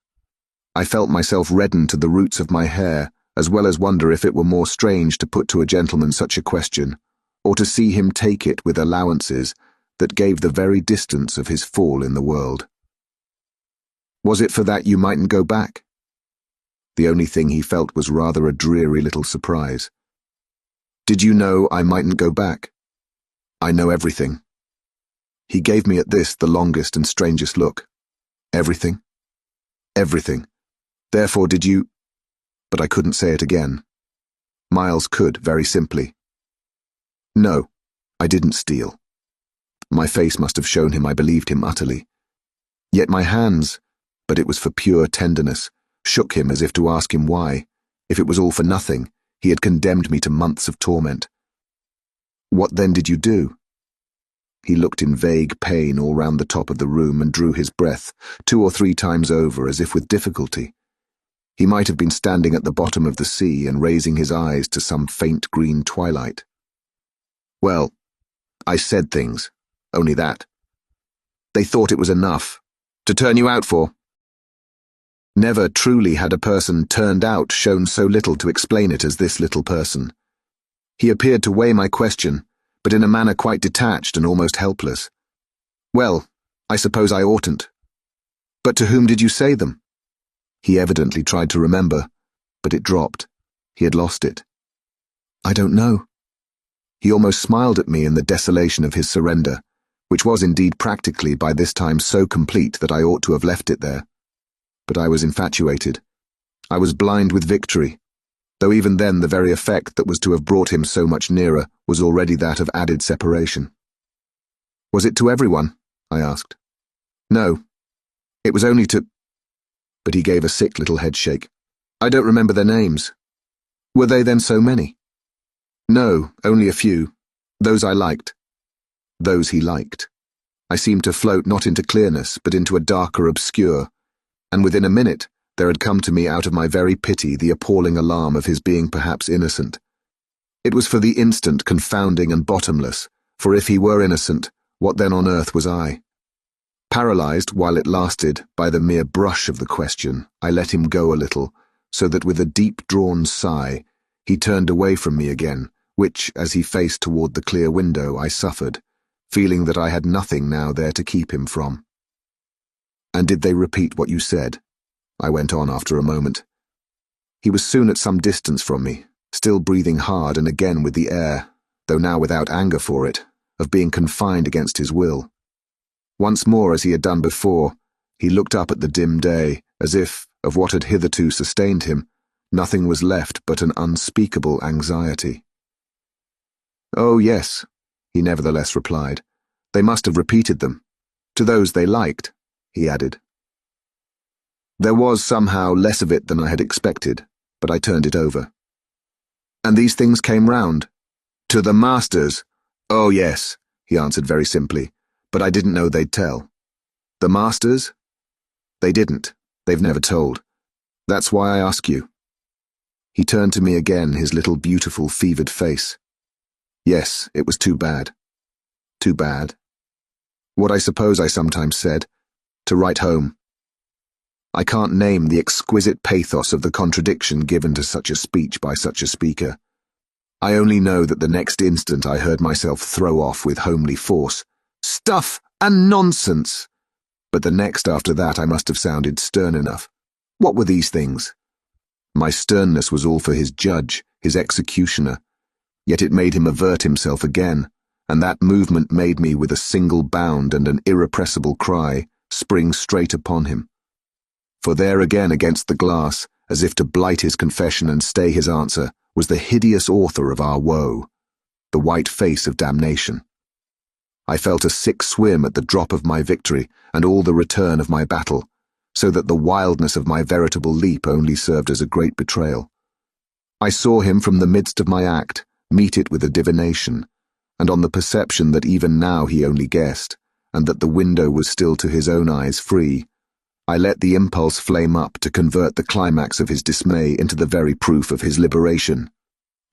I felt myself redden to the roots of my hair, as well as wonder if it were more strange to put to a gentleman such a question, or to see him take it with allowances that gave the very distance of his fall in the world. Was it for that you mightn't go back? The only thing he felt was rather a dreary little surprise. Did you know I mightn't go back? I know everything. He gave me at this the longest and strangest look. Everything? Everything. Therefore did you... But I couldn't say it again. Miles could, very simply. No, I didn't steal. My face must have shown him I believed him utterly. Yet my hands, but it was for pure tenderness, shook him as if to ask him why, if it was all for nothing, he had condemned me to months of torment. What then did you do? He looked in vague pain all round the top of the room and drew his breath 2 or 3 times over as if with difficulty. He might have been standing at the bottom of the sea and raising his eyes to some faint green twilight. Well, I said things, only that. They thought it was enough, to turn you out for. Never truly had a person turned out shown so little to explain it as this little person. He appeared to weigh my question, but in a manner quite detached and almost helpless. Well, I suppose I oughtn't. But to whom did you say them? He evidently tried to remember, but it dropped. He had lost it. I don't know. He almost smiled at me in the desolation of his surrender, which was indeed practically by this time so complete that I ought to have left it there. But I was infatuated. I was blind with victory, though even then the very effect that was to have brought him so much nearer was already that of added separation. Was it to everyone? I asked. No. It was only to... But he gave a sick little headshake. I don't remember their names. Were they then so many? No, only a few. Those I liked. Those he liked. I seemed to float not into clearness, but into a darker obscure, and within a minute there had come to me out of my very pity the appalling alarm of his being perhaps innocent. It was for the instant confounding and bottomless, for if he were innocent, what then on earth was I? Paralyzed, while it lasted, by the mere brush of the question, I let him go a little, so that with a deep-drawn sigh, he turned away from me again, which, as he faced toward the clear window, I suffered, feeling that I had nothing now there to keep him from. And did they repeat what you said? I went on after a moment. He was soon at some distance from me, still breathing hard and again with the air, though now without anger for it, of being confined against his will. Once more, as he had done before, he looked up at the dim day, as if, of what had hitherto sustained him, nothing was left but an unspeakable anxiety. Oh, yes, he nevertheless replied. They must have repeated them. To those they liked, he added. There was somehow less of it than I had expected, but I turned it over. And these things came round? To the masters? Oh, yes, he answered very simply, but I didn't know they'd tell. The masters? They didn't. They've never told. That's why I ask you. He turned to me again, his little beautiful fevered face. Yes, it was too bad. Too bad. What I suppose I sometimes said, to write home. I can't name the exquisite pathos of the contradiction given to such a speech by such a speaker. I only know that the next instant I heard myself throw off with homely force, "Stuff and nonsense!" But the next after that I must have sounded stern enough. What were these things? My sternness was all for his judge, his executioner, yet it made him avert himself again, and that movement made me, with a single bound and an irrepressible cry, spring straight upon him. For there again against the glass, as if to blight his confession and stay his answer, was the hideous author of our woe, the white face of damnation. I felt a sick swim at the drop of my victory and all the return of my battle, so that the wildness of my veritable leap only served as a great betrayal. I saw him from the midst of my act, meet it with a divination, and on the perception that even now he only guessed, and that the window was still to his own eyes free, I let the impulse flame up to convert the climax of his dismay into the very proof of his liberation.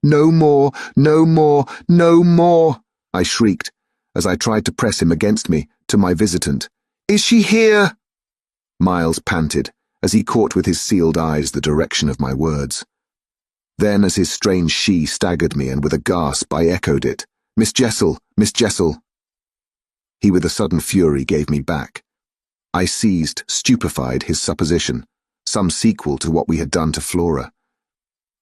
"No more, no more, no more!" I shrieked, as I tried to press him against me, to my visitant. "Is she here?" Miles panted, as he caught with his sealed eyes the direction of my words. Then, as his strange she staggered me, and with a gasp I echoed it, "Miss Jessel, Miss Jessel." He with a sudden fury gave me back. I seized, stupefied, his supposition, some sequel to what we had done to Flora.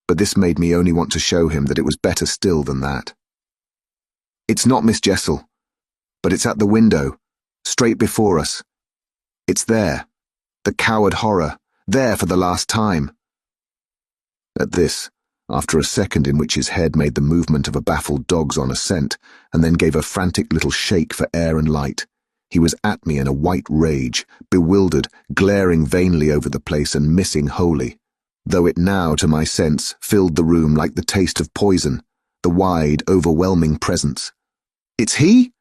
But this made me only want to show him that it was better still than that. "It's not Miss Jessel, but it's at the window, straight before us. It's there, the coward horror, there for the last time." At this, after a second in which his head made the movement of a baffled dog's on a scent, and then gave a frantic little shake for air and light, he was at me in a white rage, bewildered, glaring vainly over the place and missing wholly, though it now, to my sense, filled the room like the taste of poison, the wide, overwhelming presence. "It's he?"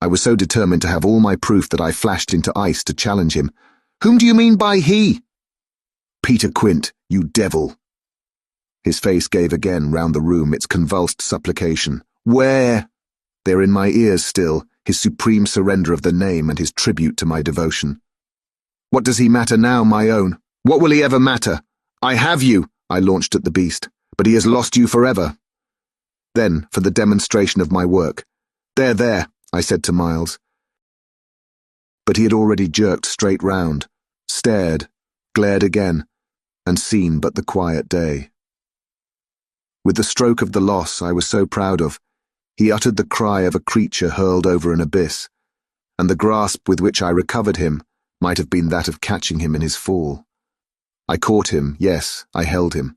I was so determined to have all my proof that I flashed into ice to challenge him. "Whom do you mean by he?" "Peter Quint, you devil." His face gave again round the room its convulsed supplication. "Where?" They're in my ears still, his supreme surrender of the name and his tribute to my devotion. "What does he matter now, my own? What will he ever matter? I have you," I launched at the beast, "but he has lost you forever." Then, for the demonstration of my work, There, I said to Miles. But he had already jerked straight round, stared, glared again, and seen but the quiet day. With the stroke of the loss I was so proud of, He uttered the cry of a creature hurled over an abyss, and the grasp with which I recovered him might have been that of catching him in his fall. I caught him, yes, I held him.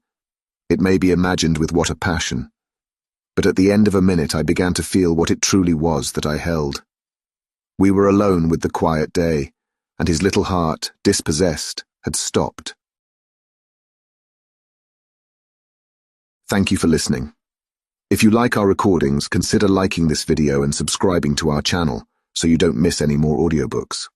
It may be imagined with what a passion. But at the end of a minute I began to feel what it truly was that I held. We were alone with the quiet day, and his little heart, dispossessed, had stopped. Thank you for listening. If you like our recordings, consider liking this video and subscribing to our channel so you don't miss any more audiobooks.